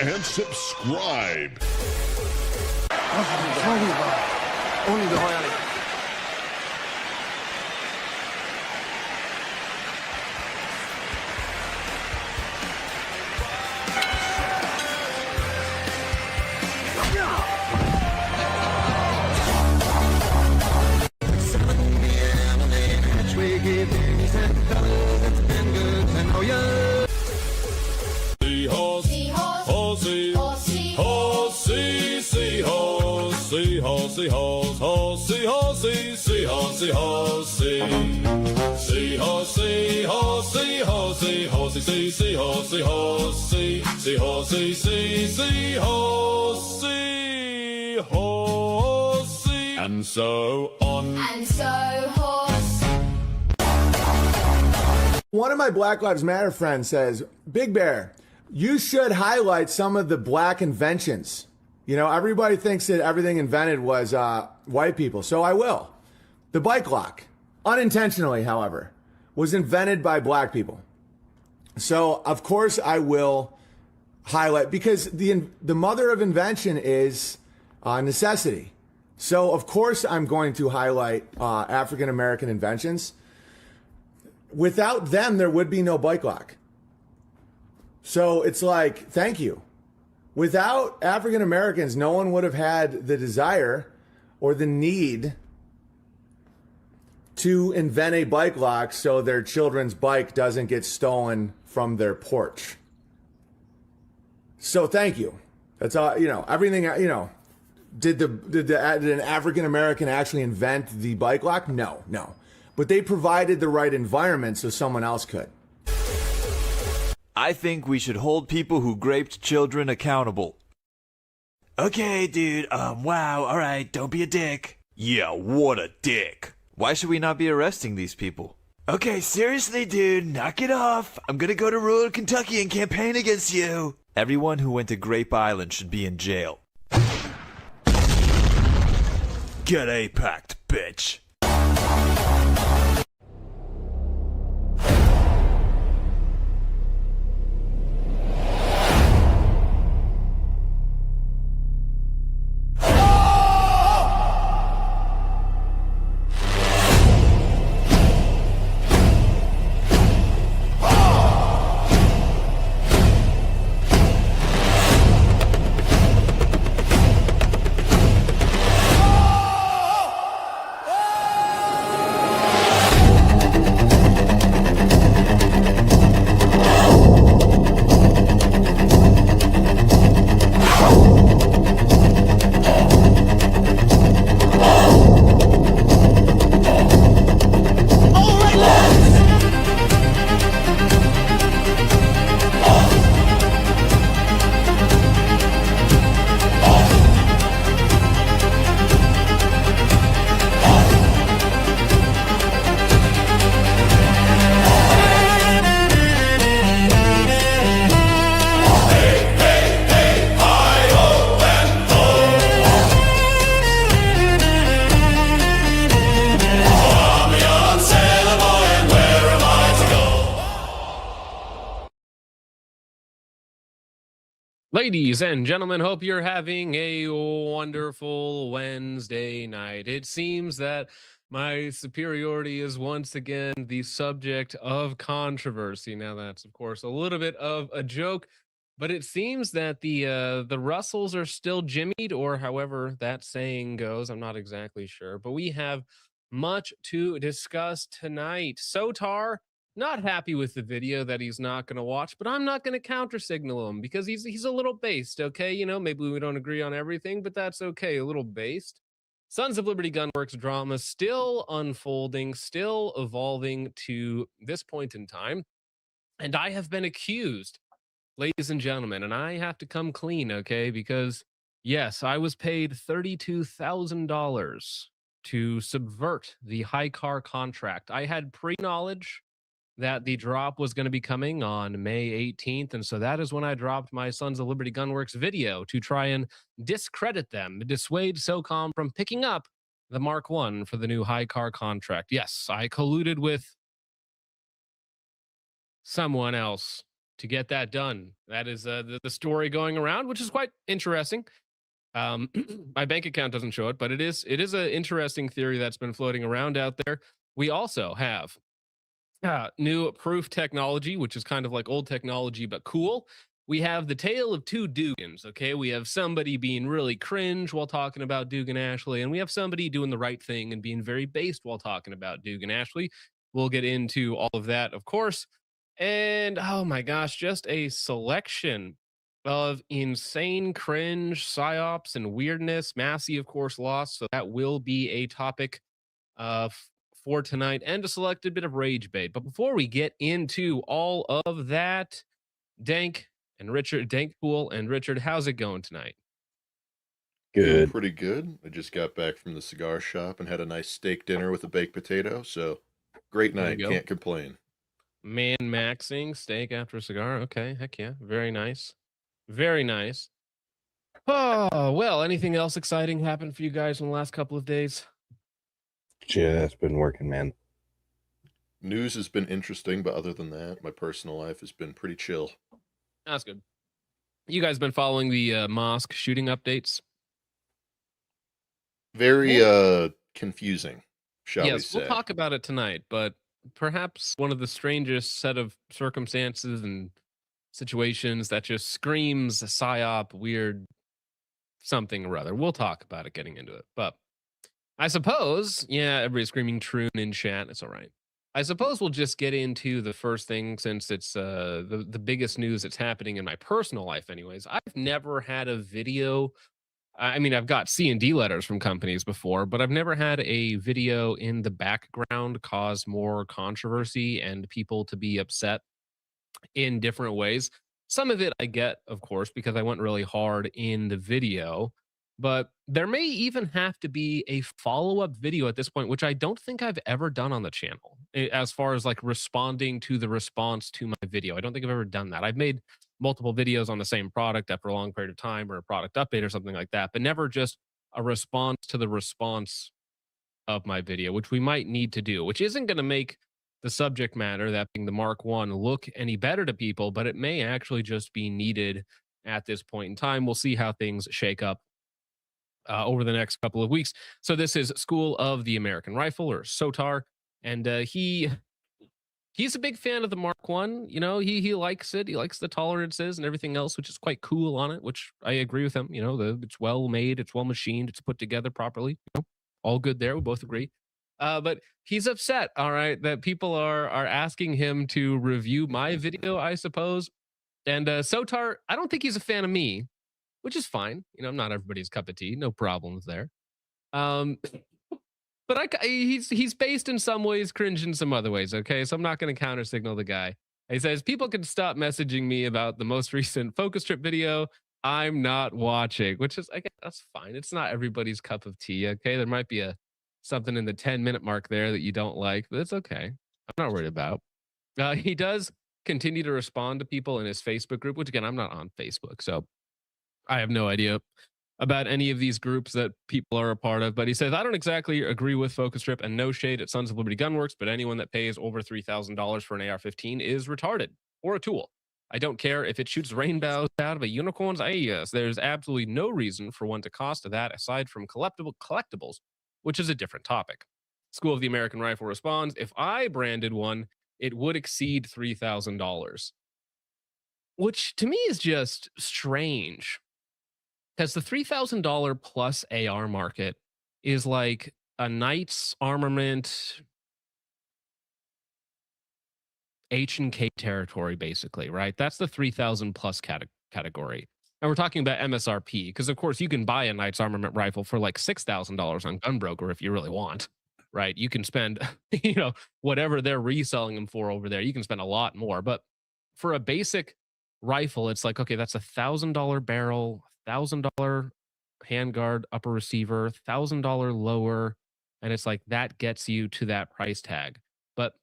and subscribe. And so on. And so horse. One of my Black Lives Matter friends says, Big Bear, you should highlight some of the black inventions. You know, everybody thinks that everything invented was white people, so I will. The bike lock, unintentionally, however, was invented by black people. So, of course, I will highlight, because the mother of invention is necessity. So, of course, I'm going to highlight African-American inventions. Without them, there would be no bike lock. So it's like, thank you. Without African-Americans, no one would have had the desire or the need to invent a bike lock so their children's bike doesn't get stolen from their porch. So thank you. That's all, you know, everything, you know. Did an African-American actually invent the bike lock? No. But they provided the right environment so someone else could. I think we should hold people who raped children accountable. Okay, dude, wow, alright, don't be a dick. Yeah, what a dick. Why should we not be arresting these people? Okay, seriously, dude, knock it off. I'm gonna go to rural Kentucky and campaign against you. Everyone who went to Grape Island should be in jail. Get APAC'd, bitch. Ladies and gentlemen, hope you're having a wonderful Wednesday night. It seems that my superiority is once again the subject of controversy. Now, that's, of course, a little bit of a joke, but it seems that the Russells are still jimmied, or however that saying goes. I'm not exactly sure, but we have much to discuss tonight. Sotar, not happy with the video that he's not going to watch, but I'm not going to counter signal him because he's a little based, okay? You know, maybe we don't agree on everything, but that's okay, a little based. Sons of Liberty Gunworks drama still unfolding, still evolving to this point in time. And I have been accused, ladies and gentlemen, and I have to come clean, okay? Because, yes, I was paid $32,000 to subvert the high car contract. I had pre-knowledge that the drop was going to be coming on May 18th. And so that is when I dropped my Sons of Liberty Gunworks video to try and discredit them, dissuade Socom from picking up the Mark I for the new high car contract. Yes, I colluded with someone else to get that done. That is the story going around, which is quite interesting. My bank account doesn't show it, but it is an interesting theory that's been floating around out there. We also have new proof technology, which is kind of like old technology but cool. We have the tale of two Dugans. Okay, we have somebody being really cringe while talking about Dugan Ashley, and we have somebody doing the right thing and being very based while talking about Dugan Ashley. We'll get into all of that, of course. And oh my gosh, just a selection of insane cringe, psyops, and weirdness. Massie, of course, lost, so that will be a topic for tonight, and a selected bit of rage bait. But before we get into all of that, Dank Pool and Richard, how's it going tonight? Doing pretty good. I just got back from the cigar shop and had a nice steak dinner with a baked potato. So great There you night. go. Can't complain. Man maxing steak after a cigar. Okay, heck yeah. Very nice. Very nice. Oh, well, anything else exciting happened for you guys in the last couple of days? Just been working, man. News has been interesting, but other than that, my personal life has been pretty chill. That's good. You guys been following the mosque shooting updates? Very confusing, shall we Yes, say. we'll talk about it tonight, but perhaps one of the strangest set of circumstances and situations that just screams a psyop, weird something or other. We'll talk about it getting into it. But I suppose, yeah, everybody's screaming Troon in chat. It's all right. I suppose we'll just get into the first thing, since it's the biggest news that's happening in my personal life anyways. I've never had a video. I mean, I've got C&D letters from companies before, but I've never had a video in the background cause more controversy and people to be upset in different ways. Some of it I get, of course, because I went really hard in the video, but there may even have to be a follow-up video at this point, which I don't think I've ever done on the channel, as far as like responding to the response to my video. I don't think I've ever done that. I've made multiple videos on the same product after a long period of time, or a product update or something like that, but never just a response to the response of my video, which we might need to do, which isn't going to make the subject matter, that being the Mark 1, look any better to people, but it may actually just be needed at this point in time. We'll see how things shake up over the next couple of weeks. So this is School of the American Rifle, or Sotar, and he's a big fan of the Mark 1. You know, he likes it. He likes the tolerances and everything else, which is quite cool on it, which I agree with him. You know, it's well made, it's well machined, it's put together properly. You know, all good there. We both agree. But he's upset, all right, that people are asking him to review my video, I suppose. And Sotar, I don't think he's a fan of me, which is fine. You know, I'm not everybody's cup of tea. No problems there. But he's based in some ways, cringe in some other ways. Okay, so I'm not going to counter signal the guy. He says people can stop messaging me about the most recent focus trip video I'm not watching, which is, I guess that's fine. It's not everybody's cup of tea. Okay, there might be something in the 10-minute mark there that you don't like, but it's okay. I'm not worried about. He does continue to respond to people in his Facebook group, which again, I'm not on Facebook, so I have no idea about any of these groups that people are a part of. But he says, I don't exactly agree with Focus Trip, and no shade at Sons of Liberty Gunworks, but anyone that pays over $3,000 for an AR-15 is retarded or a tool. I don't care if it shoots rainbows out of a unicorn's eyes. There's absolutely no reason for one to cost that aside from collectibles, which is a different topic. School of the American Rifle responds, if I branded one, it would exceed $3,000, which to me is just strange, because the $3,000 plus AR market is like a Knight's Armament H&K territory, basically, right? That's the 3,000 plus category. And we're talking about MSRP, because of course you can buy a Knight's Armament rifle for like $6,000 on Gunbroker if you really want, right? You can spend, you know, whatever they're reselling them for over there. You can spend a lot more, but for a basic rifle, it's like, okay, that's $1,000 barrel, $1,000 handguard, upper receiver, $1,000 lower, and it's like that gets you to that price tag. But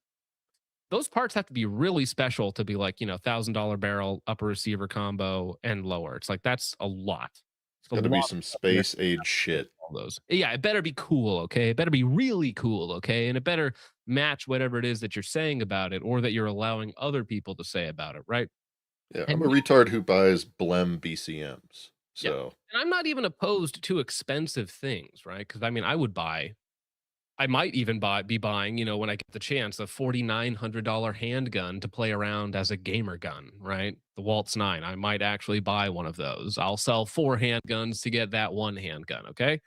those parts have to be really special to be like, you know, $1,000 barrel, upper receiver combo, and lower. It's like that's a lot. It's got to be some space age shit. All those, yeah, it better be cool, okay? It better be really cool, okay? And it better match whatever it is that you're saying about it, or that you're allowing other people to say about it, right? Yeah, And I'm a retard who buys Blem BCMs. yeah, So and I'm not even opposed to expensive things, right? Because I mean, I might even be buying, when I get the chance, a $4,900 handgun to play around as a gamer gun, right? The Waltz 9. I might actually buy one of those. I'll sell 4 handguns to get that one handgun, okay?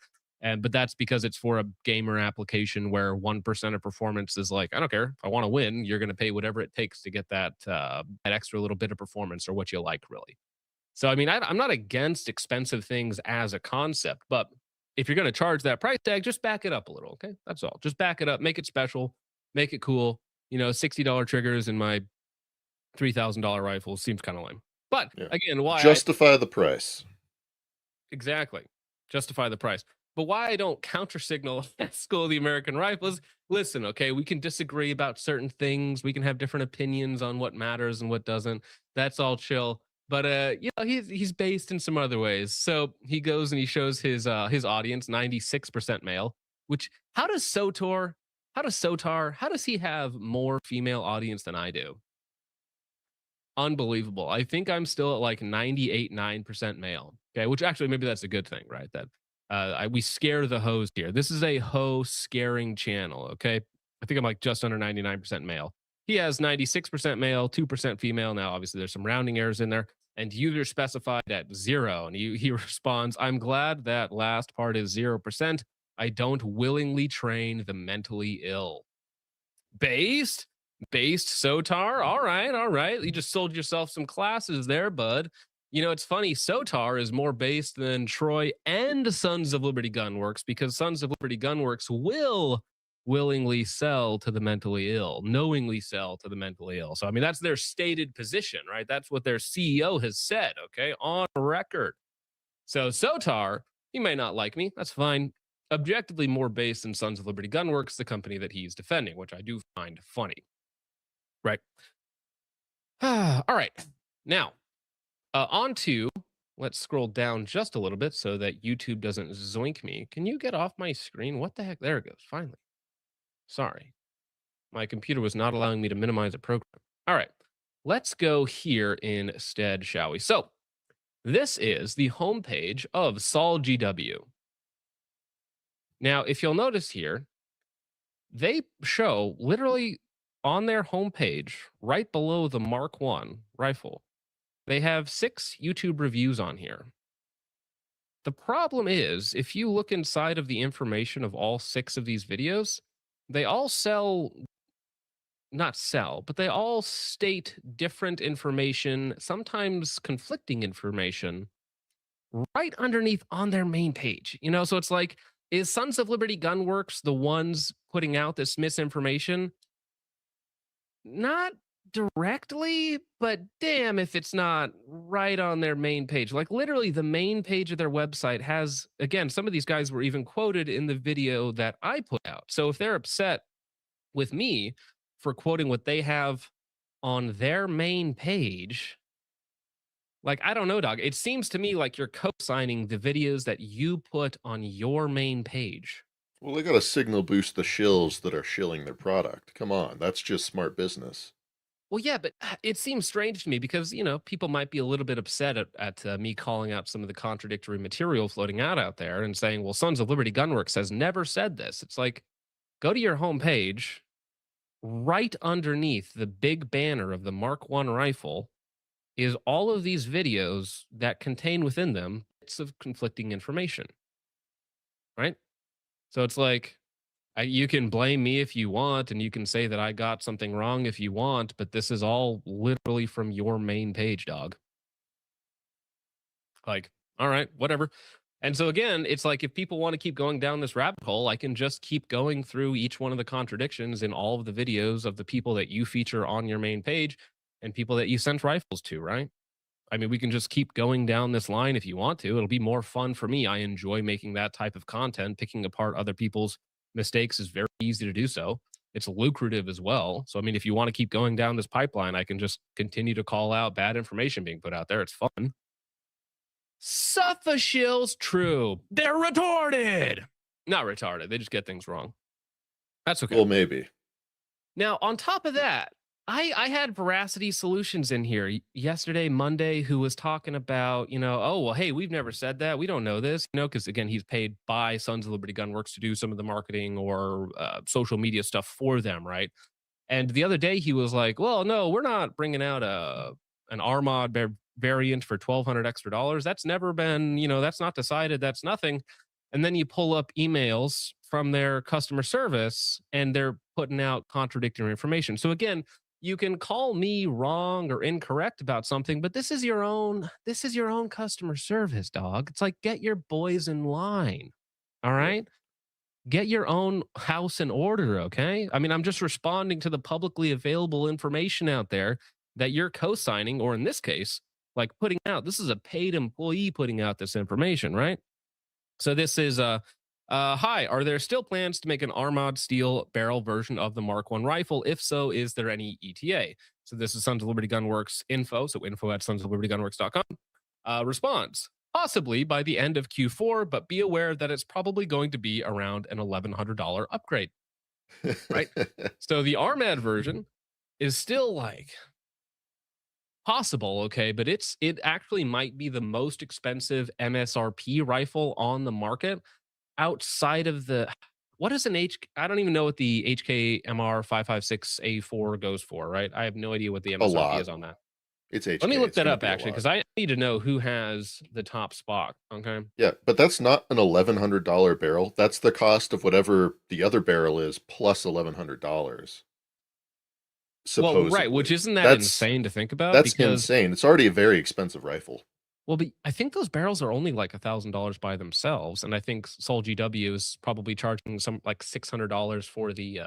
But that's because it's for a gamer application where 1% of performance is like, I don't care. If I want to win, you're going to pay whatever it takes to get that extra little bit of performance or what you like, really. So, I mean, I'm not against expensive things as a concept, but if you're going to charge that price tag, just back it up a little. Okay. That's all. Just back it up, make it special, make it cool. $60 triggers in my $3,000 rifle seems kind of lame. But yeah, again, justify the price. exactly justify the price. But why I don't counter signal at School of the American Rifle is listen, okay, we can disagree about certain things. We can have different opinions on what matters and what doesn't. That's all chill. But he's based in some other ways. So he goes and he shows his audience 96% male, which how does Sotar, how does he have more female audience than I do? Unbelievable. I think I'm still at like 98.9% male. Okay, which actually maybe that's a good thing, right? That we scare the hoes here. This is a hoe scaring channel. Okay, I think I'm like just under 99% male. He has 96% male, 2% female. Now, obviously, there's some rounding errors in there. And user specified at 0. And he responds, I'm glad that last part is 0%. I don't willingly train the mentally ill. Based Sotar. All right. You just sold yourself some classes there, bud. It's funny. Sotar is more based than Troy and Sons of Liberty Gunworks because Sons of Liberty Gunworks will willingly sell to the mentally ill, knowingly sell to the mentally ill. So, I mean, that's their stated position, right? That's what their CEO has said, okay, on record. So, Sotar, he may not like me. That's fine. Objectively more based than Sons of Liberty Gunworks, the company that he's defending, which I do find funny. Right. All right. Now, on to, let's scroll down just a little bit so that YouTube doesn't zoink me. Can you get off my screen? What the heck? There it goes. Finally. Sorry. My computer was not allowing me to minimize a program. All right. Let's go here instead, shall we? So, this is the homepage of Sol GW. Now, if you'll notice here, they show literally on their homepage, right below the Mark I rifle, they have 6 YouTube reviews on here. The problem is, if you look inside of the information of all 6 of these videos, they all but they all state different information, sometimes conflicting information, right underneath on their main page. So it's like, is Sons of Liberty Gunworks the ones putting out this misinformation? Not directly, but damn if it's not right on their main page. Like literally the main page of their website has, again, some of these guys were even quoted in the video that I put out. So if they're upset with me for quoting what they have on their main page, like, I don't know, dog. It seems to me like you're co-signing the videos that you put on your main page. Well, they got to signal boost the shills that are shilling their product. Come on, that's just smart business. Well, yeah, but it seems strange to me because, people might be a little bit upset at me calling out some of the contradictory material floating out there and saying, well, Sons of Liberty Gunworks has never said this. It's like, go to your homepage, right underneath the big banner of the Mark I rifle is all of these videos that contain within them bits of conflicting information, right? So it's like, you can blame me if you want, and you can say that I got something wrong if you want, but this is all literally from your main page, dog. Like, all right, whatever. And so again, it's like if people want to keep going down this rabbit hole, I can just keep going through each one of the contradictions in all of the videos of the people that you feature on your main page and people that you sent rifles to, right? I mean, we can just keep going down this line if you want to. It'll be more fun for me. I enjoy making that type of content. Picking apart other people's mistakes is very easy to do so. It's lucrative as well. So, I mean, if you want to keep going down this pipeline, I can just continue to call out bad information being put out there. It's fun. Suffashills, true. They're retarded. Not retarded. They just get things wrong. That's okay. Well, maybe. Now, on top of that, I had Veracity Solutions in here yesterday, Monday, who was talking about, oh, well, hey, we've never said that. We don't know this, because again, he's paid by Sons of Liberty Gunworks to do some of the marketing or social media stuff for them, right? And the other day he was like, well, no, we're not bringing out an Armad variant for $1,200 extra dollars. That's never been, that's not decided. That's nothing. And then you pull up emails from their customer service and they're putting out contradictory information. So again, you can call me wrong or incorrect about something, but this is your own customer service, dog. It's like, get your boys in line. All Yep. right. Get your own house in order, okay? I mean, I'm just responding to the publicly available information out there that you're co-signing, or in this case, like putting out. This is a paid employee putting out this information, right? So this is hi, are there still plans to make an Armad steel barrel version of the Mark I rifle? If so, is there any ETA? So this is Sons of Liberty Gunworks info, so info at sonsoflibertygunworks.com. Response, possibly by the end of Q4, but be aware that it's probably going to be around an $1,100 upgrade. Right. So the Armad version is still like possible, okay, but it actually might be the most expensive MSRP rifle on the market outside of the what is an H I don't even know what the HKMR 556A4 goes for, right? I have no idea what the A MSRP lot. is on that. It's HK. Let me look It's that gonna up be a actually, lot. because I need to know who has the top spot. Okay. Yeah, but that's not an $1,100 barrel. That's the cost of whatever the other barrel is plus $1,100. Well, right, which Supposedly. isn't that That's insane to think about? that's Because insane. It's already a very expensive rifle. well, I think those barrels are only like $1,000 by themselves, and I think Sol GW is probably charging some like $600 for the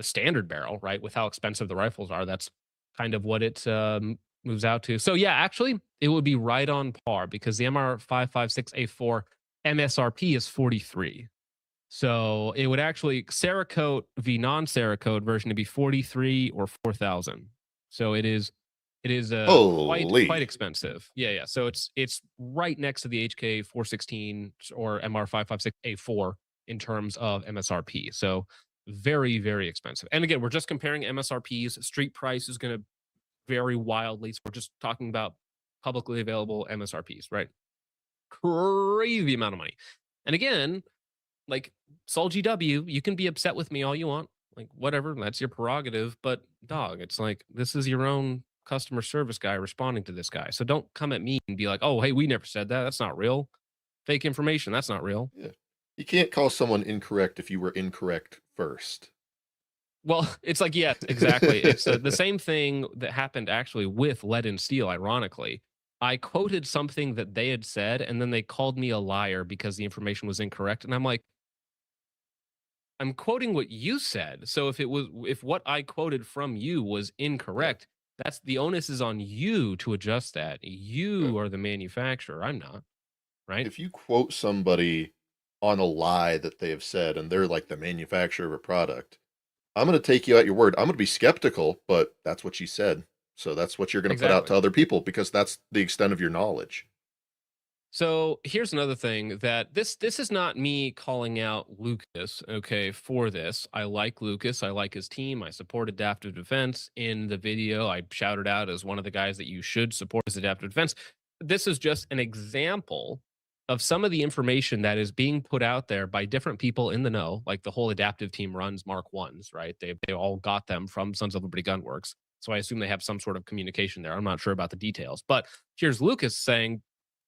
standard barrel, right? With how expensive the rifles are, that's kind of what it moves out to. So yeah, actually, it would be right on par because the MR556A4 MSRP is 43. So it would actually Cerakote v non-Cerakote version to be 43 or 4,000. So it is quite Holy. expensive. Yeah, yeah. So it's right next to the HK 416 or MR 556A4 in terms of MSRP. So very, very expensive. And again, we're just comparing MSRPs. Street price is going to vary wildly. So we're just talking about publicly available MSRPs, right? Crazy amount of money. And again, like Sol GW, you can be upset with me all you want. Like, whatever, that's your prerogative. But dog, it's like this is your own customer service guy responding to this guy. So don't come at me and be like, oh, hey, we never said that. That's not real. Fake information. That's not real. Yeah. You can't call someone incorrect if you were incorrect first. Well, it's like, yes, exactly. It's the same thing that happened actually with Lead and Steel, ironically. I quoted something that they had said, and then they called me a liar because the information was incorrect. And I'm like, I'm quoting what you said. So if what I quoted from you was incorrect, that's the onus is on you to adjust that. You are the manufacturer. I'm not, right? If you quote somebody on a lie that they have said and they're like the manufacturer of a product, I'm going to take you at your word. I'm going to be skeptical, but that's what you said. So that's what you're going to put out to Exactly. other people because that's the extent of your knowledge. So here's another thing that this is not me calling out Lucas, okay, for this. I like Lucas. I like his team. I support adaptive defense. In the video, I shouted out as one of the guys that you should support as adaptive defense. This is just an example of some of the information that is being put out there by different people in the know. Like the whole adaptive team runs Mark Ones, right? They all got them from Sons of Liberty Gunworks. So I assume they have some sort of communication there. I'm not sure about the details, but here's Lucas saying,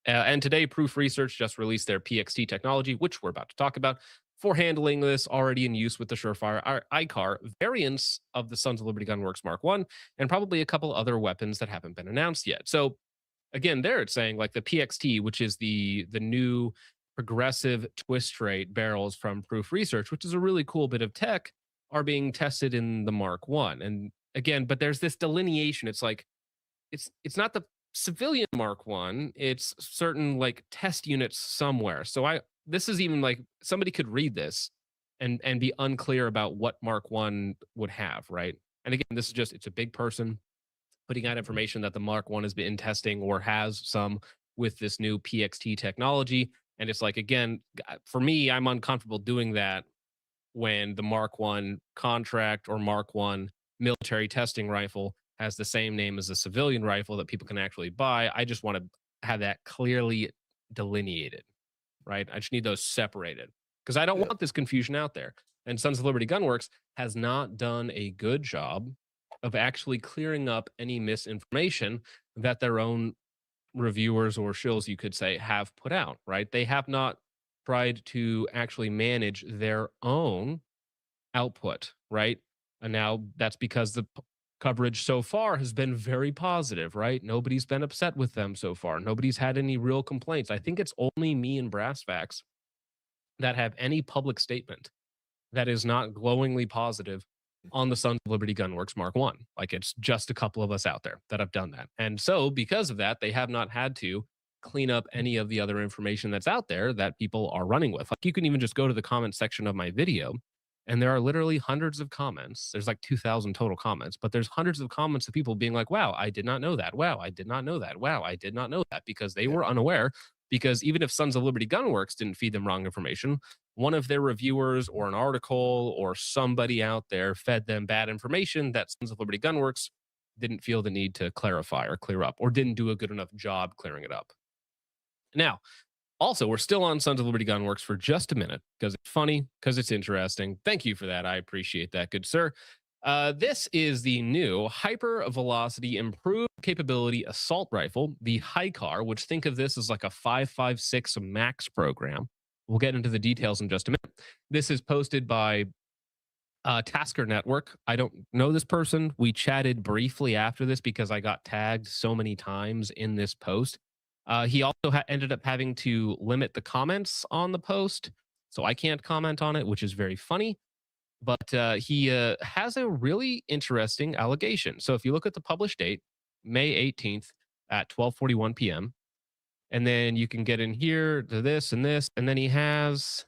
and today, Proof Research just released their PXT technology, which we're about to talk about, for handling this already in use with the Surefire ICAR variants of the Sons of Liberty Gunworks Mark I, and probably a couple other weapons that haven't been announced yet. So again, there it's saying like the PXT, which is the new progressive twist rate barrels from Proof Research, which is a really cool bit of tech, are being tested in the Mark I. And again, but there's this delineation. It's like it's not the civilian Mark One, it's certain like test units somewhere. So this is even like somebody could read this and be unclear about what Mark One would have, right? And again, this is just it's a big person putting out information that the Mark One has been in testing or has some with this new PXT technology. And it's like again, for me, I'm uncomfortable doing that when the Mark One contract or Mark One military testing rifle has the same name as a civilian rifle that people can actually buy. I just want to have that clearly delineated, right? I just need those separated because I don't Yeah. want this confusion out there. And Sons of Liberty Gunworks has not done a good job of actually clearing up any misinformation that their own reviewers or shills, you could say, have put out, right? They have not tried to actually manage their own output, right? And now that's because the coverage so far has been very positive, right? Nobody's been upset with them so far. Nobody's had any real complaints. I think it's only me and Brassfax that have any public statement that is not glowingly positive on the Sons of Liberty Gunworks Mark One. Like it's just a couple of us out there that have done that. And so because of that, they have not had to clean up any of the other information that's out there that people are running with. Like you can even just go to the comment section of my video and there are literally hundreds of comments. There's like 2,000 total comments, but there's hundreds of comments of people being like, wow, I did not know that. Wow, I did not know that. Wow, I did not know that, because they were unaware. Because even if Sons of Liberty Gunworks didn't feed them wrong information, one of their reviewers or an article or somebody out there fed them bad information that Sons of Liberty Gunworks didn't feel the need to clarify or clear up, or didn't do a good enough job clearing it up. Now, also, we're still on Sons of Liberty Gunworks for just a minute because it's funny, because it's interesting. Thank you for that. I appreciate that, good sir. This is the new hyper velocity improved capability assault rifle, the HICAR, which think of this as like a 5.56 max program. We'll get into the details in just a minute. This is posted by Tasker Network. I don't know this person. We chatted briefly after this because I got tagged so many times in this post. He also ended up having to limit the comments on the post, so I can't comment on it, which is very funny. But he has a really interesting allegation. So if you look at the published date, May 18th at 12:41 p.m., and then you can get in here to this, and then he has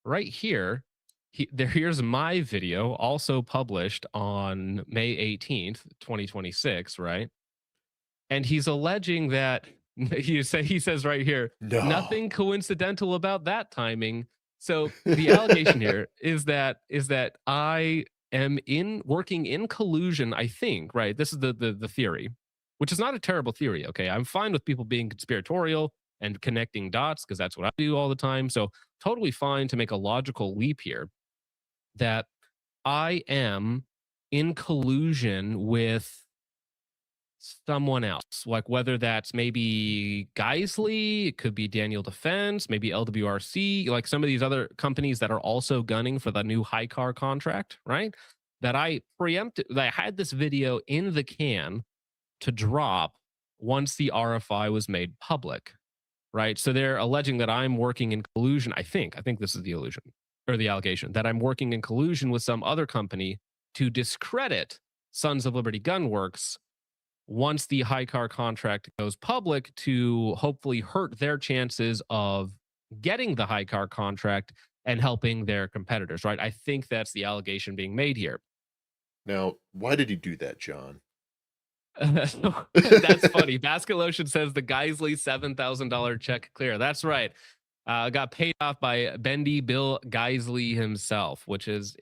right here. Here's my video, also published on May 18th, 2026, right? And he's alleging that he says right here, No. nothing coincidental about that timing. So the allegation here is that I am working in collusion, I think, right? This is the theory, which is not a terrible theory, okay? I'm fine with people being conspiratorial and connecting dots because that's what I do all the time. So totally fine to make a logical leap here that I am in collusion with someone else, like whether that's maybe Geisley, it could be Daniel Defense, maybe LWRC, like some of these other companies that are also gunning for the new HICAR contract, right? That I preempted, that I had this video in the can to drop once the RFI was made public, right? So they're alleging that I'm working in collusion. I think this is the illusion or the allegation that I'm working in collusion with some other company to discredit Sons of Liberty Gunworks once the HICAR contract goes public, to hopefully hurt their chances of getting the HICAR contract and helping their competitors, right? I think that's the allegation being made here. Now, why did he do that, John? That's funny. Basket Lotion says the Geisley $7,000 check clear. That's right. Got paid off by Bendy Bill Geisley himself, which is,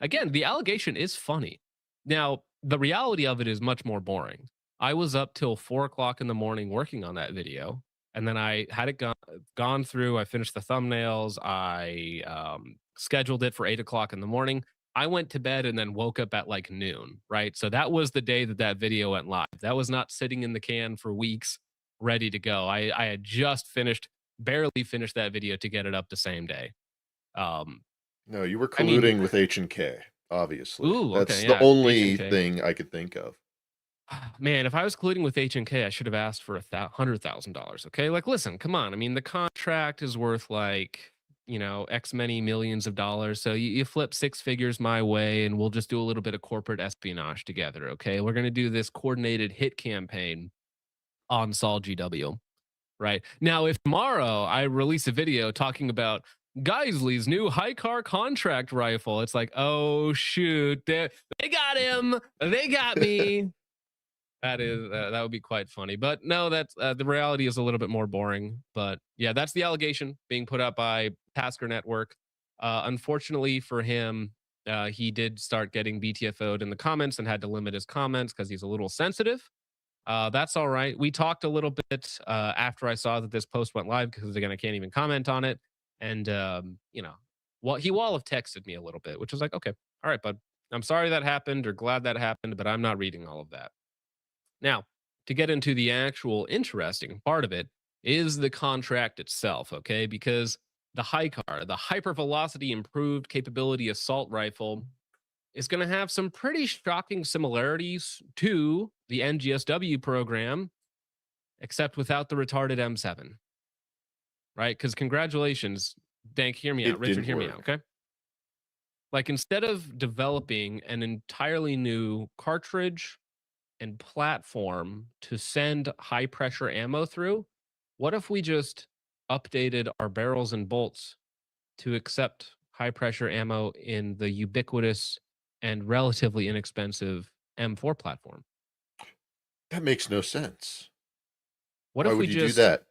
again, the allegation is funny. Now, the reality of it is much more boring. I was up till 4 o'clock in the morning working on that video, and then I had it gone through. I finished the thumbnails. I scheduled it for 8 o'clock in the morning. I went to bed and then woke up at like noon, right? So that was the day that video went live. That was not sitting in the can for weeks, ready to go. I had just barely finished that video to get it up the same day. No, you were colluding with H&K, obviously. Ooh, That's okay, the yeah, only H&K. thing I could think of. Man, if I was colluding with H&K, I should have asked for $100,000. Okay, like, listen, come on. I mean, the contract is worth like, X many millions of dollars. So you flip 6 figures my way, and we'll just do a little bit of corporate espionage together. Okay, we're gonna do this coordinated hit campaign on Sol GW. Right now, if tomorrow I release a video talking about Geisley's new HICAR contract rifle, it's like, oh shoot, they got him, they got me. That would be quite funny, but no, that's the reality is a little bit more boring. But yeah, that's the allegation being put up by Tasker Network. Unfortunately for him, He did start getting BTFO'd in the comments and had to limit his comments because he's a little sensitive. That's all right. We talked a little bit after I saw that this post went live because again, I can't even comment on it. And well, he will have texted me a little bit, which was like, okay, all right, bud. I'm sorry that happened or glad that happened, but I'm not reading all of that. Now, to get into the actual interesting part of it is the contract itself, okay? Because the HICAR, the hypervelocity improved capability assault rifle, is going to have some pretty shocking similarities to the NGSW program, except without the retarded M7, right? Because congratulations, Dank, hear me out. It Richard, didn't hear me out, work. okay? Like instead of developing an entirely new cartridge and platform to send high pressure ammo through, what if we just updated our barrels and bolts to accept high pressure ammo in the ubiquitous and relatively inexpensive M4 platform? That makes no sense. What Why if we would you do just that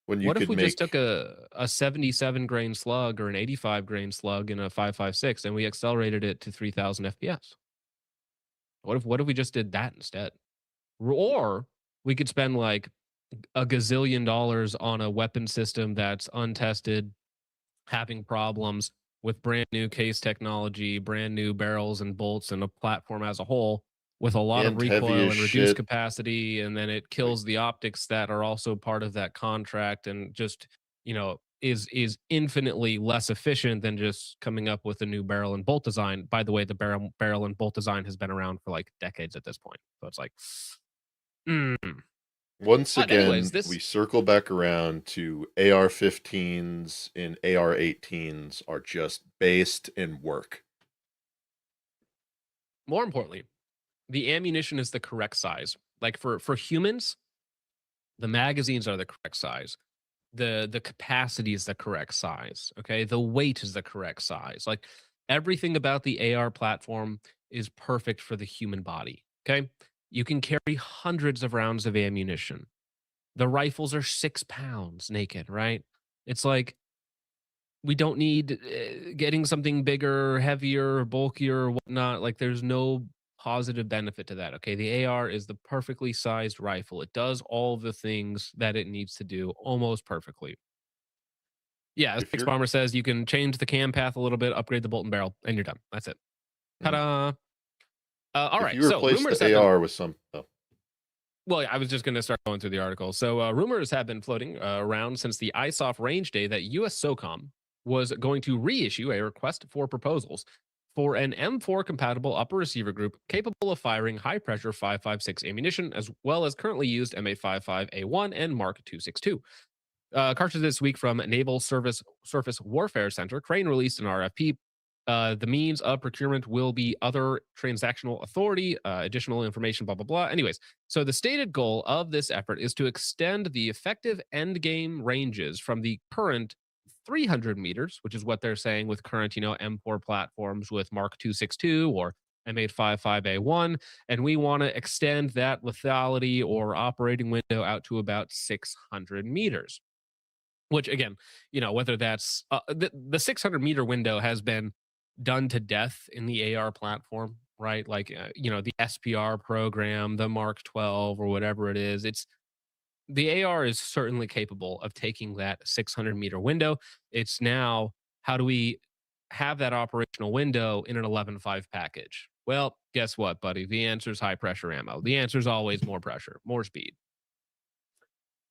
when you what if could we just took make a 77 grain slug or an 85 grain slug in a 5.56 and we accelerated it to 3000 FPS? What if we just did that instead? Or we could spend like a gazillion dollars on a weapon system that's untested, having problems with brand new case technology, brand new barrels and bolts, and a platform as a whole with a lot of and heavy recoil as and reduced shit? capacity. And then it Like, kills the optics that are also part of that contract and just, is infinitely less efficient than just coming up with a new barrel and bolt design. By the way, the barrel and bolt design has been around for like decades at this point. So it's like, mm. once But anyways, again, this we circle back around to AR-15s and AR-18s are just based in work. more importantly, the ammunition is the correct size. Like for humans, the magazines are the correct size. The capacity is the correct size. Okay. The weight is the correct size. Like everything about the AR platform is perfect for the human body. Okay. You can carry hundreds of rounds of ammunition. The rifles are 6 pounds naked, right? It's like we don't need getting something bigger, heavier, bulkier, or whatnot. Like there's no positive benefit to that. Okay. The AR is the perfectly sized rifle. It does all of the things that it needs to do almost perfectly. Yeah, as If Six you're Bomber says, you can change the cam path a little bit, upgrade the bolt and barrel, and you're done. That's it. mm, Ta-da! All if right. you So replace rumors the have been. AR with some Well, I was just going to start going through the article. So rumors have been floating around since the ISOF range day that U.S. Socom was going to reissue a request for proposals for an M4 compatible upper receiver group capable of firing high pressure 5.56 ammunition, as well as currently used MA55A1 and Mark 262. Cartridge this week from Naval Surface Warfare Center. Crane released an RFP. The means of procurement will be other transactional authority, additional information, blah, blah, blah. Anyways, so the stated goal of this effort is to extend the effective end game ranges from the current 300 meters, which is what they're saying with current, M4 platforms with Mark 262 or M855A1. And we want to extend that lethality or operating window out to about 600 meters. Which again, whether that's the 600-meter window has been done to death in the AR platform, right? Like, the SPR program, the Mark 12 or whatever it is. It's the AR is certainly capable of taking that 600-meter window. It's now, how do we have that operational window in an 11.5 package? Well, guess what, buddy? The answer is high pressure ammo. The answer is always more pressure, more speed.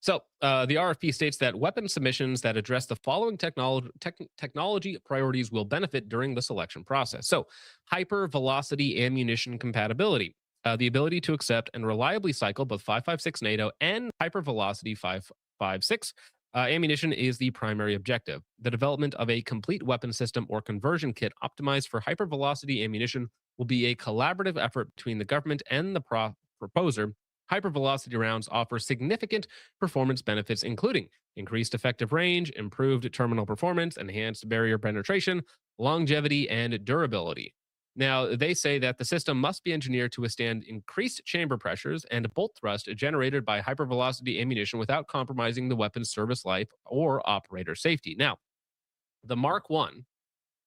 So the RFP states that weapon submissions that address the following technology priorities will benefit during the selection process. So hyper velocity ammunition compatibility, the ability to accept and reliably cycle both 5.56 NATO and hyper velocity 5.56 ammunition is the primary objective. The development of a complete weapon system or conversion kit optimized for hyper velocity ammunition will be a collaborative effort between the government and the proposer. Hypervelocity rounds offer significant performance benefits, including increased effective range, improved terminal performance, enhanced barrier penetration, longevity, and durability. Now, they say that the system must be engineered to withstand increased chamber pressures and bolt thrust generated by hypervelocity ammunition without compromising the weapon's service life or operator safety. Now, the Mark 1,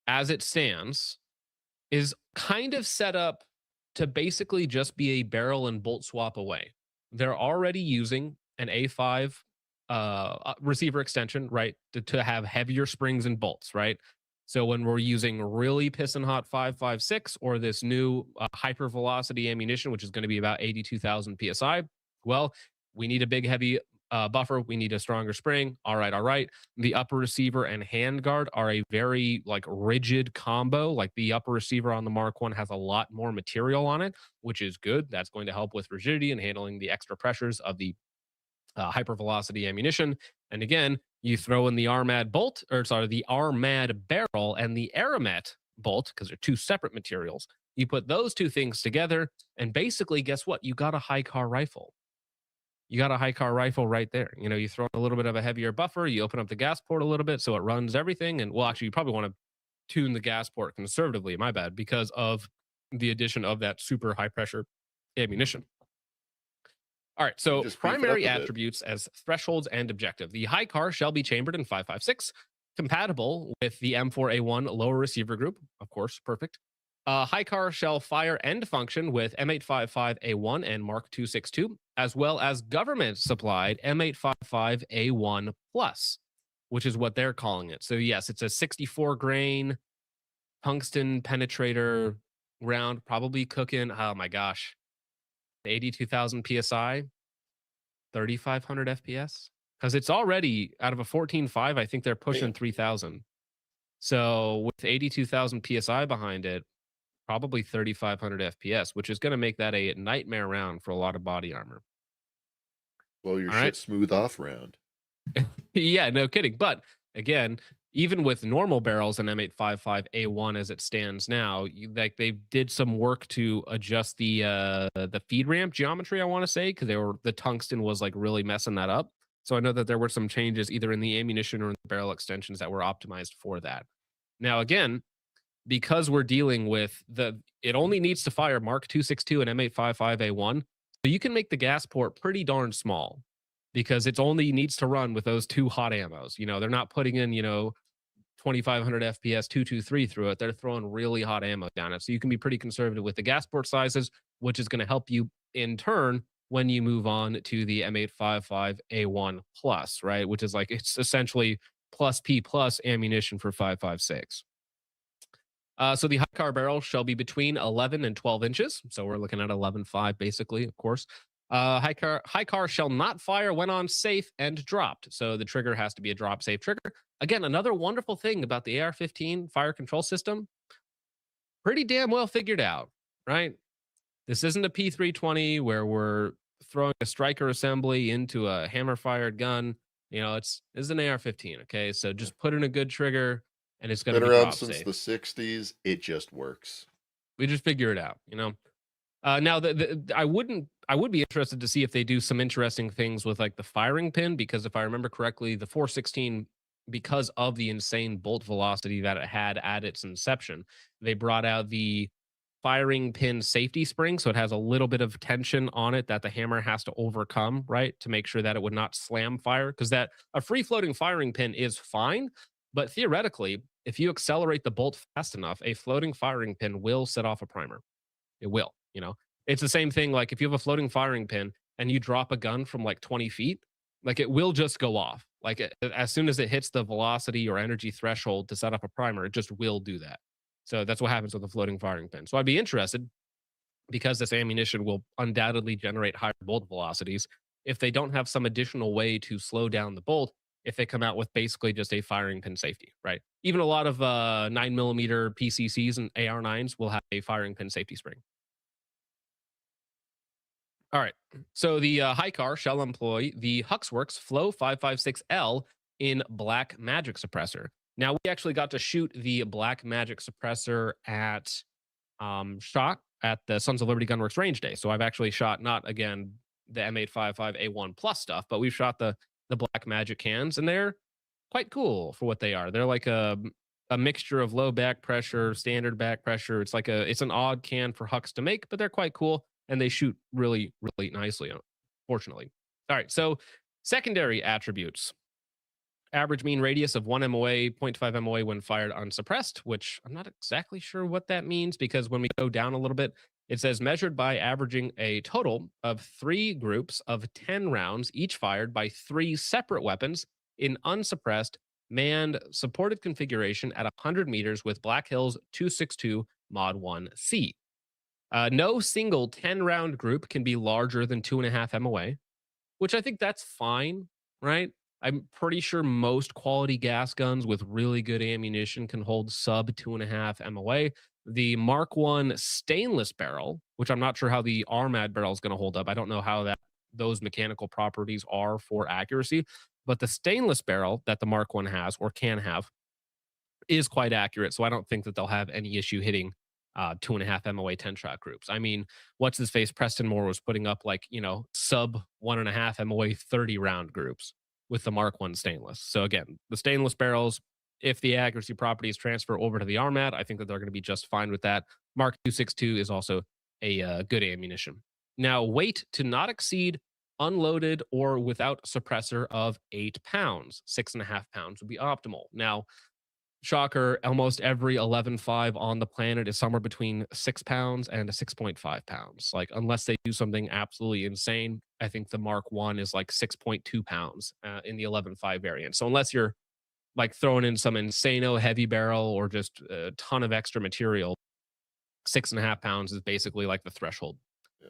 as it stands, is kind of set up to basically just be a barrel and bolt swap away. They're already using an A5 receiver extension, right, to have heavier springs and bolts, right? So when we're using really piston hot 5.56 or this new hyper velocity ammunition, which is going to be about 82,000 psi, well, we need a big heavy buffer. We need a stronger spring. All right, all right. The upper receiver and handguard are a very like rigid combo. Like the upper receiver on the Mark One has a lot more material on it, which is good. That's going to help with rigidity and handling the extra pressures of the hypervelocity ammunition. And again, you throw in the RMAD bolt, or sorry, the RMAD barrel and the Aramet bolt, because they're two separate materials. You put those two things together, and basically, guess what? You got a high car rifle. You got a high car rifle right there. You know, you throw in a little bit of a heavier buffer, you open up the gas port a little bit so it runs everything. And well, actually, you probably want to tune the gas port conservatively, my bad, because of the addition of that super high pressure ammunition. All right, so Just beef it up primary a bit. attributes as thresholds and objective. The high car shall be chambered in 5.56, compatible with the M4A1 lower receiver group. Of course, perfect. High car shall fire and function with M855A1 and Mark 262, as well as government supplied M855A1 Plus, which is what they're calling it. So, yes, it's a 64 grain tungsten penetrator round, probably cooking, oh my gosh, 82,000 psi, 3,500 FPS. Because it's already out of a 14.5, I think they're pushing 3,000. So, with 82,000 psi behind it, probably 3,500 FPS, which is going to make that a nightmare round for a lot of body armor. Well, your All shit right. smooth off round. Yeah, no kidding. But again, even with normal barrels and M855A1 as it stands now, like they did some work to adjust the feed ramp geometry, I want to say, because the tungsten was like really messing that up. So I know that there were some changes either in the ammunition or in the barrel extensions that were optimized for that. Now again, because we're dealing with it only needs to fire Mark 262 and M855A1, so you can make the gas port pretty darn small because it's only needs to run with those two hot ammos. You know, they're not putting in, 2,500 FPS 223 through it. They're throwing really hot ammo down it. So you can be pretty conservative with the gas port sizes, which is going to help you in turn when you move on to the M855A1 Plus, right? Which is like, it's essentially plus P plus ammunition for 5.56. So the high car barrel shall be between 11 and 12 inches. So we're looking at 11.5 basically, of course. High car shall not fire when on safe and dropped. So the trigger has to be a drop safe trigger. Again, another wonderful thing about the AR-15 fire control system, pretty damn well figured out, right? This isn't a P320 where we're throwing a striker assembly into a hammer fired gun. This is an AR-15. Okay, so just put in a good trigger. And it's going to Been be around drop since safe. the 60s. It just works. We just figure it out, Now, I would be interested to see if they do some interesting things with like the firing pin, because if I remember correctly, the 416, because of the insane bolt velocity that it had at its inception, they brought out the firing pin safety spring, so it has a little bit of tension on it that the hammer has to overcome, right, to make sure that it would not slam fire. Because that a free floating firing pin is fine, but theoretically, if you accelerate the bolt fast enough, a floating firing pin will set off a primer. It will, It's the same thing like if you have a floating firing pin and you drop a gun from like 20 feet, like it will just go off. Like as soon as it hits the velocity or energy threshold to set up a primer, it just will do that. So that's what happens with a floating firing pin. So I'd be interested, because this ammunition will undoubtedly generate higher bolt velocities, if they don't have some additional way to slow down the bolt, if they come out with basically just a firing pin safety, right? Even a lot of 9mm PCCs and AR9s will have a firing pin safety spring. All right. So the high car shall employ the Huxworks Flow 556L in Black Magic Suppressor. Now, we actually got to shoot the Black Magic Suppressor at shot at the Sons of Liberty Gunworks Range Day. So I've actually shot not, again, the M855A1 Plus stuff, but we've shot the Black Magic cans, and they're quite cool for what they are. They're like a mixture of low back pressure, standard back pressure. It's an odd can for Hux to make, but they're quite cool, and they shoot really, really nicely, fortunately. All right, so secondary attributes. Average mean radius of 1 MOA, 0.5 MOA when fired unsuppressed, which I'm not exactly sure what that means because when we go down a little bit, it says measured by averaging a total of 3 groups of 10 rounds, each fired by 3 separate weapons in unsuppressed, manned, supported configuration at 100 meters with Black Hills 262 Mod 1C. No single 10 round group can be larger than 2.5 MOA, which I think that's fine, right? I'm pretty sure most quality gas guns with really good ammunition can hold sub 2.5 MOA. The Mark One stainless barrel, which I'm not sure how the Armad barrel is going to hold up. I don't know how that those mechanical properties are for accuracy, but the stainless barrel that the Mark One has or can have is quite accurate. So I don't think that they'll have any issue hitting 2.5 MOA 10 shot groups. I mean, what's his face? Preston Moore was putting up like, sub 1.5 MOA 30 round groups with the Mark One stainless. So again, the stainless barrels, if the accuracy properties transfer over to the Armad, I think that they're going to be just fine with that. Mark 262 is also a good ammunition. Now, weight to not exceed unloaded or without suppressor of 8 pounds. 6.5 pounds would be optimal. Now, shocker, almost every 11.5 on the planet is somewhere between 6 pounds and 6.5 pounds. Like, unless they do something absolutely insane, I think the Mark One is like 6.2 pounds in the 11.5 variant. So, unless you're like throwing in some insano heavy barrel or just a ton of extra material, 6.5 pounds is basically like the threshold. Yeah.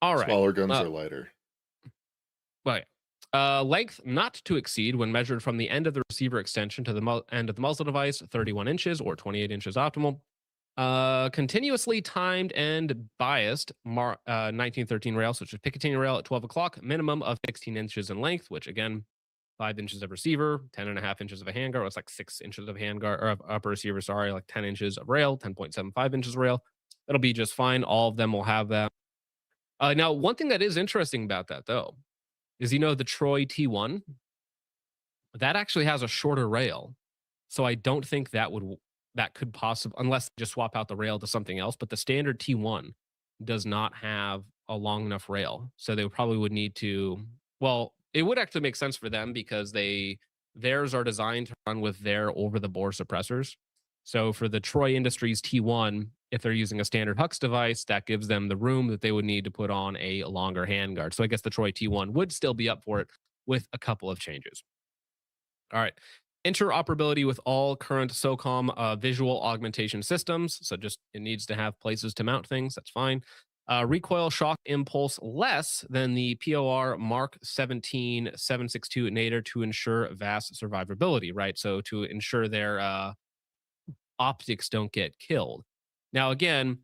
All right. Smaller guns are lighter. Right. Length not to exceed when measured from the end of the receiver extension to the end of the muzzle device, 31 inches or 28 inches optimal. Continuously timed and biased 1913 rail, such as Picatinny rail at 12 o'clock, minimum of 16 inches in length, which again, 5 inches of receiver, 10.5 inches of a handguard. It's like 6 inches of handguard or of upper receiver, sorry, like 10 inches of rail, 10.75 inches of rail. That'll be just fine. All of them will have that. Now, one thing that is interesting about that, though, is the Troy T1 that actually has a shorter rail, so I don't think that could possibly, unless they just swap out the rail to something else. But the standard T1 does not have a long enough rail, so they probably would need to. Well, it would actually make sense for them because theirs are designed to run with their over-the-bore suppressors. So for the Troy Industries T1, if they're using a standard Hux device, that gives them the room that they would need to put on a longer handguard. So I guess the Troy T1 would still be up for it with a couple of changes. All right. Interoperability with all current Socom visual augmentation systems. So just it needs to have places to mount things. That's fine. Recoil shock impulse less than the POR Mark 17 762 Nader to ensure vast survivability, right? So to ensure their optics don't get killed. Now, again,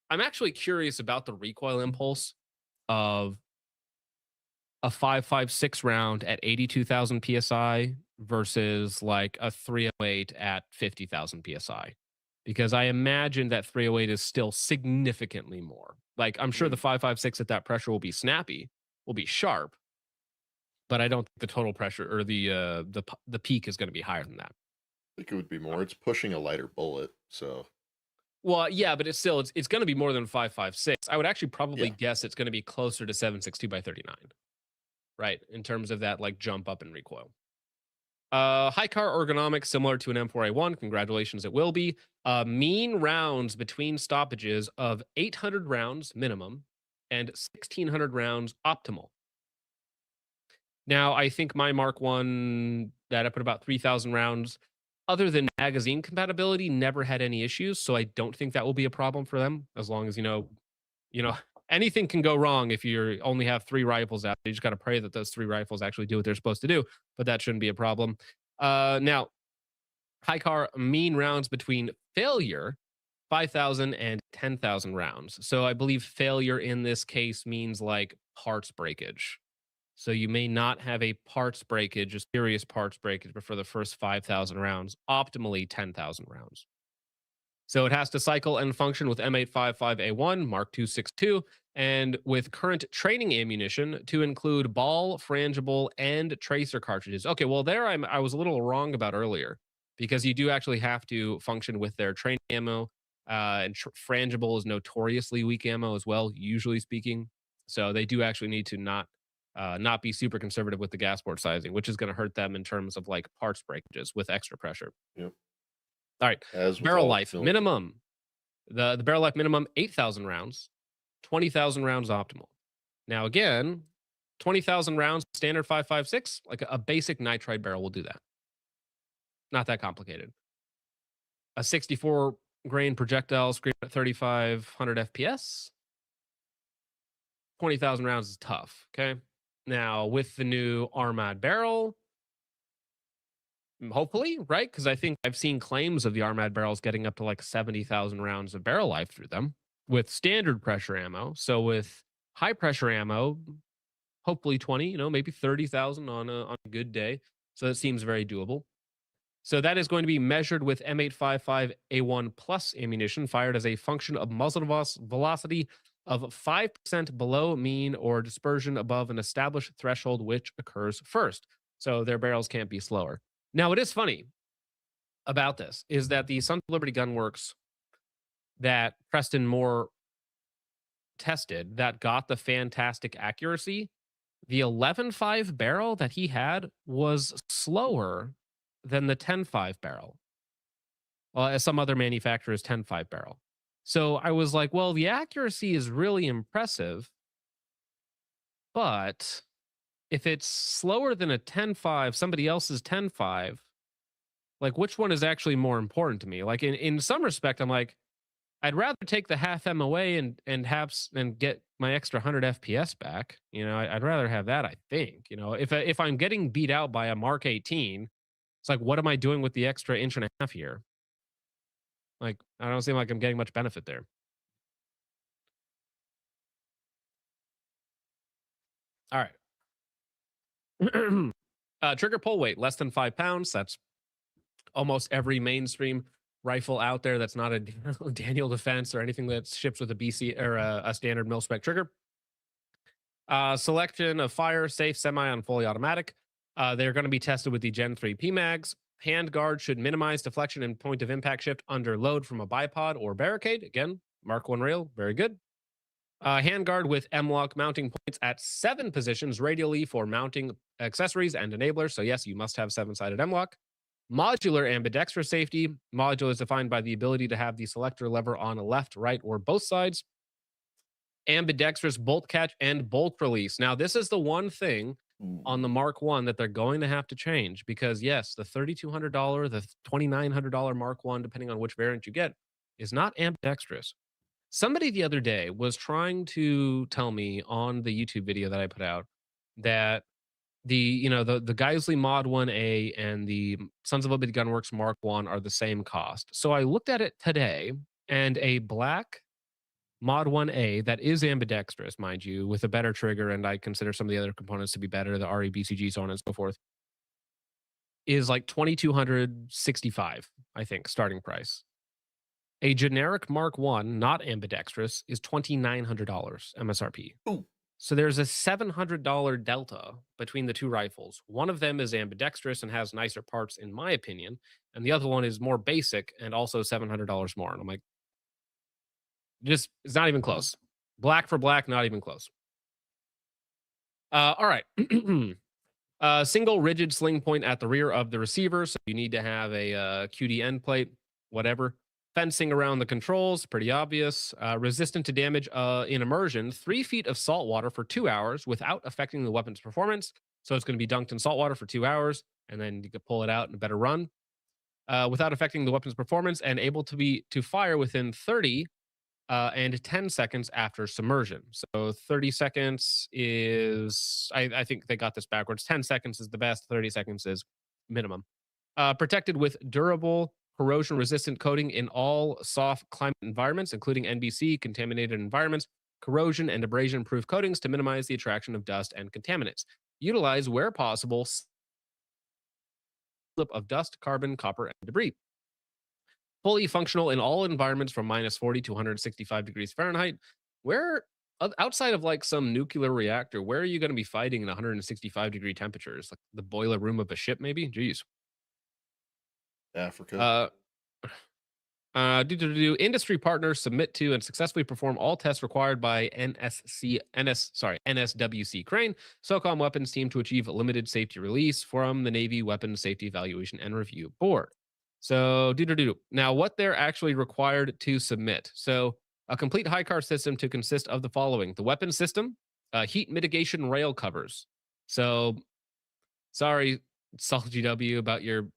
I'm actually curious about the recoil impulse of a 5.56 round at 82,000 psi versus like a 308 at 50,000 psi, because I imagine that 308 is still significantly more. Like, I'm sure the 5.56 at that pressure will be snappy, will be sharp, but I don't think the total pressure or the peak is going to be higher than that. I think it would be more. It's pushing a lighter bullet, so. Well, yeah, but it's going to be more than 5.56. I would actually probably Yeah. guess it's going to be closer to 7.62 by 39, right? In terms of that like jump up in recoil. High car ergonomics similar to an M4A1. Congratulations, it will be. Mean rounds between stoppages of 800 rounds minimum and 1,600 rounds optimal. Now, I think my Mark One that I put about 3,000 rounds, other than magazine compatibility, never had any issues. So I don't think that will be a problem for them, as long as anything can go wrong if you only have 3 rifles out. You just got to pray that those 3 rifles actually do what they're supposed to do, but that shouldn't be a problem. Now, high car mean rounds between failure 5,000 and 10,000 rounds. So I believe failure in this case means like parts breakage. So you may not have a parts breakage, a serious parts breakage, but for the first 5,000 rounds, optimally 10,000 rounds. So it has to cycle and function with M855A1, Mark 262, and with current training ammunition to include ball, frangible, and tracer cartridges. Okay, well, there I was a little wrong about earlier, because you do actually have to function with their training ammo, and frangible is notoriously weak ammo as well, usually speaking. So they do actually need to not not be super conservative with the gas port sizing, which is going to hurt them in terms of like parts breakages with extra pressure. Yep. All right, As with barrel all life military. minimum. The barrel life minimum 8,000 rounds, 20,000 rounds optimal. Now again, 20,000 rounds standard 5.56, like a basic nitride barrel will do that. Not that complicated. A 64 grain projectile screaming at 3,500 FPS. 20,000 rounds is tough. Okay. Now with the new Armad barrel, hopefully, right? Because I think I've seen claims of the Armad barrels getting up to like 70,000 rounds of barrel life through them with standard pressure ammo. So with high pressure ammo, hopefully 20, maybe 30,000 on a good day. So that seems very doable. So that is going to be measured with M855A1 plus ammunition fired as a function of muzzle velocity of 5% below mean or dispersion above an established threshold, which occurs first. So their barrels can't be slower. Now, it is funny about this is that the Sons of Liberty Gunworks that Preston Moore tested that got the fantastic accuracy, the 11.5 barrel that he had was slower than the 10.5 barrel. Well, as some other manufacturers, 10.5 barrel. So I was like, well, the accuracy is really impressive, but if it's slower than a 10.5, somebody else's 10.5, like which one is actually more important to me? Like in some respect, I'm like, I'd rather take the half M away and get my extra 100 FPS back. I'd rather have that. I think. If I'm getting beat out by a Mark 18, it's like, what am I doing with the extra inch and a half here? Like, I don't seem like I'm getting much benefit there. All right. Trigger pull weight less than 5 pounds. That's almost every mainstream rifle out there that's not a Daniel Defense or anything that ships with a BC or a standard mil spec trigger. Selection of fire, safe, semi, and fully automatic. They're going to be tested with the Gen 3 PMags. Hand guard should minimize deflection and point of impact shift under load from a bipod or barricade. Again, Mark 1 rail, very good. Hand guard with M-lock mounting points at 7 positions radially for mounting accessories and enablers. So yes, you must have 7-sided M-lock. Modular ambidextrous safety. Modular is defined by the ability to have the selector lever on a left, right, or both sides. Ambidextrous bolt catch and bolt release. Now, this is the one thing on the Mark 1 that they're going to have to change because, yes, the $3,200, the $2,900 Mark 1, depending on which variant you get, is not ambidextrous. Somebody the other day was trying to tell me on the YouTube video that I put out that the Geisley Mod 1A and the Sons of Liberty Gunworks Mark 1 are the same cost. So I looked at it today, and a black Mod 1A that is ambidextrous, mind you, with a better trigger, and I consider some of the other components to be better, the REBCG, so on and so forth, is like $2,265, I think, starting price. A generic Mark 1, not ambidextrous, is $2,900 MSRP. Ooh. So there's a $700 delta between the two rifles. One of them is ambidextrous and has nicer parts, in my opinion, and the other one is more basic and also $700 more. And I'm like, it's not even close. Black for black, not even close. All right. Single rigid sling point at the rear of the receiver. So you need to have a QD end plate, whatever. Fencing around the controls, pretty obvious. Resistant to damage in immersion, 3 feet of salt water for 2 hours without affecting the weapon's performance. So it's going to be dunked in salt water for 2 hours, and then you can pull it out in a better run. Without affecting the weapon's performance, and able to fire within 30 and 10 seconds after submersion. So 30 seconds is, I think they got this backwards. 10 seconds is the best, 30 seconds is minimum. Protected with durable corrosion resistant coating in all soft climate environments, including NBC, contaminated environments, corrosion and abrasion proof coatings to minimize the attraction of dust and contaminants. Utilize where possible slip of dust, carbon, copper, and debris. Fully functional in all environments from -40 to 165 degrees Fahrenheit. Where, outside of like some nuclear reactor, where are you going to be fighting in 165 degree temperatures? Like the boiler room of a ship, maybe? Jeez. Africa. Industry partners submit to and successfully perform all tests required by NSWC Crane, Socom weapons team to achieve limited safety release from the Navy Weapons Safety Evaluation and Review Board. So, now what they're actually required to submit. So, a complete high car system to consist of the following: the weapon system, heat mitigation rail covers. So, sorry, Salt GW, about your,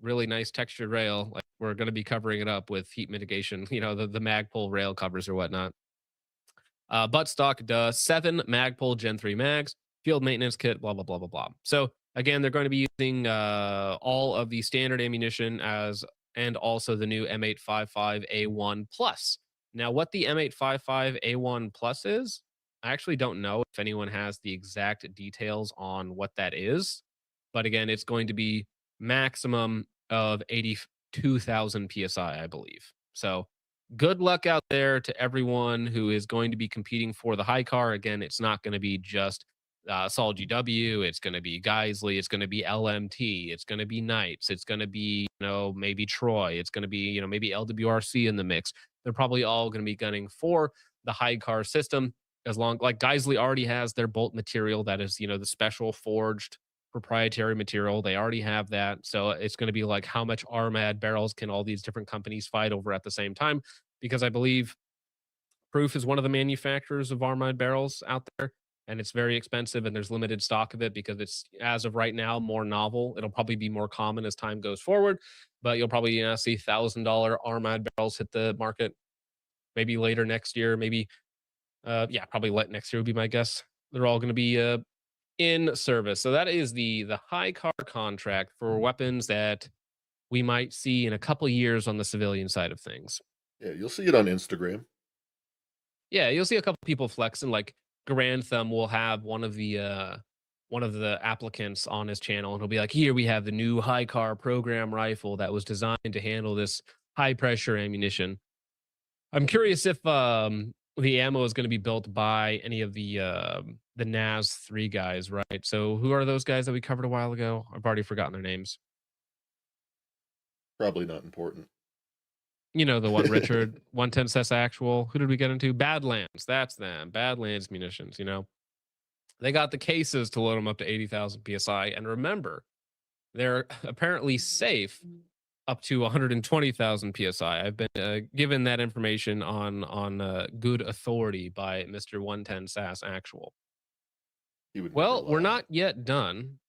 really nice textured rail. Like, we're going to be covering it up with heat mitigation, the Magpul rail covers or whatnot. Buttstock, 7 Magpul Gen 3 mags, field maintenance kit, blah, blah, blah, blah, blah. So again, they're going to be using all of the standard ammunition and also the new M855A1 Plus. Now, what the M855A1 Plus is, I actually don't know if anyone has the exact details on what that is. But again, it's going to be maximum of 82,000 PSI, I believe. So good luck out there to everyone who is going to be competing for the high car. Again, it's not going to be just Sol GW. It's going to be Geisley. It's going to be LMT. It's going to be Knights. It's going to be, maybe Troy. It's going to be, maybe LWRC in the mix. They're probably all going to be gunning for the high car system, as long like Geisley already has their bolt material that is, the special forged proprietary material. They already have that. So it's going to be like, how much RMAD barrels can all these different companies fight over at the same time? Because I believe Proof is one of the manufacturers of RMAD barrels out there, and it's very expensive, and there's limited stock of it because it's, as of right now, more novel. It'll probably be more common as time goes forward, but you'll probably see $1,000 RMAD barrels hit the market maybe later next year. Maybe, probably next year would be my guess. They're all going to be in service. So that is the high car contract for weapons that we might see in a couple years on the civilian side of things. Yeah, you'll see it on Instagram. Yeah, you'll see a couple people flexing. Like Grantham will have one of the applicants on his channel, and he'll be like, "Here we have the new high car program rifle that was designed to handle this high pressure ammunition." I'm curious if the ammo is going to be built by any of the NAS 3 guys, right? So who are those guys that we covered a while ago? I've already forgotten their names. Probably not important. The one, Richard, 110 Cess Actual. Who did we get into? Badlands. That's them. Badlands Munitions, They got the cases to load them up to 80,000 PSI. And remember, they're apparently safe up to 120,000 PSI. I've been given that information on good authority by Mr. 110 SAS Actual. Well, we're not yet done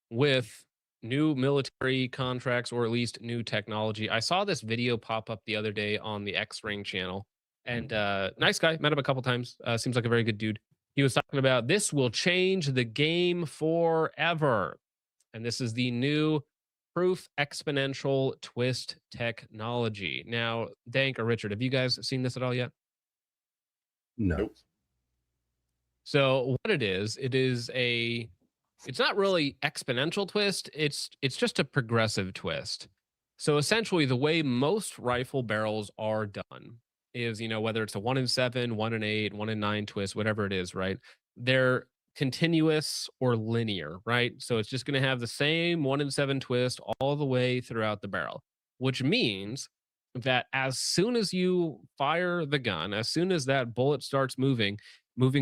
with new military contracts, or at least new technology. I saw this video pop up the other day on the X-Ring channel, and nice guy, met him a couple times. Seems like a very good dude. He was talking about this will change the game forever. And this is the new Proof exponential twist technology. Now, Dank or Richard, have you guys seen this at all yet? No. Nope. So what it is it's not really exponential twist. It's just a progressive twist. So essentially, the way most rifle barrels are done is, whether it's a 1 in 7, 1 in 8, 1 in 9 twist, whatever it is, right? They're continuous or linear, right? So it's just going to have the same 1 in 7 twist all the way throughout the barrel, which means that as soon as you fire the gun, as soon as that bullet starts moving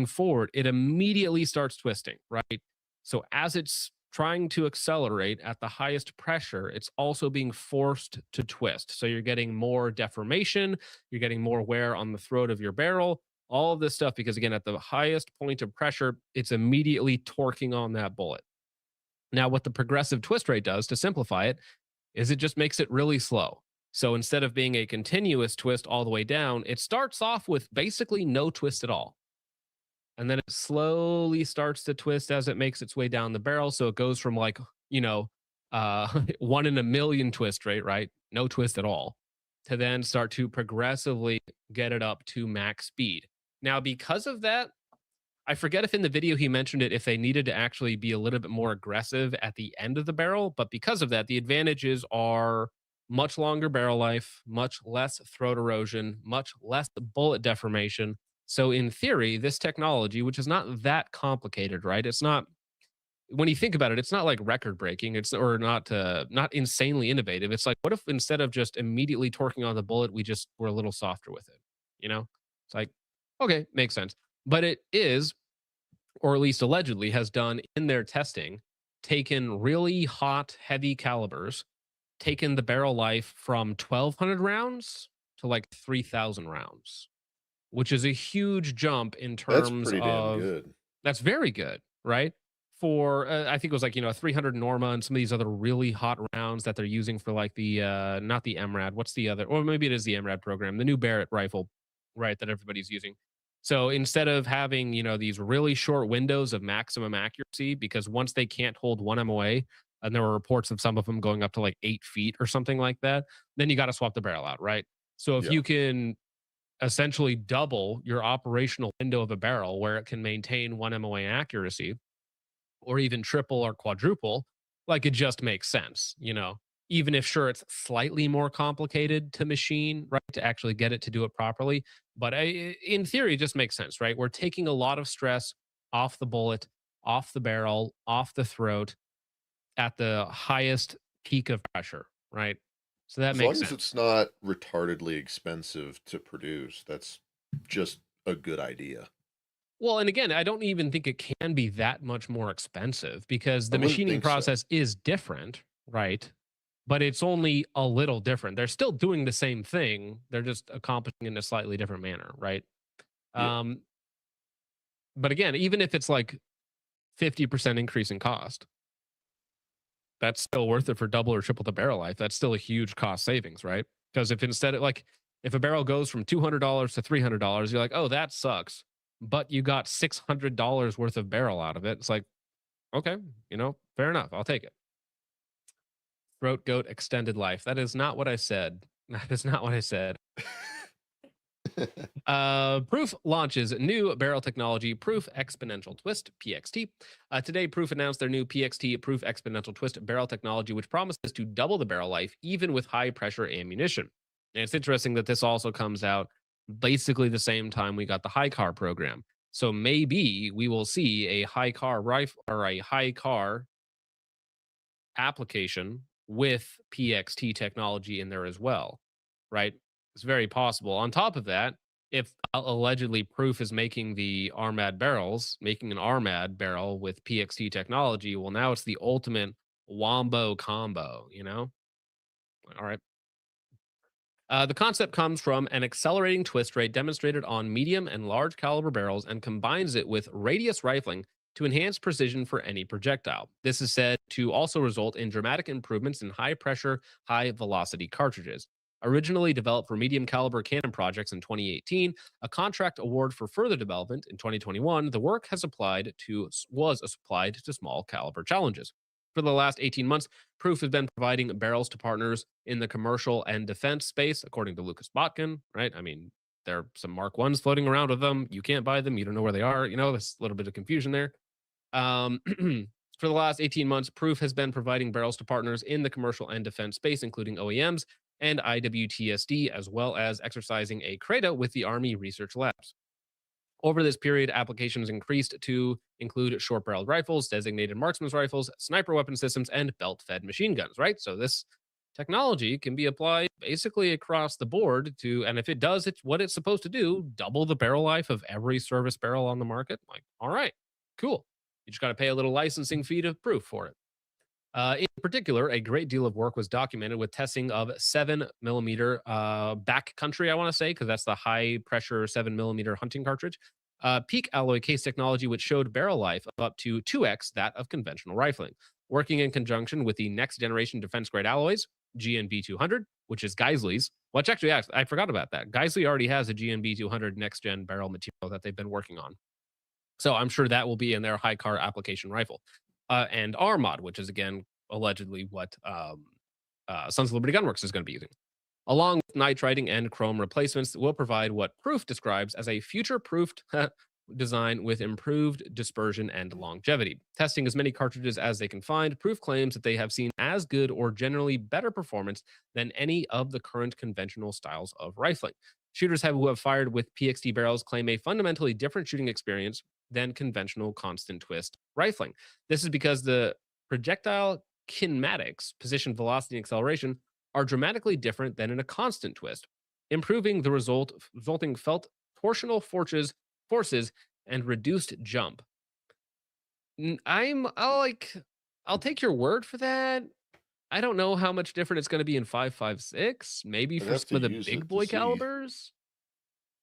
forward, it immediately starts twisting, right? So as it's trying to accelerate at the highest pressure, it's also being forced to twist. So you're getting more deformation, you're getting more wear on the throat of your barrel, all of this stuff, because again, at the highest point of pressure, it's immediately torquing on that bullet. Now, what the progressive twist rate does, to simplify it, is it just makes it really slow. So instead of being a continuous twist all the way down, it starts off with basically no twist at all. And then it slowly starts to twist as it makes its way down the barrel. So it goes from 1 in a million twist rate, right? No twist at all, to then start to progressively get it up to max speed. Now, because of that, I forget if in the video he mentioned it, if they needed to actually be a little bit more aggressive at the end of the barrel. But because of that, the advantages are much longer barrel life, much less throat erosion, much less bullet deformation. So in theory, this technology, which is not that complicated, right? It's not, when you think about it, it's not like record breaking. It's or not insanely innovative. It's like, what if instead of just immediately torquing on the bullet, we just were a little softer with it? You know, it's like, okay, makes sense. But it is, or at least allegedly has done in their testing, taken really hot, heavy calibers, taken the barrel life from 1,200 rounds to like 3,000 rounds, which is a huge jump in That's terms pretty damn of good. that's very good, right? For I think it was like a 300 Norma and some of these other really hot rounds that they're using for like the not the MRAD, what's the other, or maybe it is the MRAD program, the new Barrett rifle, right? That everybody's using. So instead of having these really short windows of maximum accuracy, because once they can't hold one MOA, and there were reports of some of them going up to like 8 feet or something like that, then you got to swap the barrel out, right? So if Yeah. you can essentially double your operational window of a barrel where it can maintain one MOA accuracy, or even triple or quadruple, like it just makes sense, even if sure it's slightly more complicated to machine, right, to actually get it to do it properly. But in theory, it just makes sense, right? We're taking a lot of stress off the bullet, off the barrel, off the throat at the highest peak of pressure, right? So that As makes long as sense. it's not retardedly expensive to produce, that's just a good idea. Well, and again, I don't even think it can be that much more expensive because I the wouldn't machining think so. process is different, right? But it's only a little different. They're still doing the same thing. They're just accomplishing it in a slightly different manner, right? Yeah. Um, but again, even if it's like 50% increase in cost, that's still worth it for double or triple the barrel life. That's still a huge cost savings, right? Because if instead of like if a barrel goes from $200 to $300, you're like, oh, that sucks. But you got $600 worth of barrel out of it. It's like, okay, fair enough. I'll take it. Throat goat extended life. That is not what I said. That is not what I said. Proof launches new barrel technology, Proof Exponential Twist (PXT). Today, Proof announced their new PXT Proof Exponential Twist barrel technology, which promises to double the barrel life even with high pressure ammunition. And it's interesting that this also comes out basically the same time we got the high car program. So maybe we will see a high car rifle or a high car application with PXT technology in there as well, right? It's very possible. On top of that, if allegedly Proof is making the Armad barrels, making an Armad barrel with PXT technology, well, now it's the ultimate wombo combo. All right. The concept comes from an accelerating twist rate demonstrated on medium and large caliber barrels and combines it with radius rifling to enhance precision for any projectile. This is said to also result in dramatic improvements in high pressure, high velocity cartridges. Originally developed for medium caliber cannon projects in 2018, a contract award for further development in 2021, the work was applied to small caliber challenges. For the last 18 months, Proof has been providing barrels to partners in the commercial and defense space, according to Lucas Botkin, right? I mean, there are some Mark 1s floating around with them. You can't buy them. You don't know where they are. There's a little bit of confusion there. For the last 18 months, Proof has been providing barrels to partners in the commercial and defense space, including OEMs and IWTSD, as well as exercising a CRADA with the Army Research Labs. Over this period, applications increased to include short barreled rifles, designated marksman's rifles, sniper weapon systems, and belt fed machine guns, right? So this technology can be applied basically across the board and if it does it's what it's supposed to do, double the barrel life of every service barrel on the market. Like, all right, cool. You just got to pay a little licensing fee to Proof for it. In particular, a great deal of work was documented with testing of 7mm backcountry, I want to say, because that's the high pressure 7mm hunting cartridge. Peak alloy case technology, which showed barrel life of up to 2x that of conventional rifling. Working in conjunction with the next generation defense grade alloys, GNB 200, which is Geisley's. Which actually, I forgot about that. Geisley already has a GNB 200 next gen barrel material that they've been working on. So I'm sure that will be in their high car application rifle. And Armad, which is again allegedly what Sons of Liberty Gunworks is going to be using, along with nitriding and chrome replacements that will provide what Proof describes as a future-proofed design with improved dispersion and longevity. Testing as many cartridges as they can find, Proof claims that they have seen as good or generally better performance than any of the current conventional styles of rifling. Shooters who have fired with PXT barrels claim a fundamentally different shooting experience than conventional constant twist rifling. This is because the projectile kinematics, position, velocity, and acceleration, are dramatically different than in a constant twist, improving the resulting felt torsional forces and reduced jump. I'll take your word for that. I don't know how much different it's going to be in 5.56. Maybe I'd for have some to of the use big it to boy see. calibers.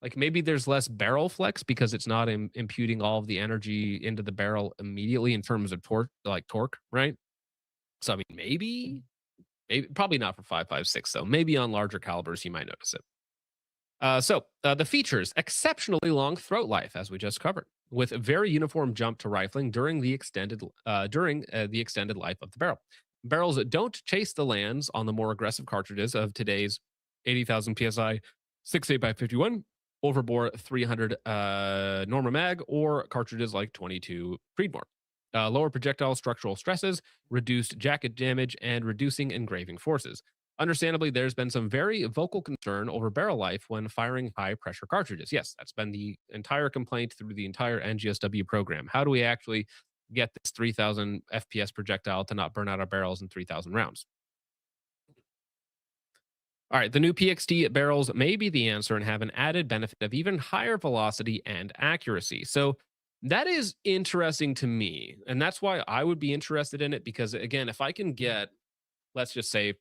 Like maybe there's less barrel flex because it's not imputing all of the energy into the barrel immediately in terms of torque, right? So I mean, maybe probably not for 5.56 though. Maybe on larger calibers you might notice it. The features: exceptionally long throat life, as we just covered, with a very uniform jump to rifling during the extended life of the barrel. Barrels that don't chase the lands on the more aggressive cartridges of today's 80,000 psi 68x51 overbore 300 Norma Mag or cartridges like 22 Creedmoor. Lower projectile structural stresses, reduced jacket damage, and reducing engraving forces. Understandably, there's been some very vocal concern over barrel life when firing high pressure cartridges. Yes, that's been the entire complaint through the entire NGSW program. How do we actually get this 3,000 FPS projectile to not burn out our barrels in 3,000 rounds? All right, the new PXT barrels may be the answer and have an added benefit of even higher velocity and accuracy. So that is interesting to me. And that's why I would be interested in it because, again, if I can get, let's just say,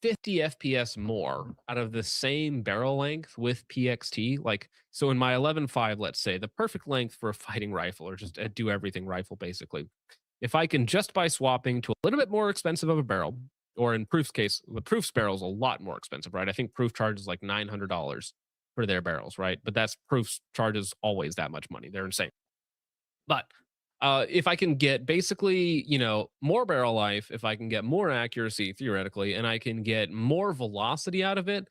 50 FPS more out of the same barrel length with PXT. Like, so in my 11.5, let's say, the perfect length for a fighting rifle or just a do everything rifle, basically. If I can just by swapping to a little bit more expensive of a barrel, or in Proof's case, the Proof's barrel is a lot more expensive, right? I think Proof charges like $900 for their barrels, right? But that's Proof's charges always that much money. They're insane. But if I can get basically, more barrel life, if I can get more accuracy theoretically, and I can get more velocity out of it,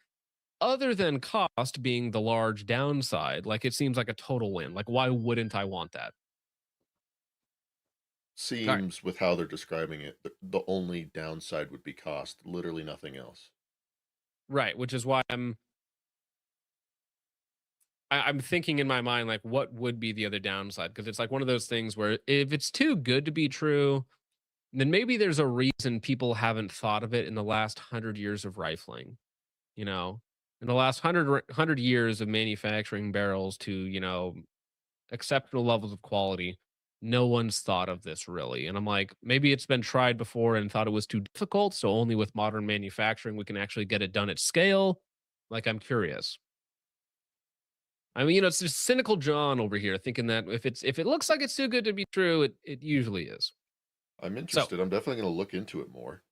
other than cost being the large downside, like it seems like a total win. Like, why wouldn't I want that? All right. Seems with how they're describing it, the only downside would be cost, literally nothing else. Right. Which is why I'm thinking in my mind, like, what would be the other downside? Because it's like one of those things where if it's too good to be true, then maybe there's a reason people haven't thought of it in the last 100 years of rifling. You know, in the last 100 years of manufacturing barrels to, exceptional levels of quality, no one's thought of this really. And I'm like, maybe it's been tried before and thought it was too difficult. So only with modern manufacturing, we can actually get it done at scale. Like, I'm curious. I mean, it's just cynical John over here thinking that if it looks like it's too good to be true, it usually is. I'm So, interested. I'm definitely going to look into it more.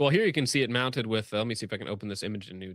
well, here you can see it mounted with. Let me see if I can open this image in a new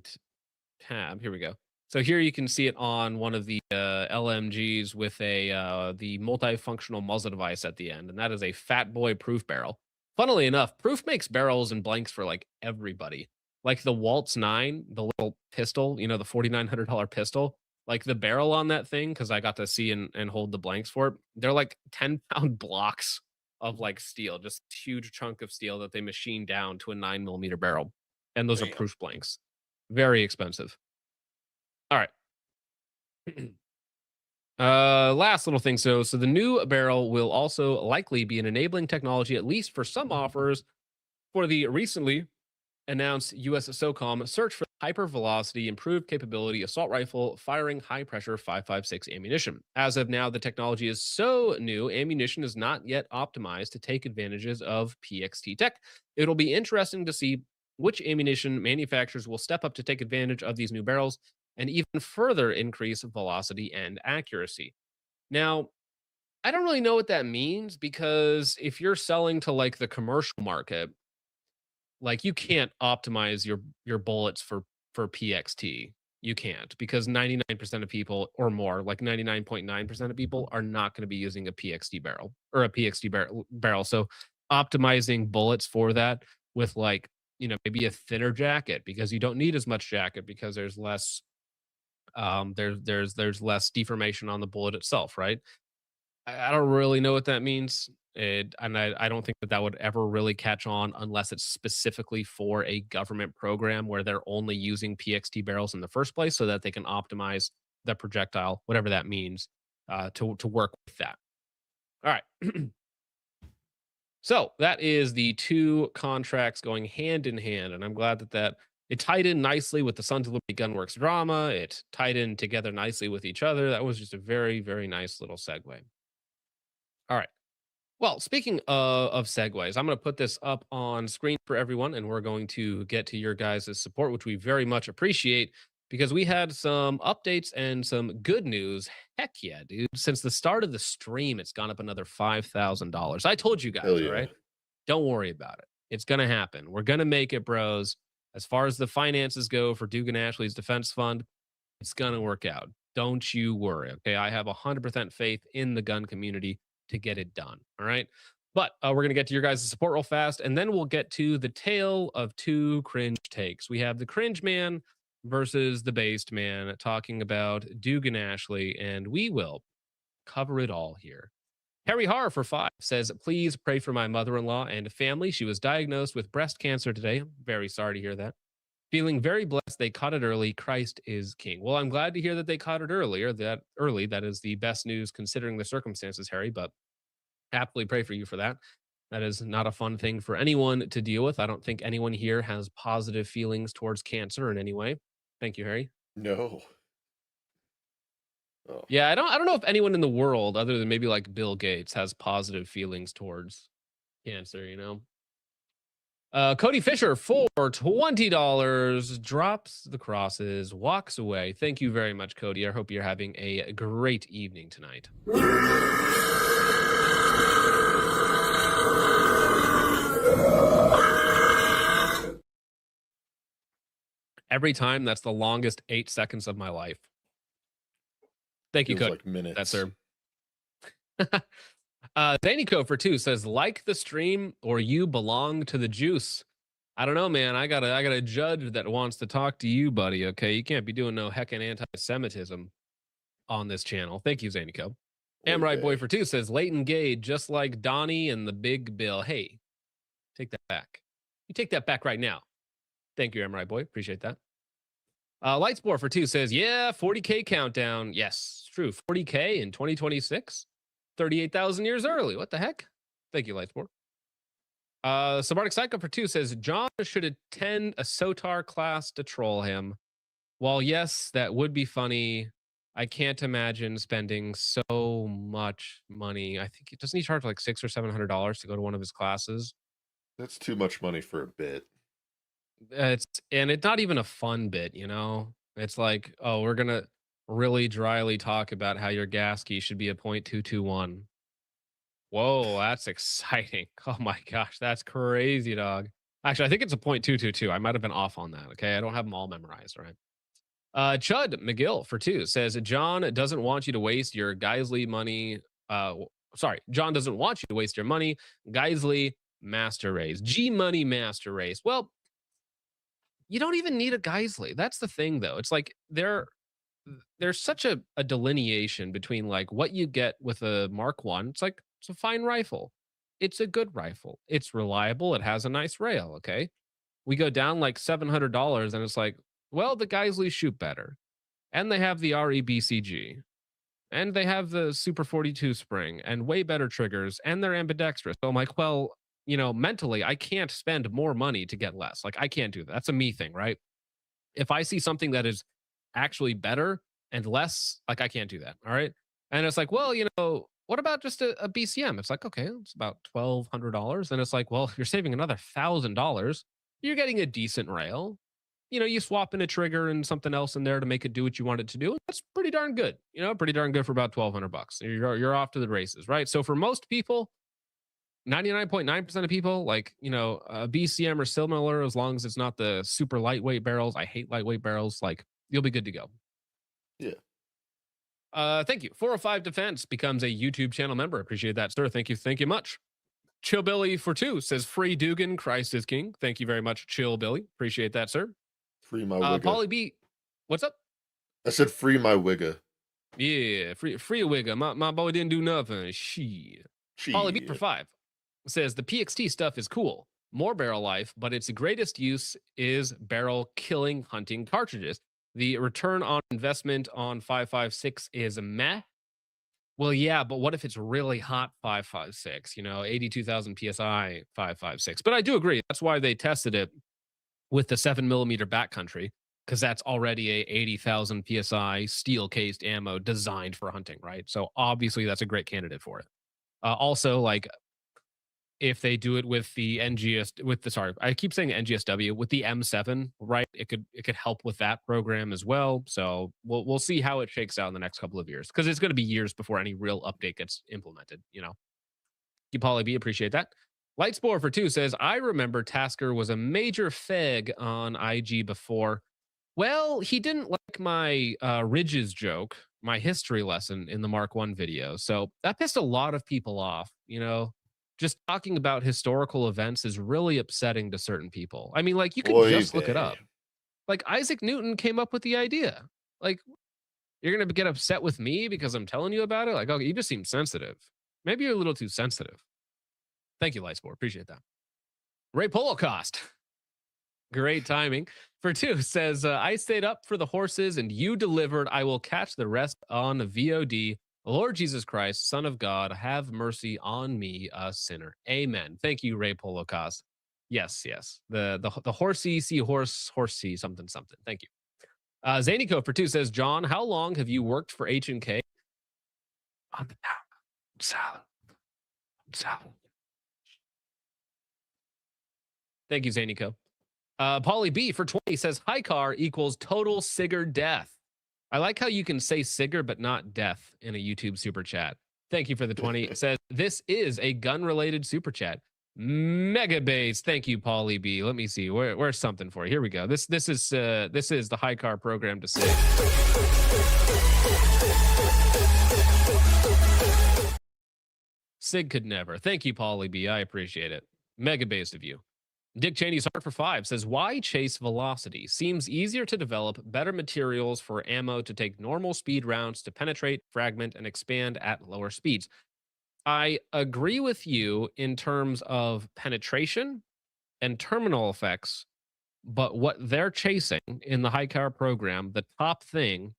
tab. Here we go. So here you can see it on one of the LMGs with the multifunctional muzzle device at the end, and that is a Fat Boy Proof barrel. Funnily enough, Proof makes barrels and blanks for like everybody. Like the Waltz 9, the little pistol, the $4,900 pistol. Like the barrel on that thing, because I got to see and hold the blanks for it. They're like 10-pound blocks of like steel, just huge chunk of steel that they machine down to a 9 millimeter barrel, and those are Damn. Proof blanks. Very expensive. All right. Last little thing. So the new barrel will also likely be an enabling technology, at least for some offers, for the recently announced U.S. Socom search for hypervelocity, improved capability assault rifle firing high pressure 5.56 ammunition. As of now, the technology is so new, ammunition is not yet optimized to take advantages of PXT tech. It'll be interesting to see which ammunition manufacturers will step up to take advantage of these new barrels and even further increase velocity and accuracy. Now, I don't really know what that means because if you're selling to like the commercial market, like you can't optimize your bullets for PXT. You can't because 99% of people or more, like 99.9% of people are not going to be using a PXT barrel or a PXT barrel. So optimizing bullets for that with like, maybe a thinner jacket because you don't need as much jacket because there's less there's less deformation on the bullet itself, right? I don't really know what that means. And I don't think that would ever really catch on unless it's specifically for a government program where they're only using PXT barrels in the first place so that they can optimize the projectile, whatever that means, to work with that. All right. So that is the two contracts going hand in hand, and I'm glad that it tied in nicely with the Sons of Liberty Gunworks drama. It tied in together nicely with each other. That was just a very, very nice little segue. All right. Well, speaking of segues, I'm going to put this up on screen for everyone, and we're going to get to your guys' support, which we very much appreciate because we had some updates and some good news. Heck yeah, dude. Since the start of the stream, it's gone up another $5,000. I told you guys, Hell all yeah. right? Don't worry about it. It's going to happen. We're going to make it, bros. As far as the finances go for Dugan Ashley's defense fund, it's going to work out. Don't you worry, okay? I have 100% faith in the gun community to get it done. All right. But we're going to get to your guys' support real fast, and then we'll get to the tale of two cringe takes. We have the cringe man versus the based man talking about Dugan Ashley, and we will cover it all here. Harry Har for 5 says, please pray for my mother-in-law and family. She was diagnosed with breast cancer today. I'm very sorry to hear that. Feeling very blessed they caught it early. Christ is king. Well, I'm glad to hear that they caught it earlier. That is the best news considering the circumstances, Harry, but happily pray for you for that. That is not a fun thing for anyone to deal with. I don't think anyone here has positive feelings towards cancer in any way. Thank you, Harry. No. Oh. Yeah, I don't know if anyone in the world other than maybe like Bill Gates has positive feelings towards cancer, you know. Cody Fisher for $20 drops the crosses, walks away. Thank you very much, Cody. I hope you're having a great evening tonight. Every time, that's the longest 8 seconds of my life. Thank you, Feels Cody. like minutes. That's sir. Zanico for 2 says, like the stream or you belong to the juice. I don't know, man. I got a judge that wants to talk to you, buddy. Okay, you can't be doing no heckin' anti-Semitism on this channel. Thank you, Zanico. Amright Boy for 2 says, Leighton Gay, just like Donnie and the Big Bill. Hey, take that back. You take that back right now. Thank you, Amright Boy. Appreciate that. Lightspore for 2 says, yeah, 40K countdown. Yes, true. 40K in 2026. 38,000 years early. What the heck? Thank you, Lightspore. Subarctic Psycho for 2 says, John should attend a Sotar class to troll him. While yes, that would be funny, I can't imagine spending so much money. I think doesn't he charge like $600 or $700 to go to one of his classes? That's too much money for a bit. It's not even a fun bit, you know. It's like, oh, we're gonna really dryly talk about how your gas key should be a .221. Whoa, that's exciting. Oh my gosh, that's crazy, dog. Actually, I think it's a .222. I might have been off on that. Okay, I don't have them all memorized, right? Chud McGill for 2 says, John doesn't want you to waste your Geisley money. John doesn't want you to waste your money. Geisley master race. G Money master race. Well, you don't even need a Geisley. That's the thing, though. It's like there's such a delineation between like what you get with a Mark One. It's like it's a fine rifle. It's a good rifle. It's reliable. It has a nice rail. Okay. We go down like $700 and it's like, well, the Geisleys shoot better. And they have the REBCG. And they have the Super 42 spring and way better triggers. And they're ambidextrous. So I'm like, well, you know, mentally, I can't spend more money to get less. Like, I can't do that. That's a me thing, right? If I see something that is actually better and less, like, I can't do that. All right. And it's like, well, you know, what about just a BCM? It's like, okay, it's about $1,200. And it's like, well, you're saving another $1,000. You're getting a decent rail. You know, you swap in a trigger and something else in there to make it do what you want it to do. That's pretty darn good. You know, pretty darn good for about $1,200. You're off to the races, right? So for most people, 99.9% of people, like, you know, a BCM or similar, as long as it's not the super lightweight barrels. I hate lightweight barrels. Like, you'll be good to go. Yeah. Thank you. 405 Defense becomes a YouTube channel member. Appreciate that, sir. Thank you. Thank you much. Chill Billy for 2 says, free Dugan, Christ is king. Thank you very much, Chill Billy. Appreciate that, sir. Free my wigga. Polly B, what's up? I said free my wigga. Yeah, free a wigga. My boy didn't do nothing. Shit. Polly B for 5 says, the PXT stuff is cool. More barrel life, but its greatest use is barrel killing hunting cartridges. The return on investment on 5.56 is meh. Well, yeah, but what if it's really hot 556, 82,000 psi 556? But I do agree. That's why they tested it with the 7mm backcountry, because that's already a 80,000 psi steel cased ammo designed for hunting, right? So obviously that's a great candidate for it. Also, like if they do it with the NGS, with the sorry, I keep saying NGSW with the M7, right? It could help with that program as well. So we'll see how it shakes out in the next couple of years, because it's going to be years before any real update gets implemented. You Polly B, appreciate that. Lightspore for 2 says, I remember Tasker was a major feg on IG before. Well, he didn't like my ridges joke, my history lesson in the Mark 1 video. So that pissed a lot of people off. Just talking about historical events is really upsetting to certain people. I mean, like, you can Oy just look it vey. up. Like, Isaac Newton came up with the idea. Like, you're going to get upset with me because I'm telling you about it? Like, okay, you just seem sensitive. Maybe you're a little too sensitive. Thank you, Lightsport. Appreciate that. Ray Polocost. Great timing. For 2 says, I stayed up for the horses and you delivered. I will catch the rest on VOD. Lord Jesus Christ, Son of God, have mercy on me, a sinner. Amen. Thank you, Ray Polocost. Yes. The horsey, see horsey, something. Thank you. Zanico for 2 says, John, how long have you worked for H&K? On the salad. Thank you, Zanico. Paulie B for 20 says, high car equals total Sigger death. I like how you can say Sigger but not death in a YouTube super chat. Thank you for the 20. It says, this is a gun-related super chat. Mega base. Thank you, Paulie B. Let me see. Where's something for you? Here we go. This is the high car program to say. Sig could never. Thank you, Paulie B. I appreciate it. Mega based of you. Dick Cheney's Heart for 5 says, why chase velocity? Seems easier to develop better materials for ammo to take normal speed rounds to penetrate, fragment, and expand at lower speeds. I agree with you in terms of penetration and terminal effects, but what they're chasing in the high car program, the top thing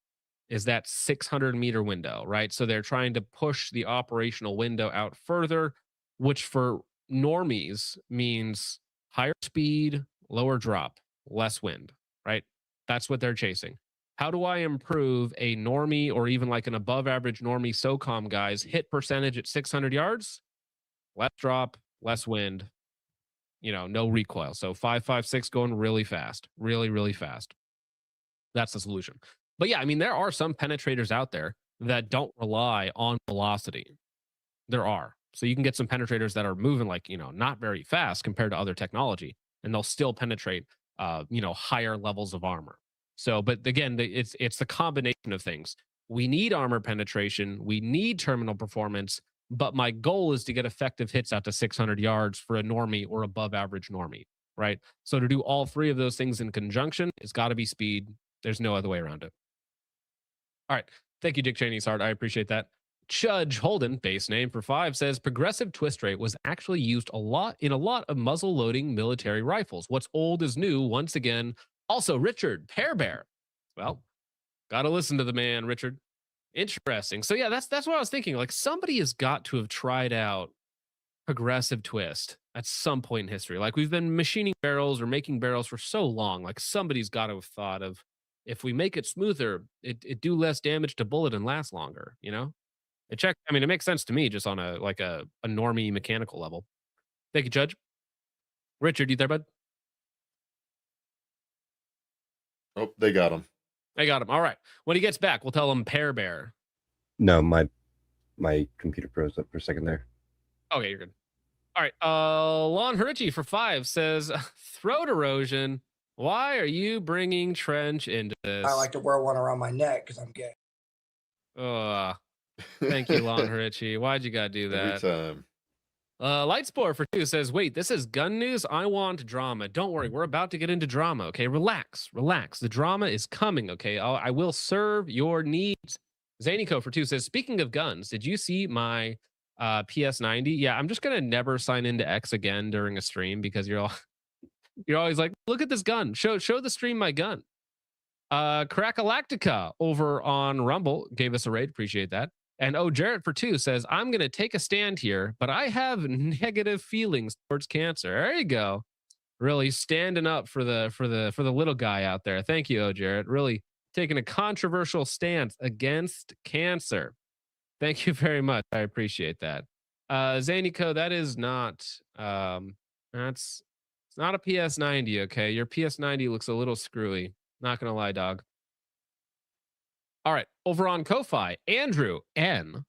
is that 600-meter window, right? So they're trying to push the operational window out further, which for normies means higher speed, lower drop, less wind, right? That's what they're chasing. How do I improve a normie or even like an above average normie SOCOM guy's hit percentage at 600 yards? Less drop, less wind, no recoil. So 5.56 going really fast, really, really fast. That's the solution. But yeah, I mean, there are some penetrators out there that don't rely on velocity. There are. So you can get some penetrators that are moving like, not very fast compared to other technology, and they'll still penetrate, higher levels of armor. So, but again, it's the combination of things. We need armor penetration. We need terminal performance. But my goal is to get effective hits out to 600 yards for a normie or above average normie, right? So to do all three of those things in conjunction, it's got to be speed. There's no other way around it. All right. Thank you, Dick Cheney's Heart. I appreciate that. Chudge Holden, base name for 5, says progressive twist rate was actually used a lot of muzzle loading military rifles. What's old is new once again. Also, Richard Pear Bear. Well, gotta listen to the man, Richard. Interesting. So yeah, that's what I was thinking. Like, somebody has got to have tried out progressive twist at some point in history. Like, we've been machining barrels or making barrels for so long. Like, somebody's got to have thought of, if we make it smoother, it do less damage to bullet and last longer. It makes sense to me just on a normie mechanical level. Thank you, Judge. Richard, you there, bud? Oh, they got him. I got him. All right. When he gets back, we'll tell him Pear Bear. No, my computer froze up for a second there. Okay, you're good. All right. Lon Harichi for 5 says, throat erosion. Why are you bringing Trench into this? I like to wear one around my neck because I'm gay. Thank you, Lon Harichi. Why'd you gotta do that? Every time. Lightspore for 2 says, wait, this is gun news? I want drama. Don't worry, we're about to get into drama, okay? Relax. The drama is coming, okay? I will serve your needs. Zanico for 2 says, speaking of guns, did you see my PS90? Yeah, I'm just gonna never sign into X again during a stream because you're always like, look at this gun. Show the stream my gun. Crackalactica over on Rumble gave us a raid. Appreciate that. And Jarrett for 2 says, I'm going to take a stand here, but I have negative feelings towards cancer. There you go. Really standing up for the little guy out there. Thank you, Jarrett. Really taking a controversial stance against cancer. Thank you very much. I appreciate that. Zanico, that is not that's it's not a PS90, okay? Your PS90 looks a little screwy. Not gonna lie, dog. All right, over on Ko-Fi, Andrew N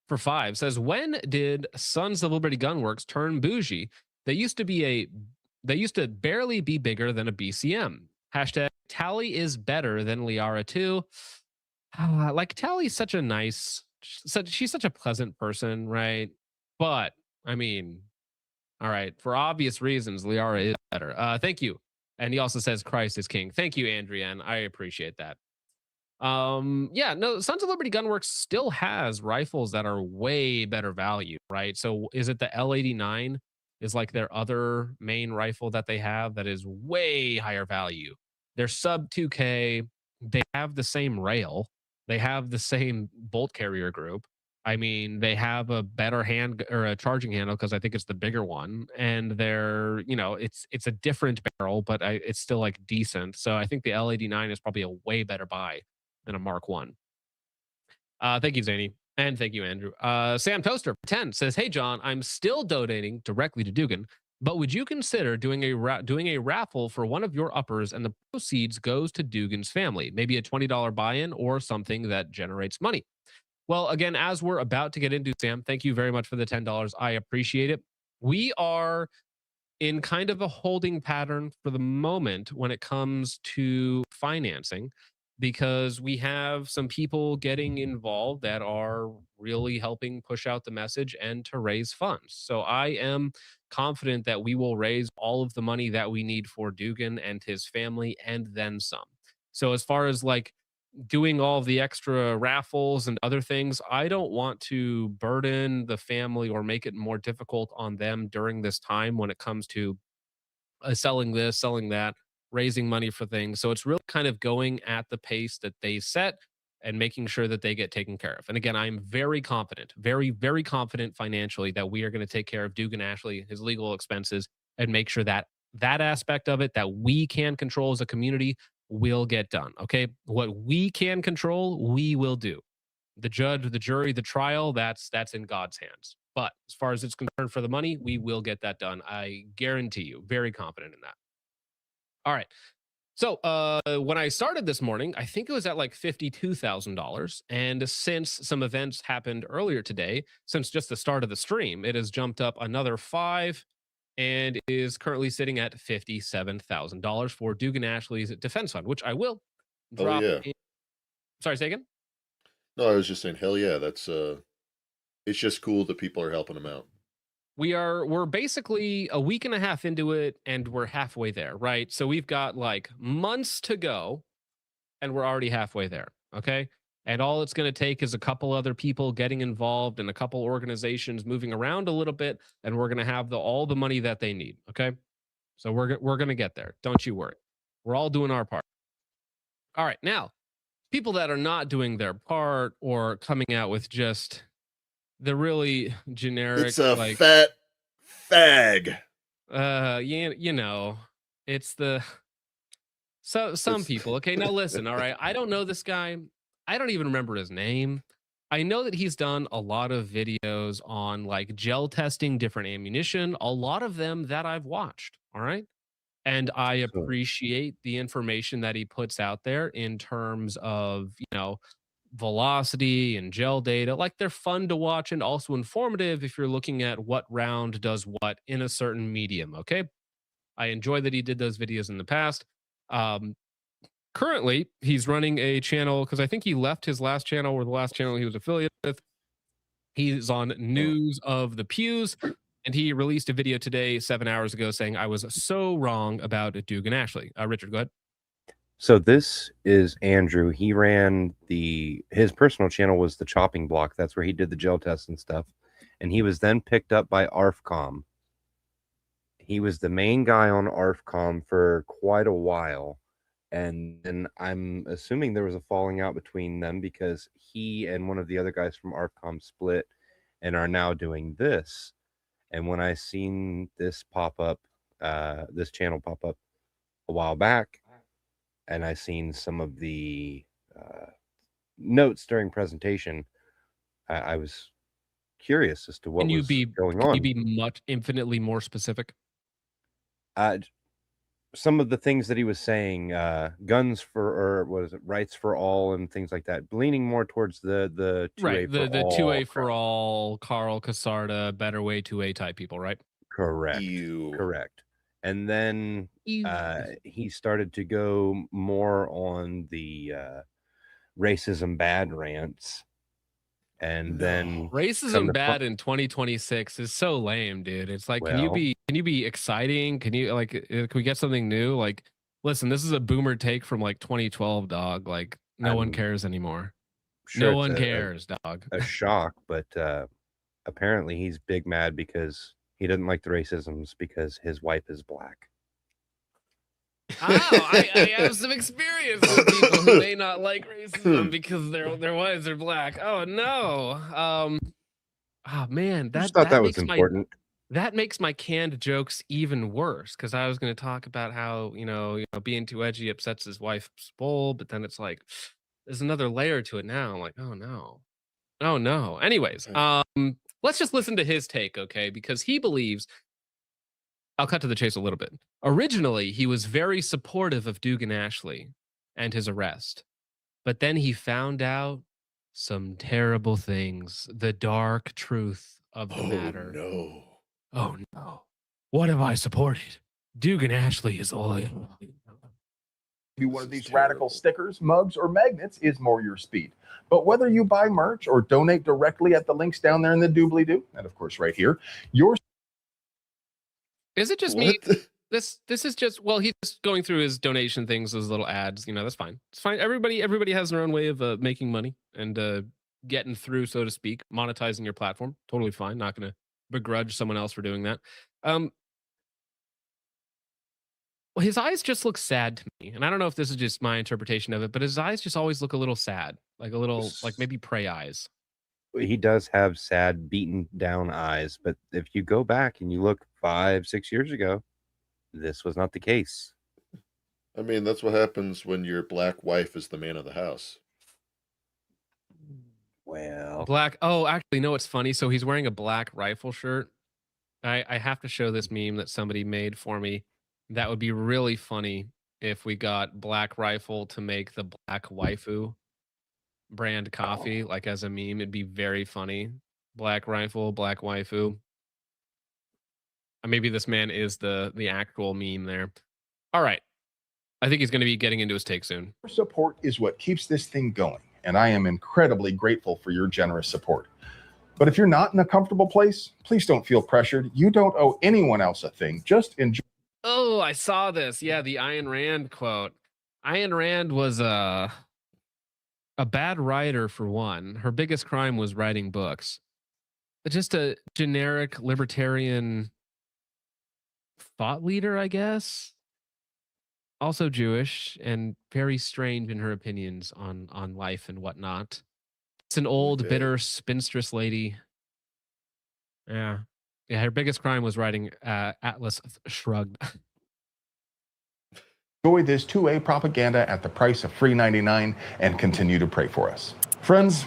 for 5 says, when did Sons of Liberty Gunworks turn bougie? They used to barely be bigger than a BCM. Hashtag Tally is better than Liara 2. Like Tally's such a nice, she's such a pleasant person, right? But I mean, all right, for obvious reasons, Liara is better. Thank you. And he also says Christ is king. Thank you, Andrian. I appreciate that. Yeah, no, Sons of Liberty Gunworks still has rifles that are way better value, right? So is it the L89 is like their other main rifle that they have that is way higher value? They're sub 2K. They have the same rail. They have the same bolt carrier group. I mean, they have a better hand or a charging handle because I think it's the bigger one, and they're, it's a different barrel, but it's still like decent. So I think the L89 is probably a way better buy than a Mark One. Thank you, Zany. And thank you, Andrew. Sam Toaster 10 says, hey, John, I'm still donating directly to Dugan, but would you consider doing a raffle for one of your uppers and the proceeds goes to Dugan's family? Maybe a $20 buy-in or something that generates money. Well, again, as we're about to get into, Sam, thank you very much for the $10. I appreciate it. We are in kind of a holding pattern for the moment when it comes to financing, because we have some people getting involved that are really helping push out the message and to raise funds. So I am confident that we will raise all of the money that we need for Dugan and his family and then some. So as far as like doing all the extra raffles and other things, I don't want to burden the family or make it more difficult on them during this time when it comes to selling this, selling that, raising money for things. So it's really kind of going at the pace that they set and making sure that they get taken care of. And again, I'm very confident, very, very confident financially that we are going to take care of Dugan Ashley, his legal expenses, and make sure that that aspect of it that we can control as a community will get done. Okay. What we can control, we will do. The judge, the jury, the trial, that's in God's hands. But as far as it's concerned for the money, we will get that done. I guarantee you, very confident in that. All right. So when I started this morning, I think it was at like $52,000. And since some events happened earlier today, since just the start of the stream, it has jumped up another 5 and is currently sitting at $57,000 for Dugan Ashley's defense fund, which I will drop. yeah. Sorry, say again? No, I was just saying, hell yeah, that's it's just cool that people are helping them out. We're basically a week and a half into it and we're halfway there, right? So we've got like months to go and we're already halfway there, okay? And all it's going to take is a couple other people getting involved and a couple organizations moving around a little bit, and we're going to have all the money that they need, okay? So we're going to get there. Don't you worry. We're all doing our part. All right, now, people that are not doing their part or coming out with just the really generic, It's a like, fat fag. it's the some people. Okay, now listen. All right, I don't know this guy. I don't even remember his name. I know that he's done a lot of videos on like gel testing different ammunition, a lot of them that I've watched. All right. And I appreciate the information that he puts out there in terms of, velocity and gel data. Like they're fun to watch and also informative if you're looking at what round does what in a certain medium. Okay. I enjoy that he did those videos in the past. Currently, he's running a channel because I think he left his last channel or the last channel he was affiliated with. He's on News of the Pews, and he released a video today, 7 hours ago, saying I was so wrong about Dugan Ashley. Richard, go ahead. So this is Andrew. He ran his personal channel was the chopping block. That's where he did the gel tests and stuff. And he was then picked up by ARFCOM. He was the main guy on ARFCOM for quite a while. And then I'm assuming there was a falling out between them because he and one of the other guys from ARPCOM split and are now doing this. And when I seen this pop up, this channel pop up a while back, and I seen some of the notes during presentation, I was curious as to what was going Can on. you be infinitely more specific? Some of the things that he was saying, guns for, or what is it, rights for all, and things like that, leaning more towards the 2A Right, for the all 2A for crowd. all, Carl Casarda, Better Way 2A type people, right? Correct. Ew. Correct. And then Ew. he started to go more on the racism bad rants. And then Racism bad in 2026 is so lame, dude. It's like, can you be exciting? Can you can we get something new? Like, listen, this is a boomer take from like 2012, dog. Like, no one cares anymore. Sure, no one cares, dog. A shock, but apparently he's big mad because he doesn't like the racisms because his wife is black. Oh, I have some experience with people who may not like racism because their wives are black. Oh no. Oh man, I just thought that was important. That makes my canned jokes even worse because I was going to talk about how being too edgy upsets his wife's bowl, but then it's like there's another layer to it now. I'm like, oh no. Anyways, let's just listen to his take, okay? Because he believes. I'll cut to the chase a little bit. Originally, he was very supportive of Dugan Ashley and his arrest, but then he found out some terrible things, the dark truth of the matter. No. Oh no. What have I supported? Dugan Ashley is all Be one of these radical stickers, mugs, or magnets is more your speed. But whether you buy merch or donate directly at the links down there in the doobly-doo, and of course right here, Is it just me? This is just, well, he's just going through his donation things, those little ads. That's fine. It's fine. Everybody has their own way of making money and getting through, so to speak, monetizing your platform. Totally fine. Not going to begrudge someone else for doing that. Well, his eyes just look sad to me, and I don't know if this is just my interpretation of it, but his eyes just always look a little sad, like a little, like maybe prey eyes. He does have sad, beaten down eyes, but if you go back and you look 5-6 years ago, this was not the case. I mean, that's what happens when your black wife is the man of the house. Well, black. Oh, actually, no, it's funny. So he's wearing a black rifle shirt. I have to show this meme that somebody made for me. That would be really funny if we got Black Rifle to make the Black Waifu brand coffee, like as a meme. It'd be very funny. Black Rifle, Black Waifu. Maybe this man is the actual meme there. All right. I think he's going to be getting into his take soon. Your support is what keeps this thing going, and I am incredibly grateful for your generous support. But if you're not in a comfortable place, please don't feel pressured. You don't owe anyone else a thing. Just enjoy. Oh, I saw this. Yeah, the Ayn Rand quote. Ayn Rand was a bad writer, for one. Her biggest crime was writing books. Just a generic libertarian thought leader, I guess. Also Jewish and very strange in her opinions on life and whatnot. It's an old, bitter, spinstress lady. Yeah. Her biggest crime was writing Atlas Shrugged. Enjoy this 2A propaganda at the price of free 99 and continue to pray for us. Friends,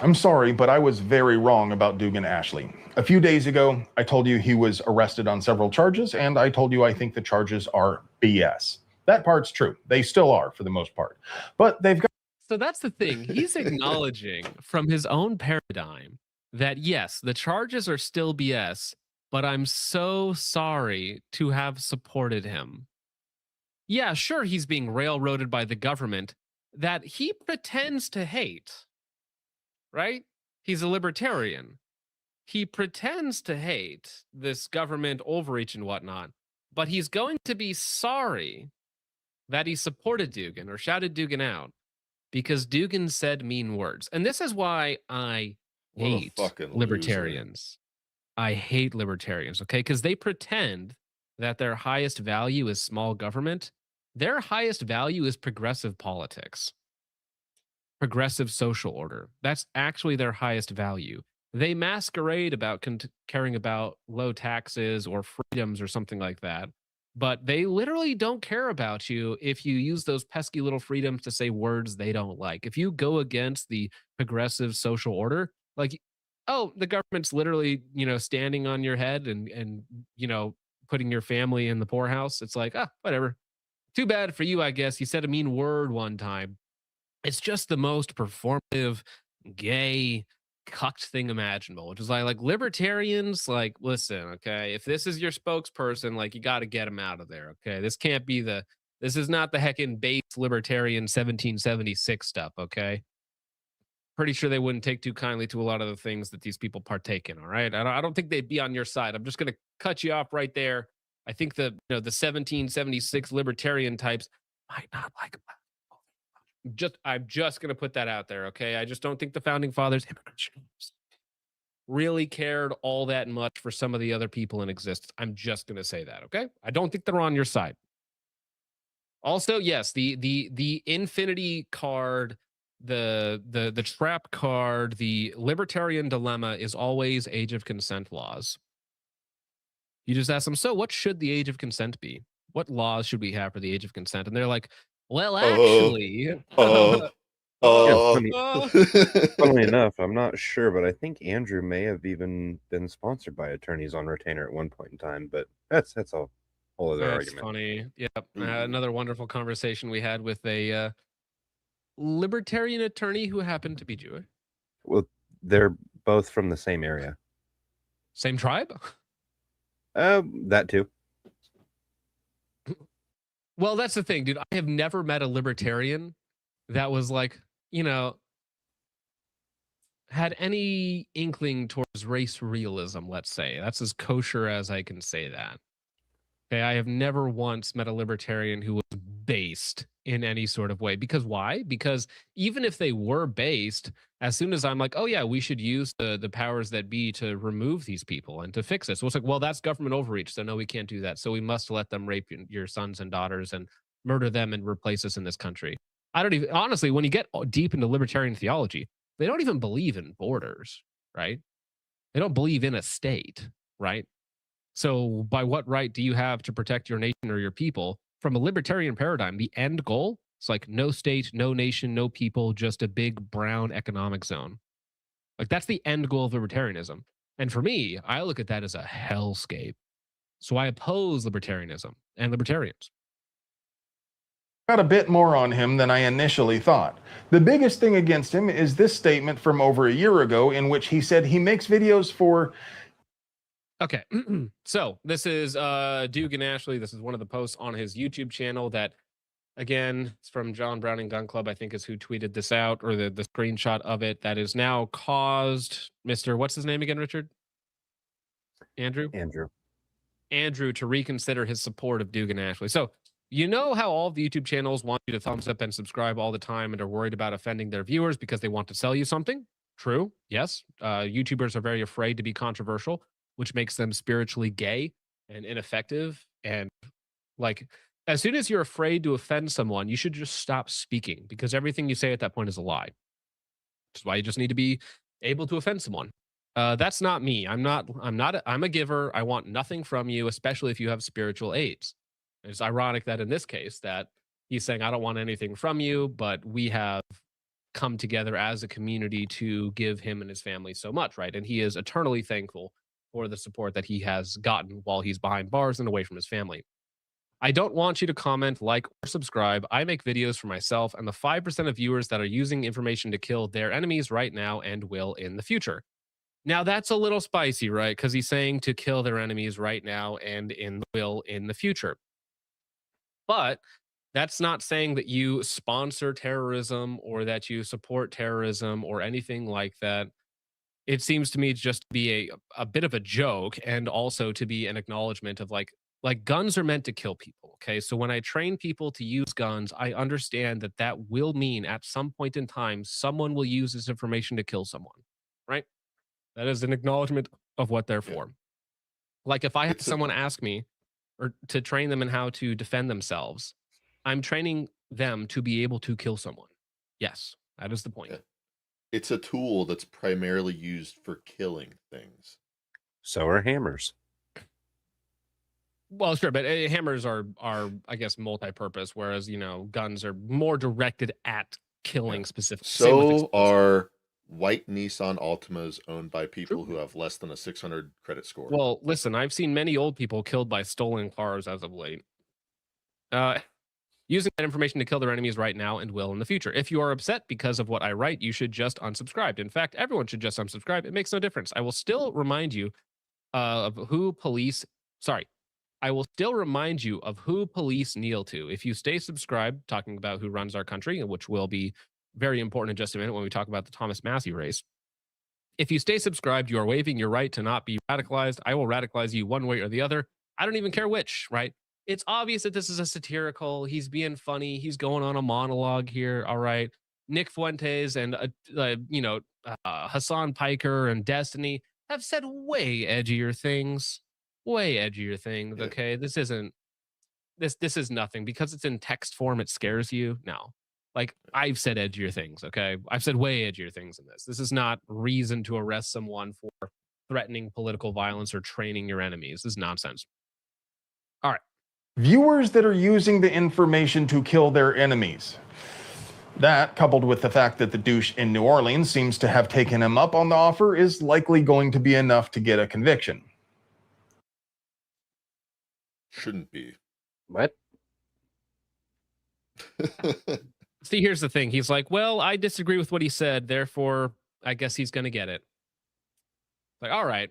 I'm sorry, but I was very wrong about Dugan Ashley. A few days ago, I told you he was arrested on several charges, and I told you I think the charges are BS. That part's true. They still are for the most part. But they've got. So that's the thing. He's acknowledging from his own paradigm that, yes, the charges are still BS, but I'm so sorry to have supported him. Yeah, sure, he's being railroaded by the government that he pretends to hate, right? He's a libertarian. He pretends to hate this government overreach and whatnot, but he's going to be sorry that he supported Dugan or shouted Dugan out because Dugan said mean words. And this is why I hate libertarians. I hate libertarians, okay? Because they pretend that their highest value is small government. their highest value is progressive politics, progressive social order. That's actually their highest value. They masquerade about caring about low taxes or freedoms or something like that, but they literally don't care about you if you use those pesky little freedoms to say words they don't like. If you go against the progressive social order, like, oh, the government's literally, standing on your head and putting your family in the poorhouse. It's like, ah, whatever. Too bad for you, I guess. You said a mean word one time. It's just the most performative, gay, cucked thing imaginable, which is like libertarians, like, listen, okay, if this is your spokesperson, like, you got to get him out of there, okay? This is not the heckin' base libertarian 1776 stuff, okay? Pretty sure they wouldn't take too kindly to a lot of the things that these people partake in, all right? I don't think they'd be on your side. I'm just going to cut you off right there. I think the 1776 libertarian types might not like I'm just going to put that out there, okay? I just don't think the founding fathers really cared all that much for some of the other people in existence. I'm just going to say that, okay? I don't think they're on your side. Also, yes, the infinity card, the trap card, the libertarian dilemma is always age of consent laws. You just ask them, so what should the age of consent be? What laws should we have for the age of consent? And they're like, well, actually, Yeah, funnily enough, I'm not sure, but I think Andrew may have even been sponsored by attorneys on retainer at one point in time. But that's a whole other that's argument. funny. Yep, another wonderful conversation we had with a libertarian attorney who happened to be Jewish. Well, they're both from the same area. Same tribe? That too. Well, that's the thing, dude. I have never met a libertarian that was like, had any inkling towards race realism, let's say. That's as kosher as I can say that. Okay, I have never once met a libertarian who was based in any sort of way. Because why? Because even if they were based, as soon as I'm like, oh yeah, we should use the powers that be to remove these people and to fix it. So it's like, well, that's government overreach. So no, we can't do that. So we must let them rape your sons and daughters and murder them and replace us in this country. I don't even, honestly, when you get deep into libertarian theology, they don't even believe in borders, right? They don't believe in a state, right? So by what right do you have to protect your nation or your people? From a libertarian paradigm, the end goal is like no state, no nation, no people, just a big brown economic zone. Like that's the end goal of libertarianism. And for me, I look at that as a hellscape. So I oppose libertarianism and libertarians. Got a bit more on him than I initially thought. The biggest thing against him is this statement from over a year ago in which he said he makes videos for... Okay, so this is Dugan Ashley. This is one of the posts on his YouTube channel that, again, it's from John Browning Gun Club, I think is who tweeted this out, or the screenshot of it that is now caused Mr. What's his name again, Richard? Andrew to reconsider his support of Dugan Ashley. So you know how all of the YouTube channels want you to thumbs up and subscribe all the time and are worried about offending their viewers because they want to sell you something? True, yes. YouTubers are very afraid to be controversial, which makes them spiritually gay and ineffective. And like, as soon as you're afraid to offend someone, you should just stop speaking because everything you say at that point is a lie. Which is why you just need to be able to offend someone. That's not me. I'm a giver. I want nothing from you, especially if you have spiritual aids. It's ironic that in this case that he's saying, I don't want anything from you, but we have come together as a community to give him and his family so much, right? And he is eternally thankful for the support that he has gotten while he's behind bars and away from his family. I don't want you to comment, like, or subscribe. I make videos for myself and the 5% of viewers that are using information to kill their enemies right now and will in the future. Now, that's a little spicy, right? Because he's saying to kill their enemies right now and will in the future. But that's not saying that you sponsor terrorism or that you support terrorism or anything like that. It seems to me just to be a bit of a joke and also to be an acknowledgement of like guns are meant to kill people. Okay. So when I train people to use guns, I understand that that will mean at some point in time, someone will use this information to kill someone. Right. That is an acknowledgement of what they're for. Like if I had someone ask me or to train them in how to defend themselves, I'm training them to be able to kill someone. Yes, that is the point. Yeah. It's a tool that's primarily used for killing things. So are hammers. Well, sure, but hammers are I guess multi-purpose, whereas guns are more directed at killing specific. Same with So explosives. are white Nissan Altimas owned by people True. who have less than a 600 credit score. Well, listen, I've seen many old people killed by stolen cars as of late. Using that information to kill their enemies right now and will in the future. If you are upset because of what I write, you should just unsubscribe. In fact, everyone should just unsubscribe. It makes no difference. I will still remind you of who police. Sorry. I will still remind you of who police kneel to. If you stay subscribed, talking about who runs our country, which will be very important in just a minute when we talk about the Thomas Massie race. If you stay subscribed, you are waiving your right to not be radicalized. I will radicalize you one way or the other. I don't even care which, right? It's obvious that this is a satirical. He's being funny. He's going on a monologue here. All right. Nick Fuentes and, Hassan Piker and Destiny have said way edgier things. Way edgier things. Yeah. Okay. This is nothing because it's in text form. It scares you. No. Like I've said edgier things. Okay. I've said way edgier things in this. This is not reason to arrest someone for threatening political violence or training your enemies. This is nonsense. All right. Viewers that are using the information to kill their enemies. That, coupled with the fact that the douche in New Orleans seems to have taken him up on the offer, is likely going to be enough to get a conviction. Shouldn't be. What? See, here's the thing. He's like, well, I disagree with what he said. Therefore, I guess he's going to get it. Like, all right.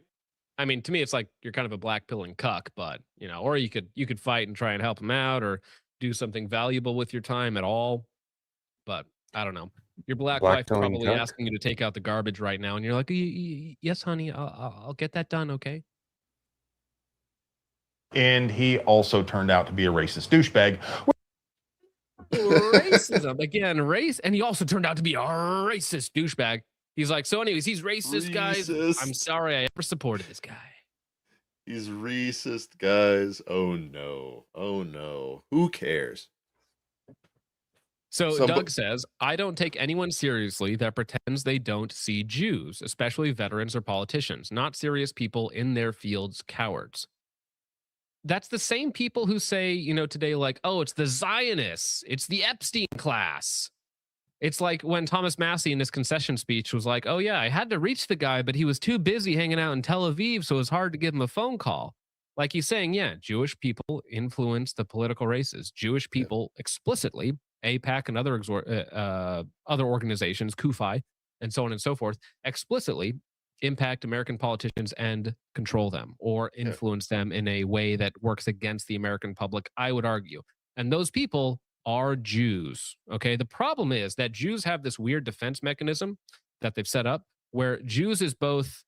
I mean, to me, it's like you're kind of a black pilling cuck, but or you could fight and try and help him out or do something valuable with your time at all. But I don't know. Your black wife probably asking you to take out the garbage right now, and you're like, yes, honey, I'll get that done. Okay. And he also turned out to be a racist douchebag. Racism again, race, and he also turned out to be a racist douchebag. He's like, so anyways, he's racist, guys. I'm sorry I ever supported this guy. He's racist, guys. Oh no. Oh no. Who cares? So Doug says, I don't take anyone seriously that pretends they don't see Jews, especially veterans or politicians, not serious people in their fields, cowards. That's the same people who say, today, like, oh, it's the Zionists, it's the Epstein class. It's like when Thomas Massie in his concession speech was like, oh, yeah, I had to reach the guy, but he was too busy hanging out in Tel Aviv, so it was hard to give him a phone call. Like he's saying, yeah, Jewish people influence the political races. Jewish people explicitly, AIPAC and other organizations, KUFI, and so on and so forth, explicitly impact American politicians and control them or influence them in a way that works against the American public, I would argue. And those people are Jews. Okay. The problem is that Jews have this weird defense mechanism that they've set up where Jews is both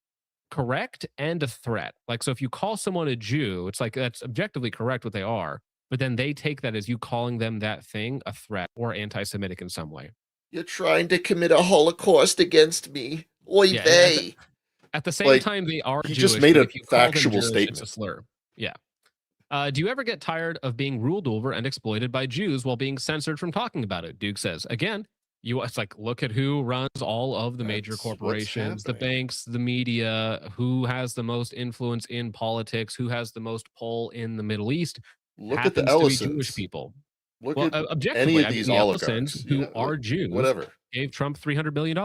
correct and a threat. Like, so if you call someone a Jew, it's like that's objectively correct what they are, but then they take that as you calling them that thing a threat or anti-Semitic in some way. You're trying to commit a Holocaust against me. Oy vey. At the same time, they are he Jewish. Just made a factual Jewish, statement. It's a slur. Yeah. Do you ever get tired of being ruled over and exploited by Jews while being censored from talking about it? Duke says, again, it's like, look at who runs all of the major corporations, the banks, the media, who has the most influence in politics, who has the most pull in the Middle East. Look at the Ellisons. Jewish people. Look at objectively, any of these oligarchs who are Jews, gave Trump $300 billion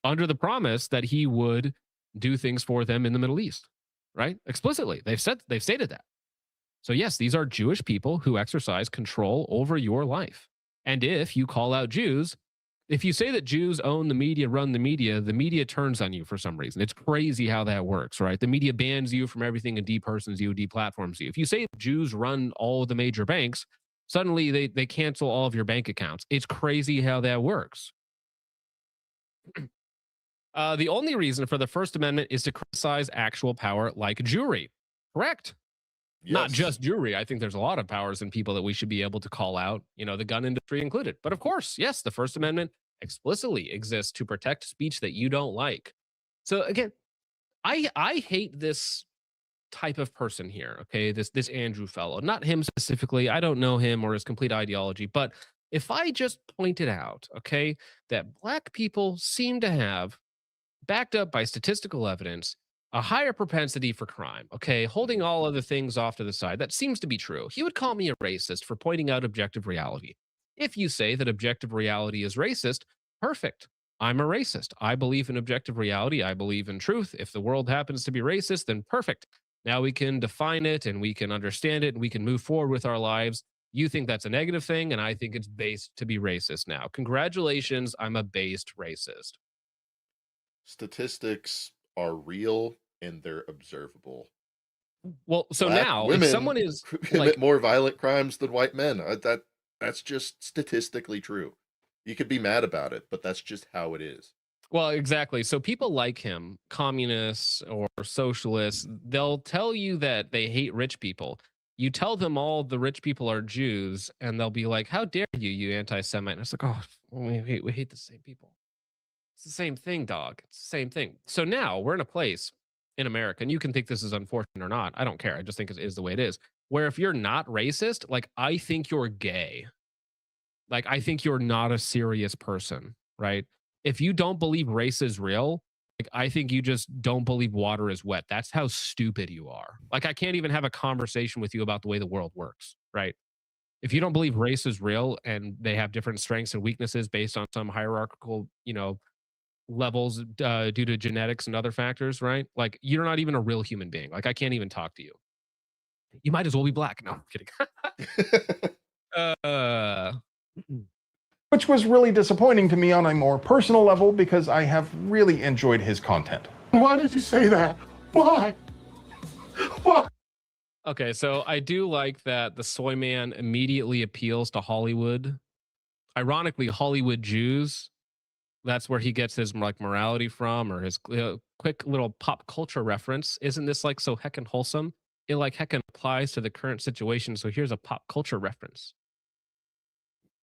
under the promise that he would do things for them in the Middle East. Right? Explicitly. They've stated that. So yes, these are Jewish people who exercise control over your life. And if you call out Jews, if you say that Jews own the media, run the media turns on you for some reason. It's crazy how that works, right? The media bans you from everything and depersons you, deplatforms you. If you say Jews run all of the major banks, suddenly they cancel all of your bank accounts. It's crazy how that works. The only reason for the First Amendment is to criticize actual power like Jewry. Correct? Yes. Not just Jewry. I think there's a lot of powers and people that we should be able to call out, the gun industry included. But of course, yes, the First Amendment explicitly exists to protect speech that you don't like. So again, I hate this type of person here, okay? This Andrew fellow, not him specifically. I don't know him or his complete ideology, but if I just pointed out, okay, that black people seem to have, backed up by statistical evidence, a higher propensity for crime, okay, holding all other things off to the side, that seems to be true. He would call me a racist for pointing out objective reality. If you say that objective reality is racist, perfect. I'm a racist. I believe in objective reality. I believe in truth. If the world happens to be racist, then perfect. Now we can define it and we can understand it and we can move forward with our lives. You think that's a negative thing, and I think it's based to be racist now. Congratulations, I'm a based racist. Statistics are real and they're observable. Well, so Black now if women someone is commit like, more violent crimes than white men. That's just statistically true. You could be mad about it, but that's just how it is. well, exactly. So people like him, communists or socialists, they'll tell you that they hate rich people. You tell them all the rich people are Jews, and they'll be like, "How dare you, you anti-Semite?" And it's like, "Oh, we hate the same people. It's the same thing, dog. It's the same thing." So now we're in a place in America, and you can think this is unfortunate or not. I don't care. I just think it is the way it is. Where if you're not racist, like I think you're gay. Like I think you're not a serious person, right? If you don't believe race is real, like I think you just don't believe water is wet. That's how stupid you are. Like I can't even have a conversation with you about the way the world works, right? If you don't believe race is real and they have different strengths and weaknesses based on some hierarchical, levels due to genetics and other factors, right? Like you're not even a real human being. Like I can't even talk to you. You might as well be black. No, I'm kidding. uh, Which was really disappointing to me on a more personal level because I have really enjoyed his content. Why did you say that? Why? Why? Okay, so I do like that the soy man immediately appeals to Hollywood. Ironically, Hollywood Jews. That's where he gets his like morality from, or his quick little pop culture reference. Isn't this like so heckin' wholesome? It like heckin' applies to the current situation. So here's a pop culture reference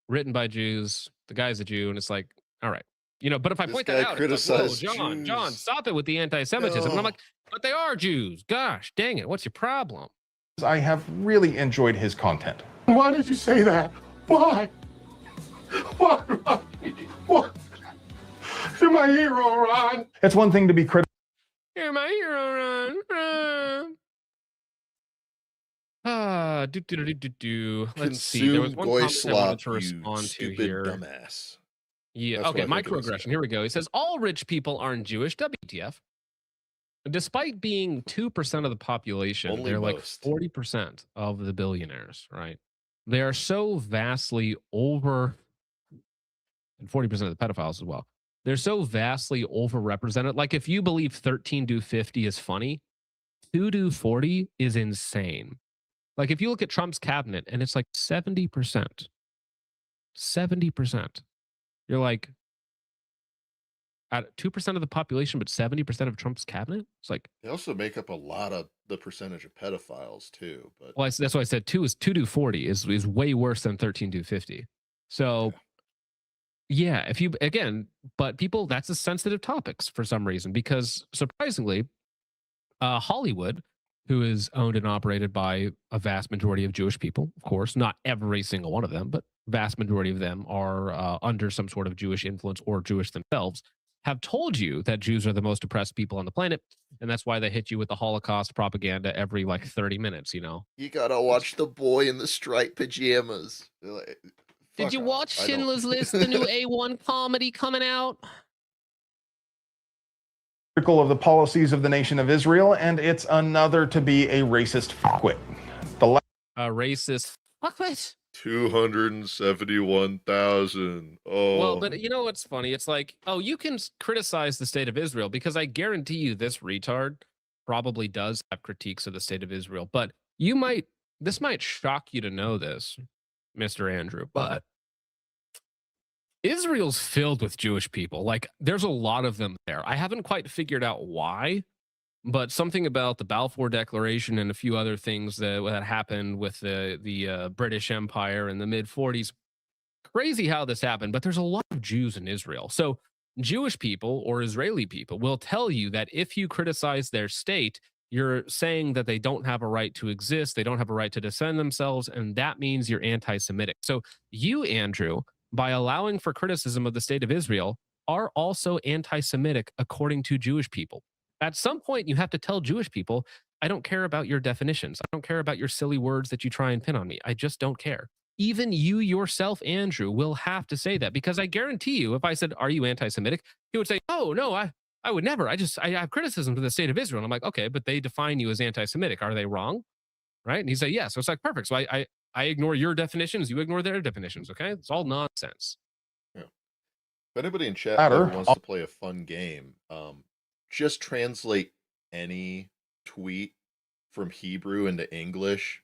written by Jews. The guy's a Jew, and it's like, all right, But if I This point guy that out, it's like, whoa, criticized John, Jews. stop it with the anti-Semitism. And I'm No. like, but they are Jews. Gosh, dang it, what's your problem? I have really enjoyed his content. Why did you say that? Why? Why? Why? You're my hero, Ron. It's one thing to be critical You're my hero, Ron. Let's see. There was Consume one goy comment I wanted slop, to you respond to stupid here. dumbass. Yeah. That's Okay. what I think it was. Microaggression. Here we go. He says all rich people aren't Jewish. WTF? Despite being 2% of the population, Only they're like most. 40% of the billionaires, right? They are so vastly over, and 40% of the pedophiles as well. They're so vastly overrepresented. Like if you believe 13 do 50 is funny, 2 do 40 is insane. Like if you look at Trump's cabinet and it's like 70%, 70%, you're like at 2% of the population, but 70% of Trump's cabinet. It's like, They also make up a lot of the percentage of pedophiles too. But well, that's why I said 2 do 40 is way worse than 13 do 50. So yeah, if you again, but people, that's a sensitive topics for some reason, because surprisingly, Hollywood, who is owned and operated by a vast majority of Jewish people, of course, not every single one of them, but vast majority of them are under some sort of Jewish influence or Jewish themselves, have told you that Jews are the most oppressed people on the planet, and that's why they hit you with the Holocaust propaganda every like 30 minutes, you gotta watch The Boy in the Striped Pajamas. Like, Did fuck you off. watch I don't- Schindler's List, the new A1 comedy coming out? of the policies of the nation of Israel, and it's another to be a racist fuckwit. The A racist fuckwit. 271,000. Oh. Well, but you know what's funny? It's like, oh, you can criticize the state of Israel, because I guarantee you this retard probably does have critiques of the state of Israel. But this might shock you to know this, Mr. Andrew, but Israel's filled with Jewish people. Like, there's a lot of them there. I haven't quite figured out why, but something about the Balfour Declaration and a few other things that happened with the British Empire in the mid-40s. Crazy how this happened, but there's a lot of Jews in Israel. So Jewish people or Israeli people will tell you that if you criticize their state, you're saying that they don't have a right to exist, they don't have a right to defend themselves, and that means you're anti-Semitic. So you, Andrew, by allowing for criticism of the state of Israel, are also anti-Semitic according to Jewish people. At some point, you have to tell Jewish people, I don't care about your definitions. I don't care about your silly words that you try and pin on me. I just don't care. Even you yourself, Andrew, will have to say that, because I guarantee you, if I said, are you anti-Semitic? He would say, oh, no, I would never. I have criticism for the state of Israel. And I'm like, okay, but they define you as anti-Semitic. Are they wrong? Right? And he said, yes. So it's like, perfect. So I ignore your definitions. You ignore their definitions. Okay. It's all nonsense. Yeah. If anybody in chat Matter. ever wants to play a fun game, just translate any tweet from Hebrew into English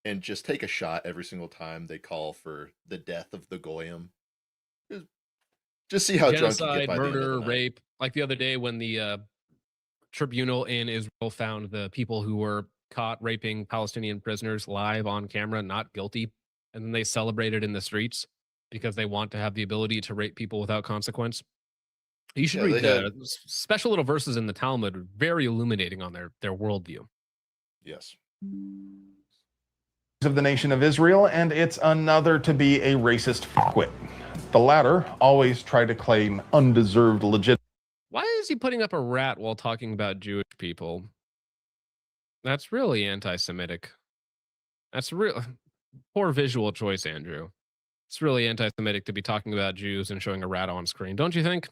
and just take a shot every single time they call for the death of the Goyim. Just see how drunk you get Genocide, by the end of murder, the night. rape. Like the other day when the tribunal in Israel found the people who were caught raping Palestinian prisoners live on camera not guilty, and then they celebrated in the streets because they want to have the ability to rape people without consequence. You should read the special little verses in the Talmud, very illuminating on their worldview. Yes. Of the nation of Israel, and it's another to be a racist fuckwit. The latter always try to claim undeserved legitimacy. Why is he putting up a rat while talking about Jewish people? That's really anti-Semitic. That's real poor visual choice, Andrew. It's really anti-Semitic to be talking about Jews and showing a rat on screen, don't you think?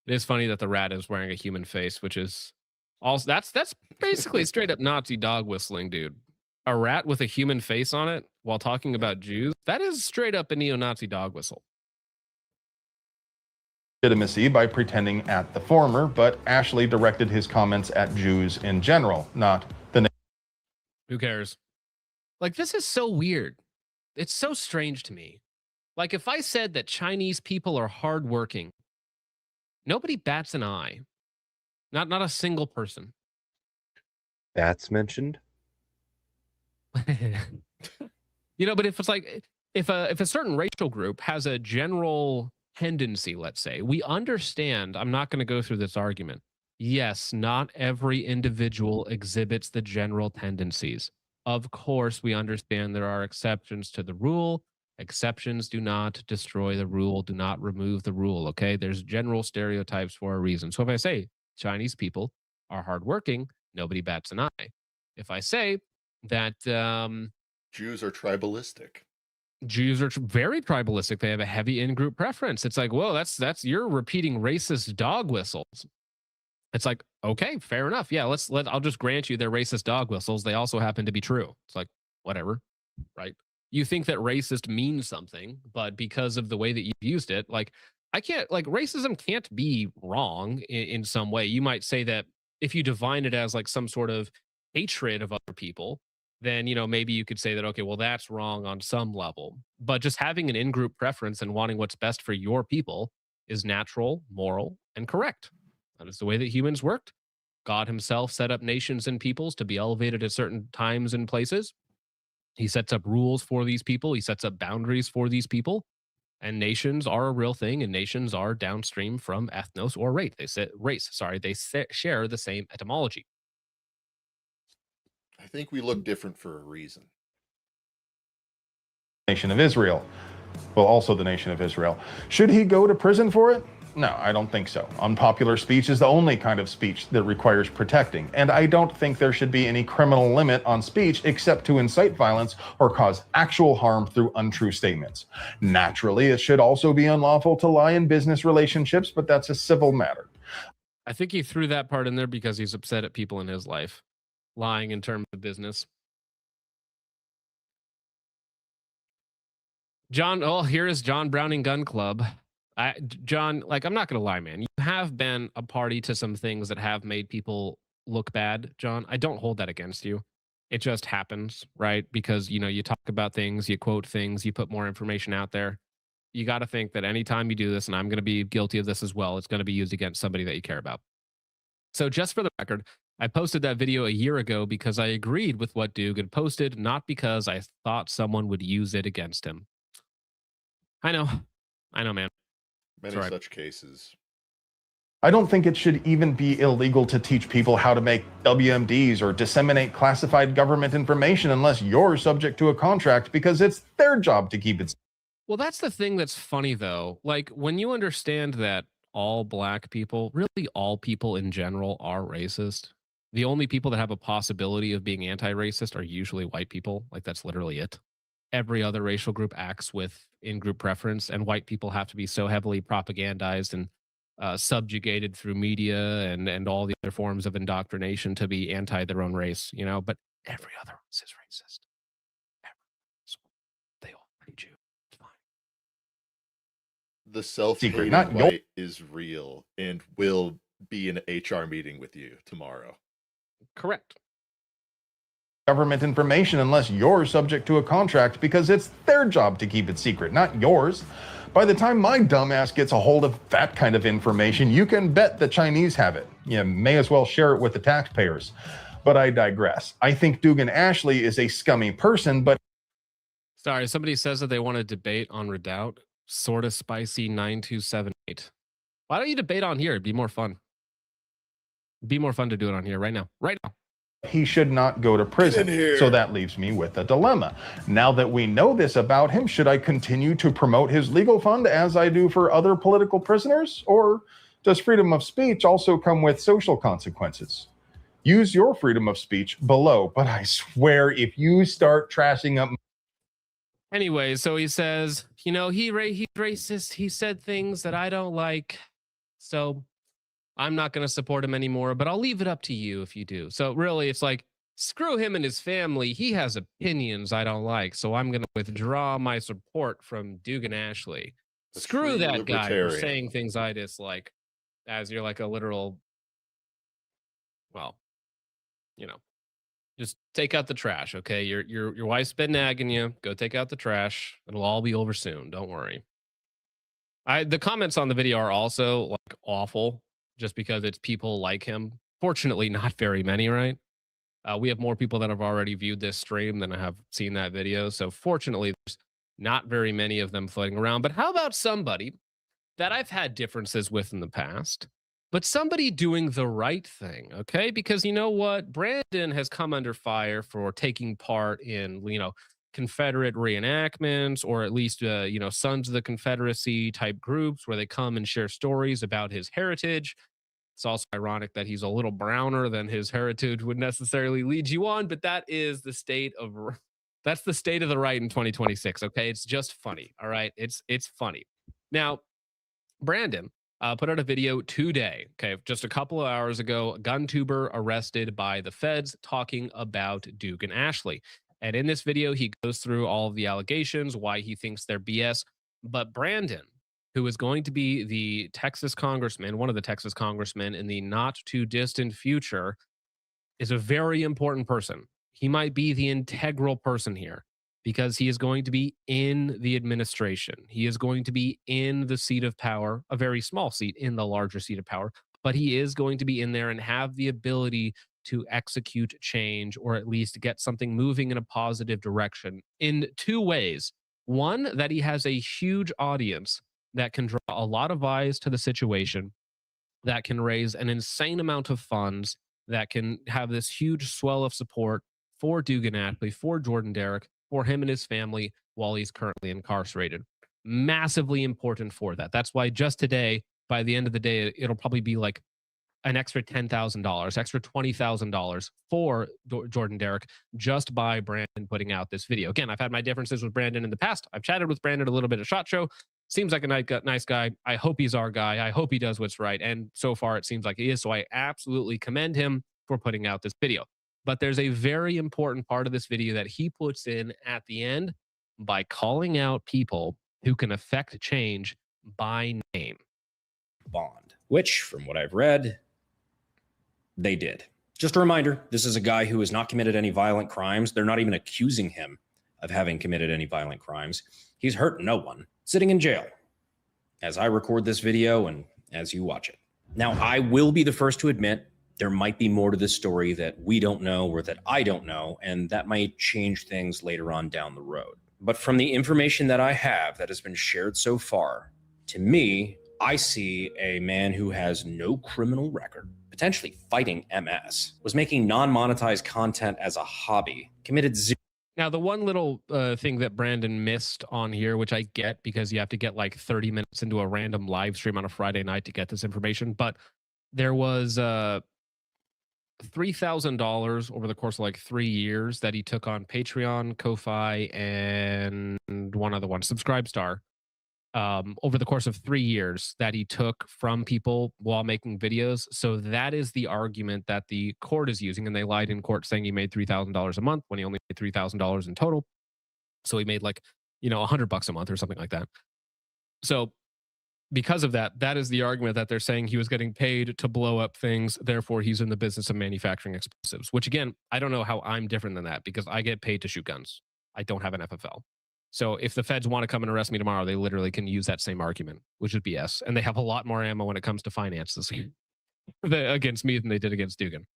It is funny that the rat is wearing a human face, which is also that's basically straight up Nazi dog whistling, dude. A rat with a human face on it while talking about Jews, that is straight up a neo-Nazi dog whistle. Legitimacy by pretending at the former, but Ashley directed his comments at Jews in general, not the. Who cares? Like, this is so weird. It's so strange to me. Like, if I said that Chinese people are hardworking, nobody bats an eye. Not a single person. Bats mentioned. You know, but if it's like if a certain racial group has a general tendency, let's say, we understand. I'm not going to go through this argument. Yes, not every individual exhibits the general tendencies. Of course, we understand there are exceptions to the rule. Exceptions do not destroy the rule, do not remove the rule. Okay, there's general stereotypes for a reason. So if I say Chinese people are hardworking, nobody bats an eye. If I say that Jews are tribalistic. Jews are very tribalistic. They have a heavy in-group preference. It's like, whoa, that's you're repeating racist dog whistles. It's like, okay, fair enough. Yeah, I'll just grant you they're racist dog whistles. They also happen to be true. It's like, whatever, right? You think that racist means something, but because of the way that you've used it, like, I can't, like, racism can't be wrong in some way. You might say that if you define it as like some sort of hatred of other people, then, you know, maybe you could say that, okay, well, that's wrong on some level. But just having an in-group preference and wanting what's best for your people is natural, moral, and correct. That is the way that humans worked. God himself set up nations and peoples to be elevated at certain times and places. He sets up rules for these people. He sets up boundaries for these people. And nations are a real thing, and nations are downstream from ethnos or race. They share the same etymology. I think we look different for a reason. Nation of Israel. Well, also the nation of Israel. Should he go to prison for it? No, I don't think so. Unpopular speech is the only kind of speech that requires protecting, and I don't think there should be any criminal limit on speech except to incite violence or cause actual harm through untrue statements. Naturally, it should also be unlawful to lie in business relationships, but that's a civil matter. I think he threw that part in there because he's upset at people in his life. Lying in terms of business. John, oh, here is John Browning Gun Club. John, like, I'm not going to lie, man. You have been a party to some things that have made people look bad, John. I don't hold that against you. It just happens, right? Because, you know, you talk about things, you quote things, you put more information out there. You got to think that anytime you do this, and I'm going to be guilty of this as well, it's going to be used against somebody that you care about. So just for the record, I posted that video a year ago because I agreed with what Dugan posted, not because I thought someone would use it against him. I know, man. Many such cases. I don't think it should even be illegal to teach people how to make WMDs or disseminate classified government information unless you're subject to a contract, because it's their job to keep it. Well, that's the thing that's funny, though. Like, when you understand that all black people, really all people in general, are racist, the only people that have a possibility of being anti-racist are usually white people. Like, that's literally it. Every other racial group acts with in-group preference, and white people have to be so heavily propagandized and subjugated through media and all the other forms of indoctrination to be anti their own race, you know. But every other race is racist. So they all hate you. It's fine. The self-hating not your- white is real and will be in an HR meeting with you tomorrow. Correct. Government information unless you're subject to a contract, because it's their job to keep it secret, not yours. By the time my dumbass gets a hold of that kind of information, you can bet the Chinese have it. You may as well share it with the taxpayers. But I digress. I think Dugan Ashley is a scummy person, but... Sorry, somebody says that they want to debate on Redoubt. Sorta spicy 9278. Why don't you debate on here? It'd be more fun. It'd be more fun to do it on here right now. Right now. he should not go to prison. So that leaves me with a dilemma. Now that we know this about him, should I continue to promote his legal fund as I do for other political prisoners? Or does freedom of speech also come with social consequences? Use your freedom of speech below, but I swear if you start trashing up... Anyway, so he says, you know, he's racist. He said things that I don't like. So I'm not going to support him anymore, but I'll leave it up to you if you do. So really, it's like, screw him and his family. He has opinions I don't like. So I'm going to withdraw my support from Dugan Ashley. Screw that guy for saying things I dislike, as you're like a literal, well, you know, just take out the trash. Okay. Your wife's been nagging you. Go take out the trash. It'll all be over soon. Don't worry. The comments on the video are also like awful just because it's people like him. Fortunately, not very many, right? We have more people that have already viewed this stream than have seen that video. So fortunately, there's not very many of them floating around. But how about somebody that I've had differences with in the past, but somebody doing the right thing, okay? Because you know what? Brandon has come under fire for taking part in, you know, Confederate reenactments, or at least, you know, Sons of the Confederacy type groups where they come and share stories about his heritage. It's also ironic that he's a little browner than his heritage would necessarily lead you on, but that is the state of, that's the state of the right in 2026, okay? It's just funny, all right? It's funny. Now, Brandon put out a video today, okay, just a couple of hours ago, gun tuber arrested by the feds talking about Dugan Ashley. And in this video, he goes through all of the allegations, why he thinks they're BS. But Brandon, who is going to be the Texas congressman, one of the Texas congressmen in the not too distant future, is a very important person. He might be the integral person here because he is going to be in the administration. He is going to be in the seat of power, a very small seat in the larger seat of power, but he is going to be in there and have the ability to execute change, or at least get something moving in a positive direction in two ways. One, that he has a huge audience that can draw a lot of eyes to the situation, that can raise an insane amount of funds, that can have this huge swell of support for Dugan Ashley, for Jordan Derrick, for him and his family while he's currently incarcerated. Massively important for that. That's why just today, by the end of the day, it'll probably be like an extra $10,000, extra $20,000 for Jordan Derrick just by Brandon putting out this video. Again, I've had my differences with Brandon in the past. I've chatted with Brandon a little bit at SHOT Show. Seems like a nice guy. I hope he's our guy. I hope he does what's right. And so far, it seems like he is. So I absolutely commend him for putting out this video. But there's a very important part of this video that he puts in at the end by calling out people who can affect change by name. Bond, which, from what I've read, they did. Just a reminder, this is a guy who has not committed any violent crimes. They're not even accusing him of having committed any violent crimes. He's hurt no one, sitting in jail as I record this video and as you watch it. Now, I will be the first to admit there might be more to this story that we don't know or that I don't know, and that might change things later on down the road. But from the information that I have that has been shared so far, to me, I see a man who has no criminal record, potentially fighting MS, was making non-monetized content as a hobby, committed zero. Now, the one little thing that Brandon missed on here, which I get because you have to get like 30 minutes into a random live stream on a Friday night to get this information, but there was $3,000 over the course of like 3 years that he took on Patreon, Ko-Fi, and one other one, Subscribestar, over the course of 3 years that he took from people while making videos. So that is the argument that the court is using, and they lied in court saying he made $3,000 a month when he only made $3,000 in total. So he made like, $100 a month or something like that. So because of that, that is the argument that they're saying he was getting paid to blow up things. Therefore, he's in the business of manufacturing explosives, which again, I don't know how I'm different than that because I get paid to shoot guns. I don't have an FFL. So if the feds want to come and arrest me tomorrow, they literally can use that same argument, which is BS. And they have a lot more ammo when it comes to finances against me than they did against Dugan.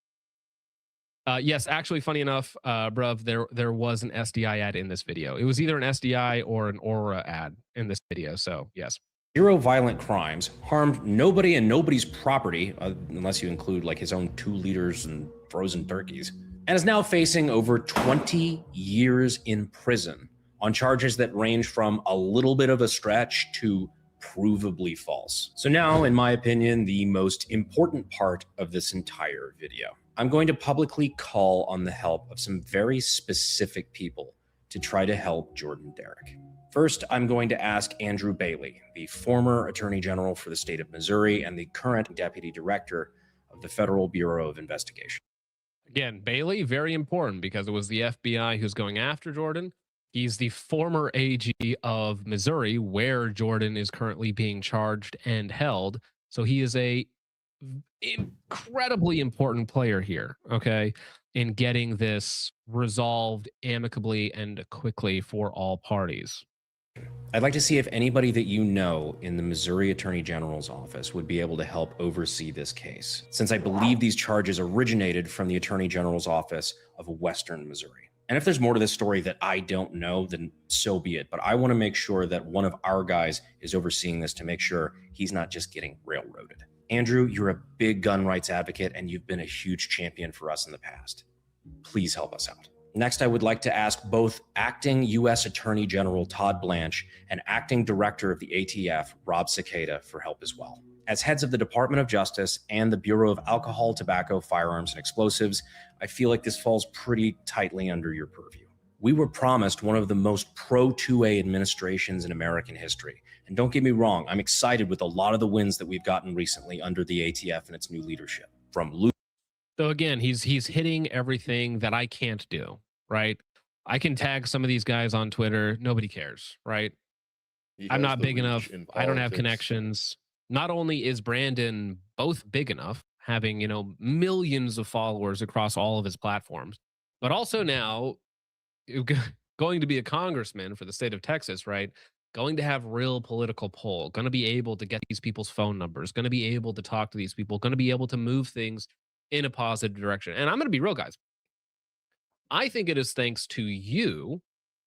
Yes, actually, funny enough, bruv, there was an SDI ad in this video. It was either an SDI or an Aura ad in this video. So yes. Zero violent crimes, harmed nobody and nobody's property, unless you include like his own 2 liters and frozen turkeys, and is now facing over 20 years in prison on charges that range from a little bit of a stretch to provably false. So now, in my opinion, the most important part of this entire video. I'm going to publicly call on the help of some very specific people to try to help Jordan Derrick. First, I'm going to ask Andrew Bailey, the former Attorney General for the state of Missouri and the current Deputy Director of the Federal Bureau of Investigation. Again, Bailey, very important because it was the FBI who's going after Jordan. He's the former AG of Missouri, where Jordan is currently being charged and held. So he is a incredibly important player here, okay, in getting this resolved amicably and quickly for all parties. I'd like to see if anybody that you know in the Missouri Attorney General's office would be able to help oversee this case, since I believe these charges originated from the Attorney General's office of Western Missouri. And if there's more to this story that I don't know, then so be it. But I want to make sure that one of our guys is overseeing this to make sure he's not just getting railroaded. Andrew, you're a big gun rights advocate, and you've been a huge champion for us in the past. Please help us out. Next, I would like to ask both acting U.S. Attorney General Todd Blanche and acting director of the ATF, Rob Cicada, for help as well. As heads of the Department of Justice and the Bureau of Alcohol, Tobacco, Firearms, and Explosives, I feel like this falls pretty tightly under your purview. We were promised one of the most pro-2A administrations in American history. And don't get me wrong, I'm excited with a lot of the wins that we've gotten recently under the ATF and its new leadership. So again, he's hitting everything that I can't do, right? I can tag some of these guys on Twitter. Nobody cares, right? I'm not big enough. I don't have connections. Not only is Brandon both big enough, having, millions of followers across all of his platforms, but also now going to be a congressman for the state of Texas, right? Going to have real political pull, going to be able to get these people's phone numbers, going to be able to talk to these people, going to be able to move things in a positive direction. And I'm going to be real, guys. I think it is thanks to you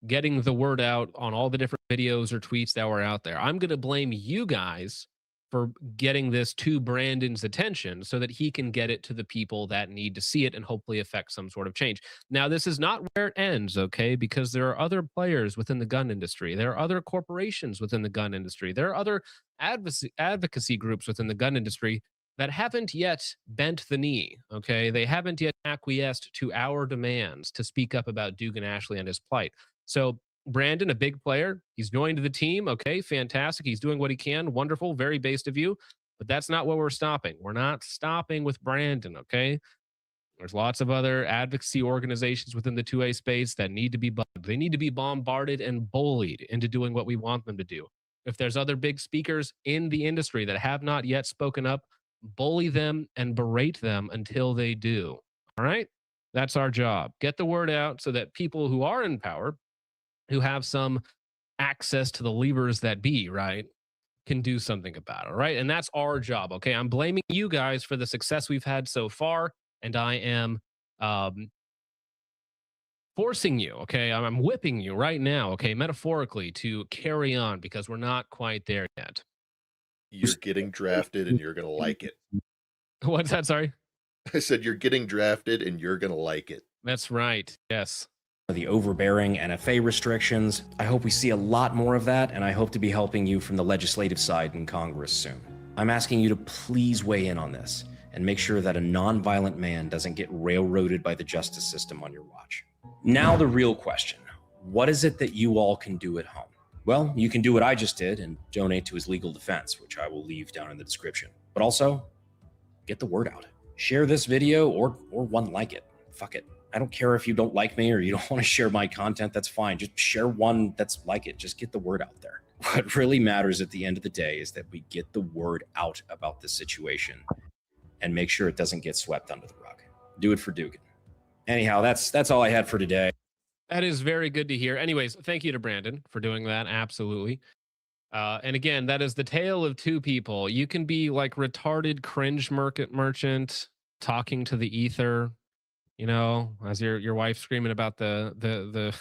getting the word out on all the different videos or tweets that were out there. I'm going to blame you guys for getting this to Brandon's attention so that he can get it to the people that need to see it and hopefully affect some sort of change. Now, this is not where it ends, okay? Because there are other players within the gun industry. There are other corporations within the gun industry. There are other advocacy groups within the gun industry that haven't yet bent the knee, okay? They haven't yet acquiesced to our demands to speak up about Dugan Ashley and his plight. So Brandon, a big player, he's joined the team. Okay, fantastic. He's doing what he can. Wonderful. Very based of you. But that's not what we're stopping. We're not stopping with Brandon, okay? There's lots of other advocacy organizations within the 2A space that need to be bugged. They need to be bombarded and bullied into doing what we want them to do. If there's other big speakers in the industry that have not yet spoken up, bully them and berate them until they do. All right? That's our job. Get the word out so that people who are in power, who have some access to the levers that be, right, can do something about it, right? And that's our job, okay? I'm blaming you guys for the success we've had so far, and I am forcing you, okay? I'm whipping you right now, okay, metaphorically, to carry on because we're not quite there yet. You're getting drafted and you're going to like it. What's that? Sorry. I said you're getting drafted and you're going to like it. That's right. Yes. The overbearing NFA restrictions. I hope we see a lot more of that, and I hope to be helping you from the legislative side in Congress soon. I'm asking you to please weigh in on this and make sure that a nonviolent man doesn't get railroaded by the justice system on your watch. Now the real question. What is it that you all can do at home? Well, you can do what I just did and donate to his legal defense, which I will leave down in the description. But also, get the word out. Share this video or one like it. Fuck it. I don't care if you don't like me or you don't want to share my content. That's fine. Just share one that's like it. Just get the word out there. What really matters at the end of the day is that we get the word out about this situation and make sure it doesn't get swept under the rug. Do it for Dugan. Anyhow, that's all I had for today. That is very good to hear. Anyways, thank you to Brandon for doing that. Absolutely. And again, that is the tale of two people. You can be like retarded cringe merchant talking to the ether, you know, as your wife screaming about the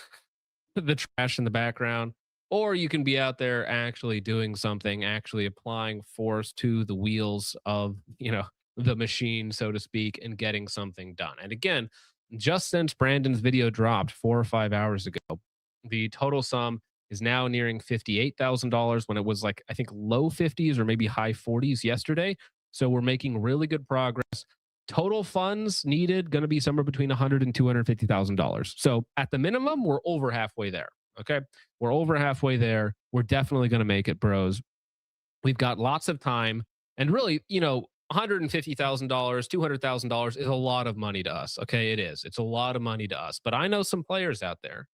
the trash in the background, or you can be out there actually doing something, actually applying force to the wheels of, you know, the machine, so to speak, and getting something done. And again, just since Brandon's video dropped 4 or 5 hours ago, the total sum is now nearing $58,000 when it was like, I think, low 50s or maybe high 40s yesterday. So we're making really good progress. Total funds needed going to be somewhere between $100,000 and $250,000. So at the minimum, we're over halfway there. Okay, we're over halfway there. We're definitely going to make it, bros. We've got lots of time, and really, you know, $150,000, $200,000 is a lot of money to us. Okay, it is. It's a lot of money to us. But I know some players out there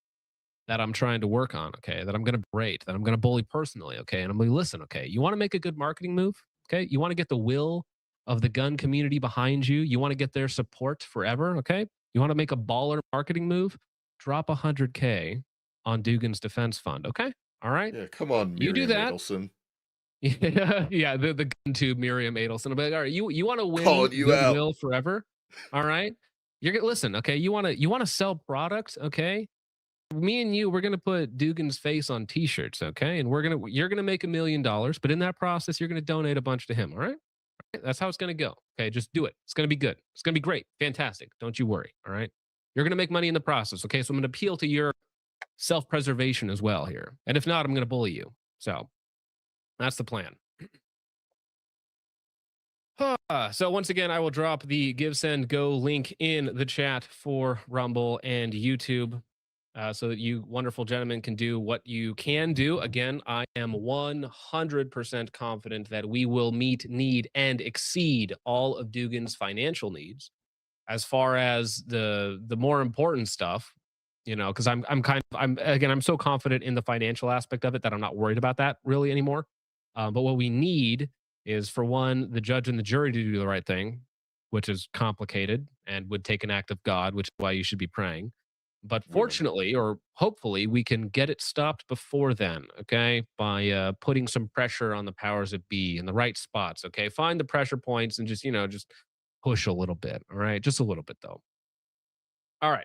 that I'm trying to work on. Okay, that I'm going to berate, that I'm going to bully personally. Okay, and I'm going to listen. Okay, you want to make a good marketing move? Okay, you want to get the will of the gun community behind you. You want to get their support forever. Okay, you want to make a baller marketing move? Drop $100K on Dugan's defense fund. Okay, all right. Yeah, come on, Miriam You do that. Adelson. Yeah, the gun tube Miriam Adelson. I'm like, all right, you want to win Calling you out. goodwill forever? All right, you're gonna listen. Okay, you want to sell product? Okay, me and you, we're gonna put Dugan's face on T-shirts. Okay, and you're gonna make $1 million, but in that process, you're gonna donate a bunch to him. All right, that's how it's gonna go. Okay, just do it. It's gonna be good. It's gonna be great, fantastic. Don't you worry. All right, you're gonna make money in the process. Okay, so I'm gonna appeal to your self-preservation as well here, and if not, I'm gonna bully you. So. That's the plan. So once again, I will drop the Give, Send, Go link in the chat for Rumble and YouTube so that you wonderful gentlemen can do what you can do. Again, I am 100% confident that we will meet, need, and exceed all of Dugan's financial needs. As far as the more important stuff, you know, because I'm so confident in the financial aspect of it that I'm not worried about that really anymore. But what we need is, for one, the judge and the jury to do the right thing, which is complicated and would take an act of God, which is why you should be praying. But fortunately, or hopefully, we can get it stopped before then, okay, by putting some pressure on the powers that be in the right spots, okay? Find the pressure points and just push a little bit, all right? Just a little bit, though. All right.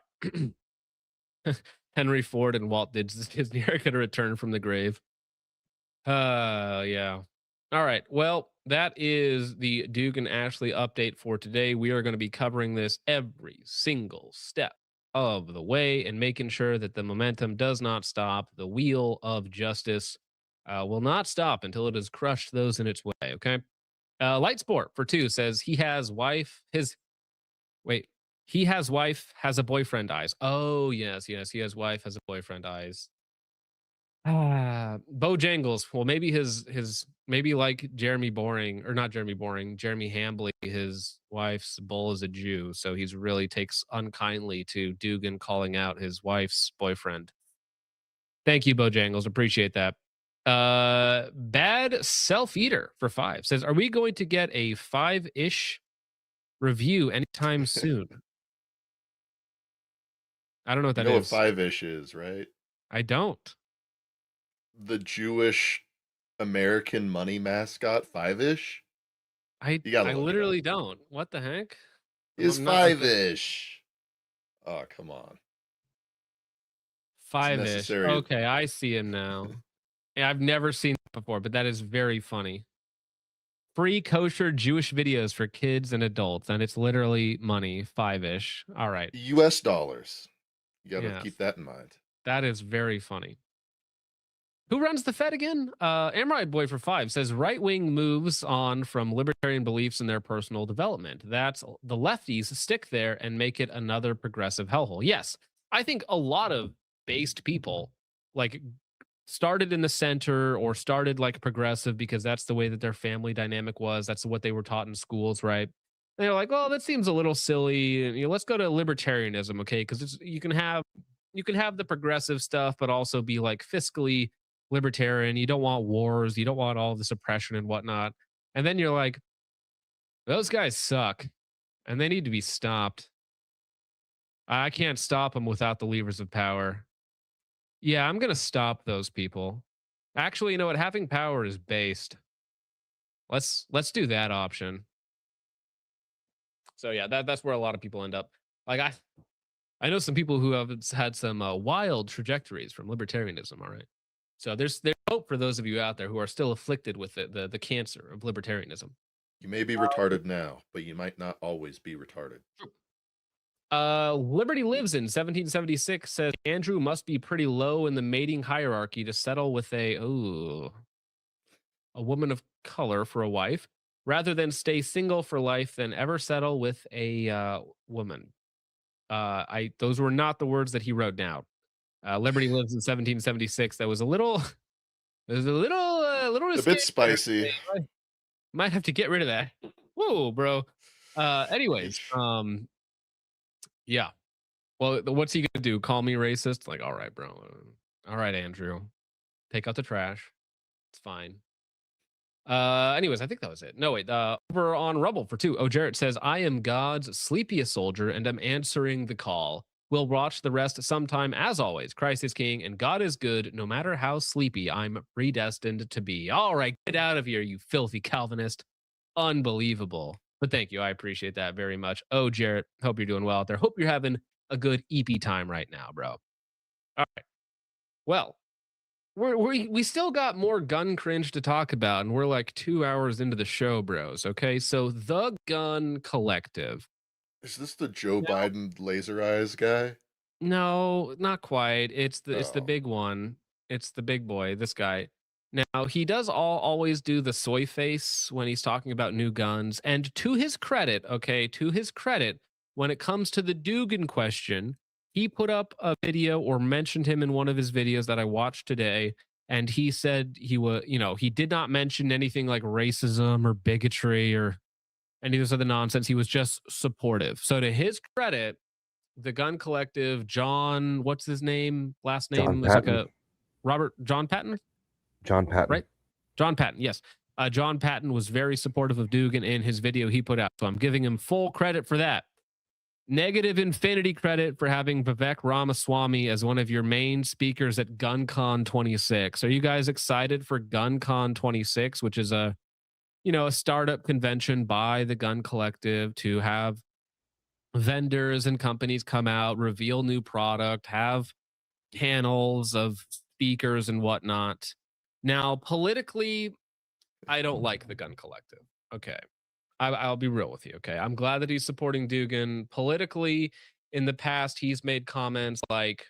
Henry Ford and Walt Disney are going to return from the grave. Yeah. All right. Well, that is the Dugan Ashley update for today. We are going to be covering this every single step of the way and making sure that the momentum does not stop. The wheel of justice will not stop until it has crushed those in its way. Okay. Light Sport for 2 says he has wife, has a boyfriend eyes. Oh, yes. He has wife, has a boyfriend eyes. Bojangles. Well, maybe like Jeremy Hambly, his wife's bull is a Jew, so he's really takes unkindly to Dugan calling out his wife's boyfriend. Thank you, Bojangles. Appreciate that. Bad Self-Eater for 5 says, are we going to get a 5-ish review anytime soon? I don't know what that is. You know what 5-ish is, right? I don't. The Jewish American money mascot, 5-ish? I literally don't. What the heck? Is 5-ish. Oh, come on. 5-ish. Okay, I see him now. Yeah, I've never seen it before, but that is very funny. free kosher Jewish videos for kids and adults, and it's literally money, 5-ish. All right. US dollars. You got to Yes. keep that in mind. That is very funny. Who runs the Fed again? Amrite Boy for 5 says right wing moves on from libertarian beliefs in their personal development. That's the lefties stick there and make it another progressive hellhole. Yes, I think a lot of based people like started in the center or started like progressive because that's the way that their family dynamic was. That's what they were taught in schools, right? And they're like, well, that seems a little silly. You know, let's go to libertarianism, okay? Because you can have the progressive stuff, but also be like fiscally libertarian. You don't want wars. You don't want all this oppression and whatnot. And then you're like, those guys suck and they need to be stopped. I can't stop them without the levers of power. Yeah, I'm going to stop those people. Actually, you know what? Having power is based. Let's do that option. So yeah, that's where a lot of people end up. Like I know some people who have had some wild trajectories from libertarianism. All right. So there's hope for those of you out there who are still afflicted with the cancer of libertarianism. You may be retarded now, but you might not always be retarded. Liberty Lives in 1776 says Andrew must be pretty low in the mating hierarchy to settle with a woman of color for a wife, rather than stay single for life than ever settle with a woman. Those were not the words that he wrote down. Liberty Lives in 1776. That was a little A bit spicy. Might have to get rid of that. Whoa, bro. Anyways, yeah. Well, what's he gonna do? Call me racist? Like, all right, bro. All right, Andrew. Take out the trash. It's fine. Anyways, I think that was it. No, wait. Over on Rubble for 2. Oh, Jarrett says, I am God's sleepiest soldier and I'm answering the call. We'll watch the rest sometime. As always, Christ is king and God is good. No matter how sleepy I'm predestined to be. All right, get out of here, you filthy Calvinist. Unbelievable. But thank you. I appreciate that very much. Oh, Jarrett, hope you're doing well out there. Hope you're having a good EP time right now, bro. All right. Well, we still got more gun cringe to talk about, and we're like 2 hours into the show, bros. Okay, so the Gun Collective. Is this the Joe Biden laser eyes guy? No, not quite. It's the big one. It's the big boy. This guy. Now he does always do the soy face when he's talking about new guns. And to his credit, okay, to his credit, when it comes to the Dugan question, he put up a video or mentioned him in one of his videos that I watched today. And he said he was, he did not mention anything like racism or bigotry or any of this other nonsense. He was just supportive. So to his credit, the Gun Collective, John, what's his name? Last name is like a John Patton? John Patton. Right? John Patton, yes. John Patton was very supportive of Dugan in his video he put out. So I'm giving him full credit for that. Negative infinity credit for having Vivek Ramaswamy as one of your main speakers at GunCon 26. Are you guys excited for GunCon 26, which is a startup convention by the Gun Collective to have vendors and companies come out, reveal new product, have panels of speakers and whatnot. Now, politically, I don't like the Gun Collective. Okay. I'll be real with you. Okay. I'm glad that he's supporting Dugan. Politically, in the past, he's made comments like,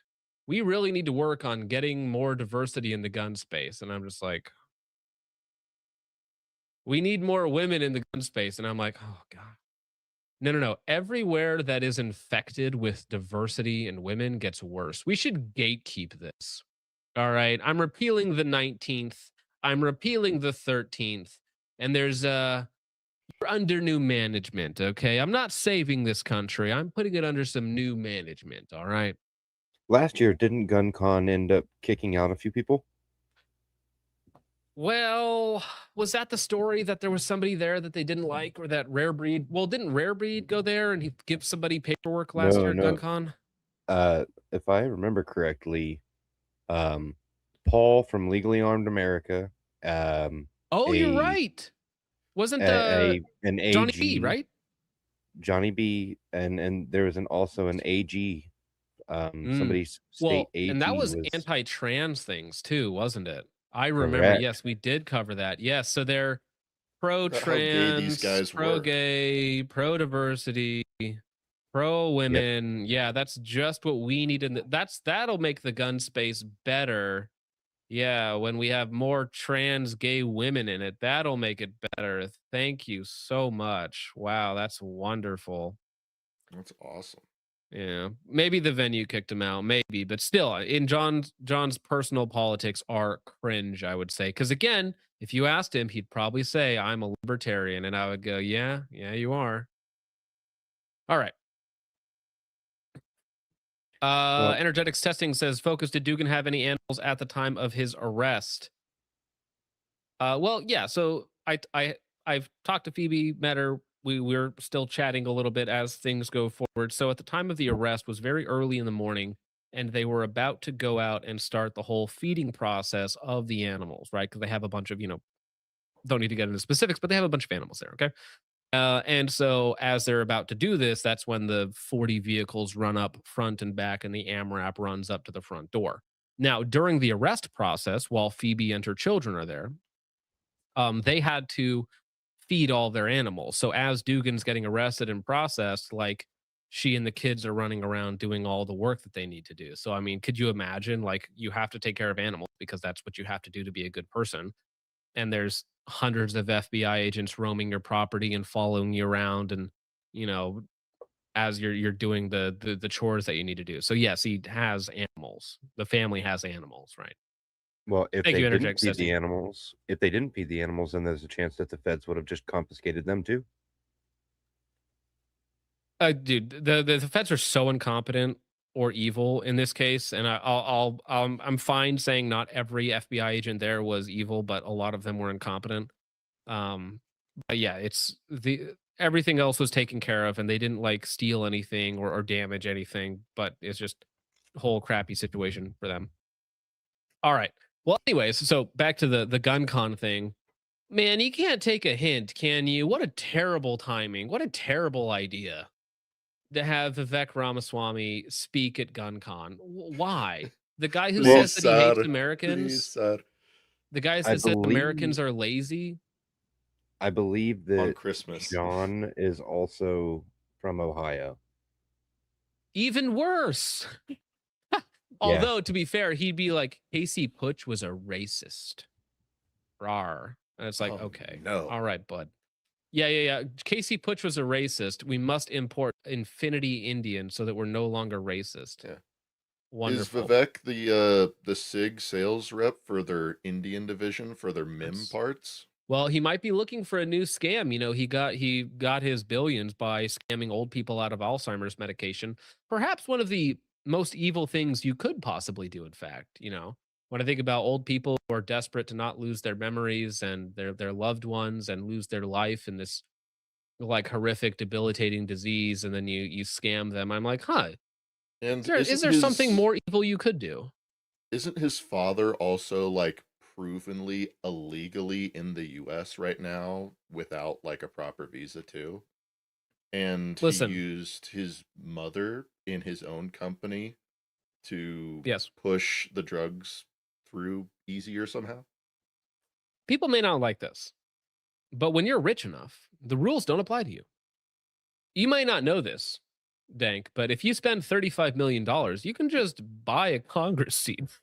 we really need to work on getting more diversity in the gun space. And I'm just like, we need more women in the gun space. And I'm like, oh, God. No. Everywhere that is infected with diversity and women gets worse. We should gatekeep this. All right. I'm repealing the 19th. I'm repealing the 13th. And there's you're under new management. Okay. I'm not saving this country. I'm putting it under some new management. All right. Last year, didn't GunCon end up kicking out a few people? Well, was that the story that there was somebody there that they didn't like, or that Rare Breed? Well, didn't Rare Breed go there and he give somebody paperwork last year at GunCon? If I remember correctly, Paul from Legally Armed America. You're right. Wasn't an AG, Johnny B, right? Johnny B, and there was also an AG. Somebody's state AG, and that was anti-trans things too, wasn't it? I remember. Correct. Yes, we did cover that. Yes, so they're gay these pro-trans, guys were. pro-gay, pro-diversity, pro-women. Yeah, that's just what we need. That'll make the gun space better. Yeah, when we have more trans gay women in it, that'll make it better. Thank you so much. Wow, that's wonderful. That's awesome. Yeah, maybe the venue kicked him out, maybe, but still, in John's personal politics are cringe, I would say. Because again, if you asked him, he'd probably say, "I'm a libertarian," and I would go, "Yeah, you are." All right. Energetics testing says, "Focus, did Dugan have any animals at the time of his arrest?" Well, yeah. So I've talked to Phoebe, met her. We're still chatting a little bit as things go forward. So at the time of the arrest was very early in the morning, and they were about to go out and start the whole feeding process of the animals, right? Because they have a bunch of, don't need to get into specifics, but they have a bunch of animals there. Okay. And so as they're about to do this, that's when the 40 vehicles run up front and back, and the AMRAP runs up to the front door. Now, during the arrest process, while Phoebe and her children are there, they had to feed all their animals. So as Dugan's getting arrested and processed, like, she and the kids are running around doing all the work that they need to do. So, I mean, could you imagine, like, you have to take care of animals because that's what you have to do to be a good person. And there's hundreds of FBI agents roaming your property and following you around, and, as you're doing the chores that you need to do. So yes, he has animals. The family has animals, right? Well, if Thank they you, didn't Interject feed the Sissy. animals, then there's a chance that the feds would have just confiscated them too. Dude, the feds are so incompetent or evil in this case, and I'm fine saying not every FBI agent there was evil, but a lot of them were incompetent. But yeah, it's everything else was taken care of, and they didn't like steal anything or damage anything, but it's just a whole crappy situation for them. All right. Well, anyways, so back to the gun con thing. Man, you can't take a hint, can you? What a terrible timing. What a terrible idea to have Vivek Ramaswamy speak at GunCon. Why? The guy who says that he hates Americans? The guy that says Americans are lazy? I believe that on Christmas. John is also from Ohio. Even worse. Although, to be fair, he'd be like, Casey Putsch was a racist. Rawr. And it's like, okay. No. All right, bud. Yeah. Casey Putsch was a racist. We must import Infinity Indian so that we're no longer racist. Yeah. Wonderful. Is Vivek the SIG sales rep for their Indian division for their MIM parts? Well, he might be looking for a new scam. He got his billions by scamming old people out of Alzheimer's medication. Perhaps one of the most evil things you could possibly do, in fact. When I think about old people who are desperate to not lose their memories and their loved ones and lose their life in this like horrific, debilitating disease, and then you scam them, I'm like, huh. And is there something more evil you could do? Isn't his father also like provenly illegally in the US right now without like a proper visa too? And he used his mother in his own company to push the drugs through easier somehow. People may not like this, but when you're rich enough, the rules don't apply to you. You might not know this, Dank, but if you spend $35 million, you can just buy a Congress seat.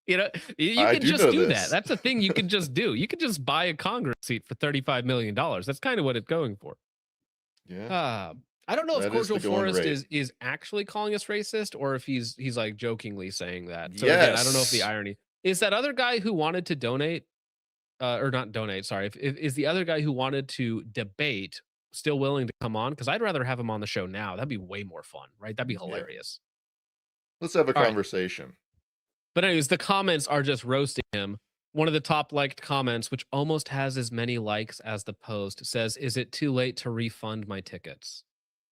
You can just do that. That's a thing you can just do. You can just buy a Congress seat for $35 million. That's kind of what it's going for. Yeah. I don't know if Cordial Forest is actually calling us racist, or if he's like jokingly saying that. So again, I don't know if the irony is that other guy who wanted to donate, or not donate. Sorry, is the other guy who wanted to debate still willing to come on? Because I'd rather have him on the show now. That'd be way more fun, right? That'd be hilarious. Let's have a conversation. Right. But anyways, the comments are just roasting him. One of the top liked comments, which almost has as many likes as the post, says, "Is it too late to refund my tickets?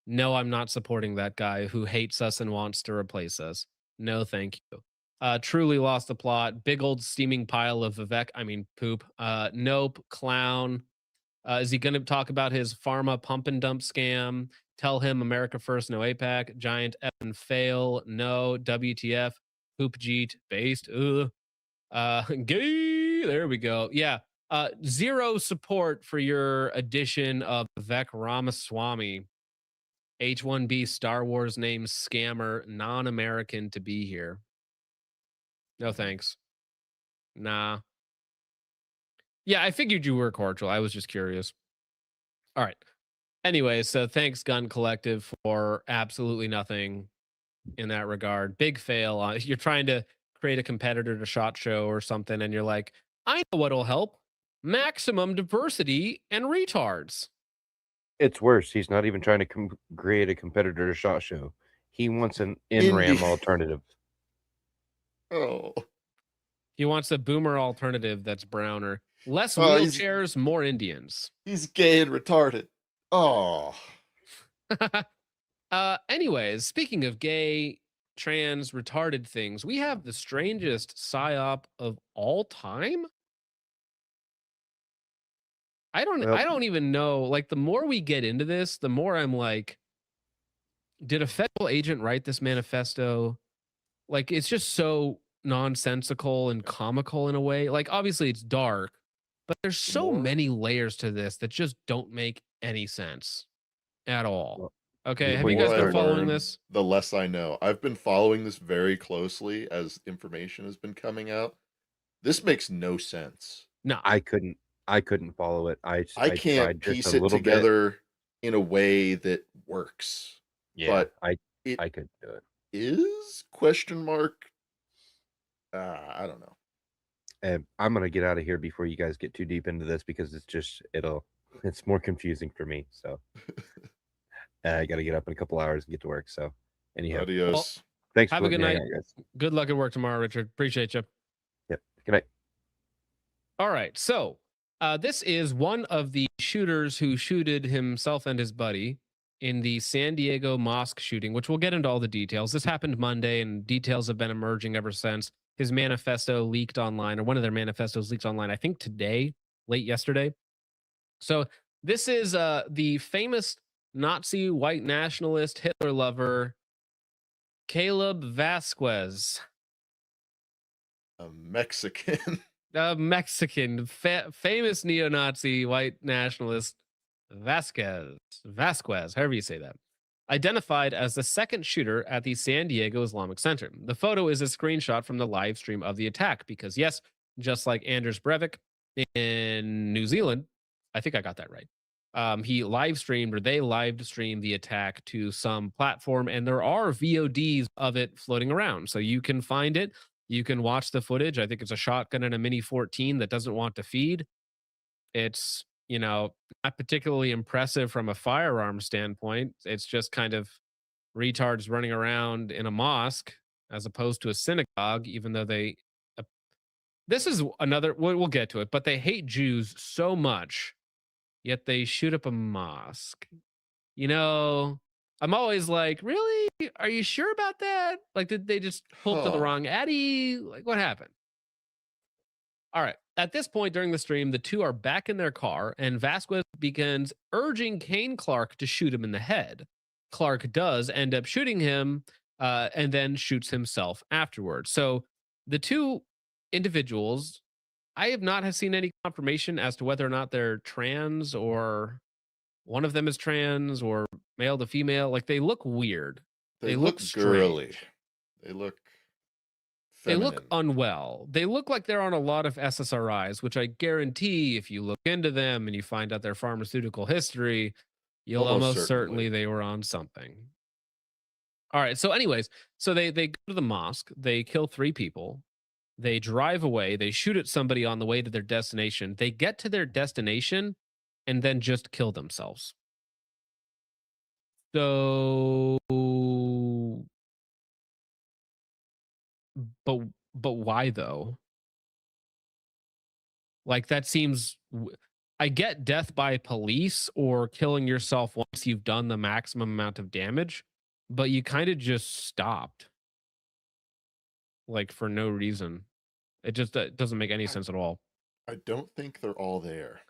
No, I'm not supporting that guy who hates us and wants to replace us. No, thank you. Truly lost the plot. Big old steaming pile of Vivek. I mean, poop. Nope. Clown. Is he going to talk about his pharma pump and dump scam? Tell him America first, no APAC. Giant F and fail. No. WTF. Poop jeet. Based. Gay. There we go. Yeah. Zero support for your addition of Vivek Ramaswamy, H-1B Star Wars name scammer, non-American to be here. No thanks. Nah. Yeah, I figured you were cordial. I was just curious. All right. Anyway, so thanks, Gun Collective, for absolutely nothing in that regard. Big fail. You're trying to create a competitor to SHOT Show or something, and you're like, I know what'll help. Maximum diversity and retards. It's worse. He's not even trying to create a competitor to SHOT Show. He wants an in-ram alternative. Oh. He wants a boomer alternative that's browner. Less wheelchairs, more Indians. He's gay and retarded. Oh. Anyways, speaking of gay, trans, retarded things, we have the strangest psyop of all time. I don't even know. Like, the more we get into this, the more I'm like, did a federal agent write this manifesto? Like, it's just so nonsensical and comical in a way. Like, obviously it's dark, but there's so many layers to this that just don't make any sense at all. Okay, have you guys been following this? The less I know. I've been following this very closely as information has been coming out. This makes no sense. No, I couldn't follow it. I can't piece it together in a way that works. Yeah, but I couldn't do it. Is question mark? I don't know. And I'm gonna get out of here before you guys get too deep into this because it's more confusing for me. So I got to get up in a couple hours and get to work. So anyhow, adios. Well, thanks. Have for a good night, guys. Good luck at work tomorrow, Richard. Appreciate you. Yep. Good night. All right. So this is one of the shooters who shooted himself and his buddy in the San Diego mosque shooting, which we'll get into all the details. This happened Monday, and details have been emerging ever since. His manifesto leaked online, or one of their manifestos leaked online, I think today, late yesterday. So this is the famous Nazi white nationalist Hitler lover, Caleb Vasquez. A Mexican. A Mexican, famous neo-Nazi white nationalist Vasquez, however you say that, identified as the second shooter at the San Diego Islamic Center. The photo is a screenshot from the live stream of the attack because, yes, just like Anders Breivik in New Zealand, I think I got that right. They live streamed the attack to some platform, and there are VODs of it floating around. So you can find it. You can watch the footage. I think it's a shotgun and a Mini 14 that doesn't want to feed. It's, not particularly impressive from a firearm standpoint. It's just kind of retards running around in a mosque as opposed to a synagogue, even though this is another, we'll get to it, but they hate Jews so much, yet they shoot up a mosque. I'm always like, really? Are you sure about that? Like, did they just pull to the wrong Eddie? Like, what happened? All right. At this point during the stream, the two are back in their car, and Vasquez begins urging Kane Clark to shoot him in the head. Clark does end up shooting him, and then shoots himself afterwards. So the two individuals, I have not seen any confirmation as to whether or not they're trans, or one of them is trans, or male to female. Like, they look weird. They look girly. They look feminine. They look unwell. They look like they're on a lot of SSRIs, which I guarantee if you look into them and you find out their pharmaceutical history, you'll almost certainly they were on something. All right. So anyways, so they go to the mosque. They kill 3 people. They drive away. They shoot at somebody on the way to their destination. They get to their destination and then just kill themselves. So, but why though? Like, that seems, I get death by police or killing yourself once you've done the maximum amount of damage, but you kind of just stopped, like, for no reason. It just doesn't make any sense at all. I don't think they're all there.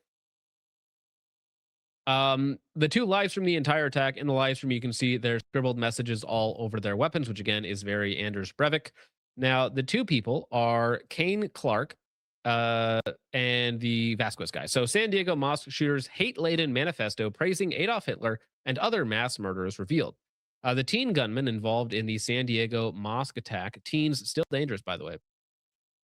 The two live stream the entire attack. In the live stream, you can see their scribbled messages all over their weapons, which again is very Anders Breivik. Now, the two people are Kane Clark, and the Vasquez guy. So San Diego mosque shooters hate-laden manifesto praising Adolf Hitler and other mass murderers revealed. The teen gunman involved in the San Diego mosque attack, teens still dangerous, by the way,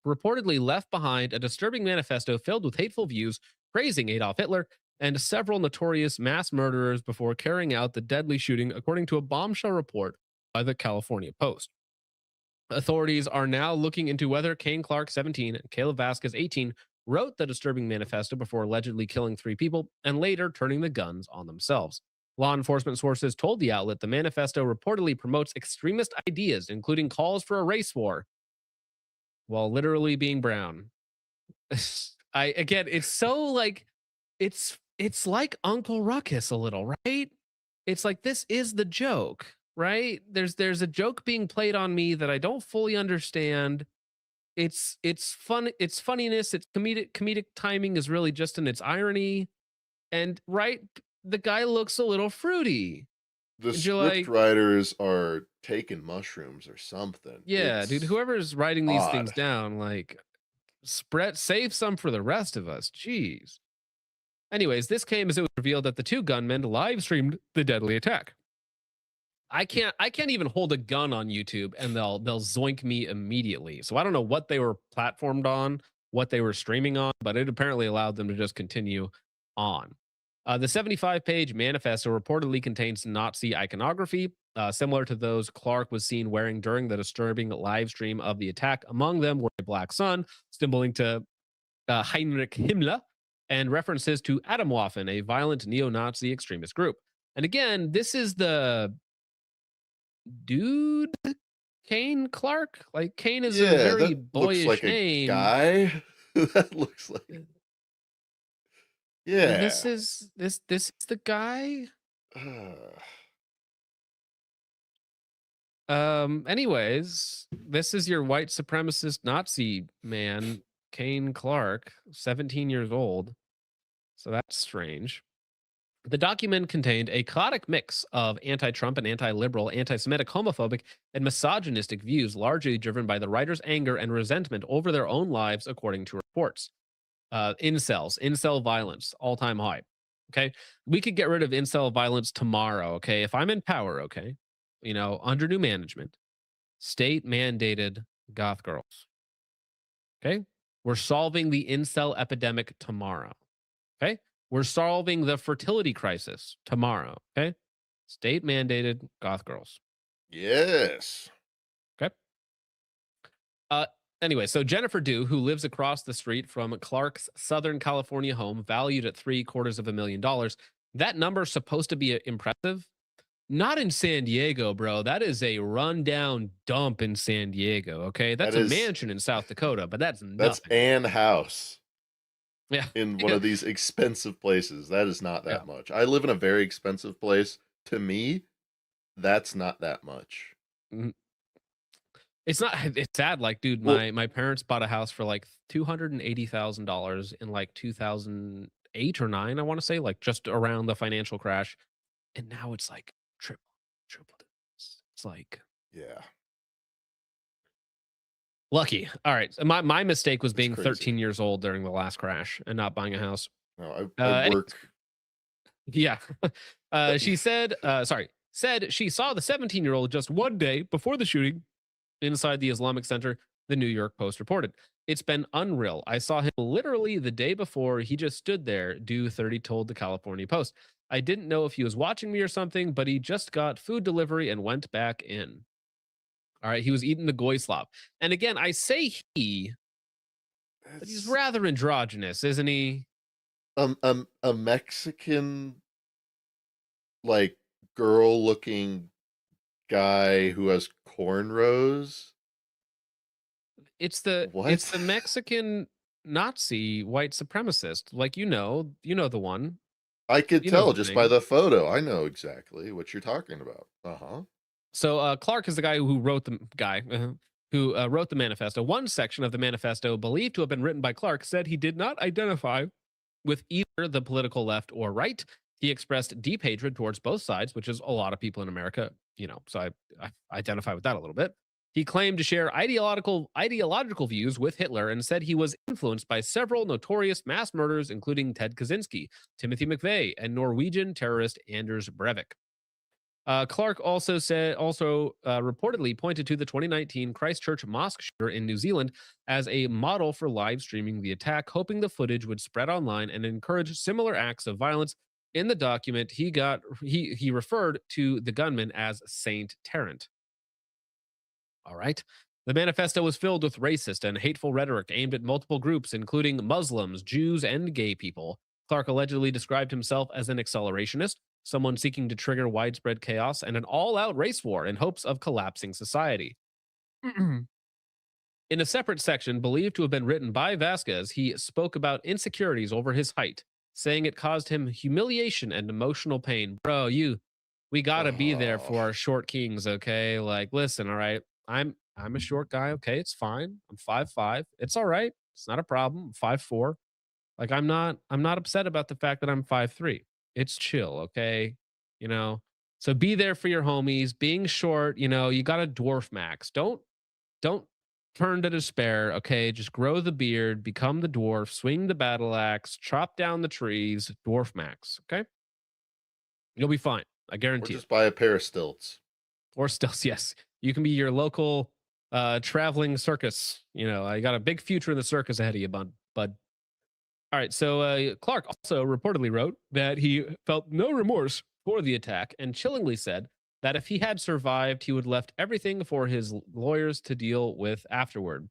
reportedly left behind a disturbing manifesto filled with hateful views praising Adolf Hitler and several notorious mass murderers before carrying out the deadly shooting, according to a bombshell report by the California Post. Authorities are now looking into whether Kane Clark, 17, and Caleb Vasquez, 18, wrote the disturbing manifesto before allegedly killing 3 people and later turning the guns on themselves. Law enforcement sources told the outlet the manifesto reportedly promotes extremist ideas, including calls for a race war, while literally being brown. It's so like, it's like Uncle Ruckus a little, right? It's like, this is the joke, right? There's a joke being played on me that I don't fully understand. It's fun, it's funniness, it's comedic timing is really just in its irony. And right, the guy looks a little fruity. The And you're script like, writers are taking mushrooms or something. yeah, dude, It's whoever's writing these things odd. down, like, save some for the rest of us. Jeez. Anyways, this came as it was revealed that the 2 gunmen live streamed the deadly attack. I can't even hold a gun on YouTube and they'll zoink me immediately. So I don't know what they were platformed on, what they were streaming on, but it apparently allowed them to just continue on. The 75-page manifesto reportedly contains Nazi iconography, similar to those Clark was seen wearing during the disturbing live stream of the attack. Among them were a black sun, symboling to Heinrich Himmler, and references to Atomwaffen, a violent neo-Nazi extremist group. And again, this is the dude Kane Clark. Like, Kane is a very boyish looks like name. a guy. That looks like And yeah. this is the guy. Anyways, this is your white supremacist Nazi man, Kane Clark, 17 years old. So that's strange. The document contained a chaotic mix of anti-Trump and anti-liberal, anti-Semitic, homophobic, and misogynistic views, largely driven by the writer's anger and resentment over their own lives, according to reports. Incel violence, all-time high. Okay, we could get rid of incel violence tomorrow. Okay, if I'm in power, okay, under new management, state mandated goth girls. Okay, we're solving the incel epidemic tomorrow. Okay, we're solving the fertility crisis tomorrow. Okay, state mandated goth girls. Yes. Okay. Anyway, so Jennifer Dew, who lives across the street from Clark's Southern California home, valued at $750,000. That number's supposed to be impressive. Not in San Diego, bro. That is a rundown dump in San Diego. Okay, that's a mansion in South Dakota, but that's nothing. That's an house. Yeah, in one of these expensive places. That is not that much. I live in a very expensive place. To me, that's not that much. It's not. It's sad. Like, dude, my parents bought a house for like $280,000 in like 2008 or 9. I want to say, like, just around the financial crash, and now it's like triple. It's like, yeah. Lucky. All right. So my mistake was being crazy. 13 years old during the last crash and not buying a house. No, I work. Yeah. She said she saw the 17-year-old just one day before the shooting inside the Islamic Center, the New York Post reported. It's been unreal. I saw him literally the day before. He just stood there, Dew 30 told the California Post. I didn't know if he was watching me or something, but he just got food delivery and went back in. All right, he was eating the goy slop. And again, I say he, but he's rather androgynous, isn't he? A Mexican, like, girl-looking guy who has cornrows. It's the Mexican Nazi white supremacist. Like, you know the one. I could tell just by the photo. I know exactly what you're talking about. So Clark is the guy who wrote wrote the manifesto. One section of the manifesto, believed to have been written by Clark, said he did not identify with either the political left or right. He expressed deep hatred towards both sides, which is a lot of people in America, so I identify with that a little bit. He claimed to share ideological views with Hitler and said he was influenced by several notorious mass murderers, including Ted Kaczynski, Timothy McVeigh, and Norwegian terrorist Anders Breivik. Clark also reportedly pointed to the 2019 Christchurch mosque shooter in New Zealand as a model for live streaming the attack, hoping the footage would spread online and encourage similar acts of violence. In the document, he referred to the gunman as Saint Tarrant. All right. The manifesto was filled with racist and hateful rhetoric aimed at multiple groups, including Muslims, Jews, and gay people. Clark allegedly described himself as an accelerationist, someone seeking to trigger widespread chaos and an all-out race war in hopes of collapsing society. In a separate section believed to have been written by Vasquez, he spoke about insecurities over his height, saying it caused him humiliation and emotional pain. Bro, we gotta be there for our short kings, okay? Like, listen, all right, I'm a short guy, okay? It's fine. I'm 5'5". It's all right. It's not a problem. I'm 5'4". Like, I'm not upset about the fact that I'm 5'3". It's chill, okay? You know, so be there for your homies. Being short, you know, you got a dwarf max. Don't turn to despair, okay? Just grow the beard, become the dwarf, swing the battle axe, chop down the trees, dwarf max, okay? You'll be fine. I Or guarantee just it. buy a pair of stilts. Or stilts, yes. You can be your local traveling circus. You know, I got a big future in the circus ahead of you, bud. All right, so Clark also reportedly wrote that he felt no remorse for the attack and chillingly said that if he had survived, he would left everything for his lawyers to deal with afterward.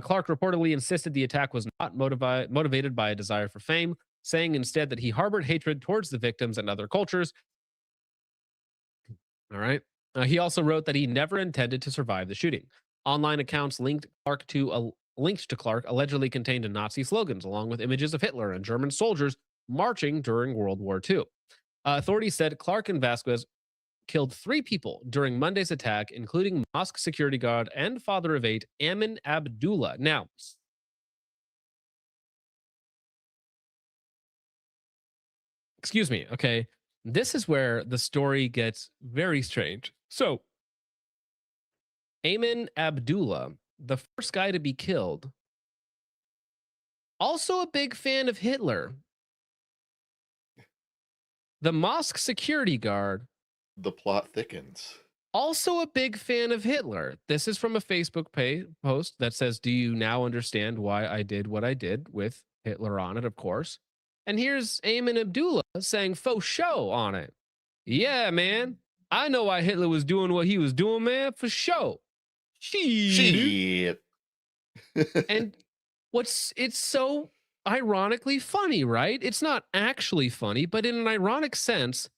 Clark reportedly insisted the attack was not motivated by a desire for fame, saying instead that he harbored hatred towards the victims and other cultures. All right. He also wrote that he never intended to survive the shooting. Online accounts linked to Clark allegedly contained Nazi slogans, along with images of Hitler and German soldiers marching during World War II. Authorities said Clark and Vasquez killed 3 people during Monday's attack, including mosque security guard and father of 8, Amin Abdullah. Now, excuse me, okay, this is where the story gets very strange. So, Amin Abdullah, the first guy to be killed, also a big fan of Hitler. The mosque security guard, The plot thickens. also a big fan of Hitler. This is from a Facebook post that says, "Do you now understand why I did what I did?" with Hitler on it, of course. And here's Ayman Abdullah saying faux show on it. Yeah, man. I know why Hitler was doing what he was doing, man, for show. Shit. And it's so ironically funny, right? It's not actually funny, but in an ironic sense,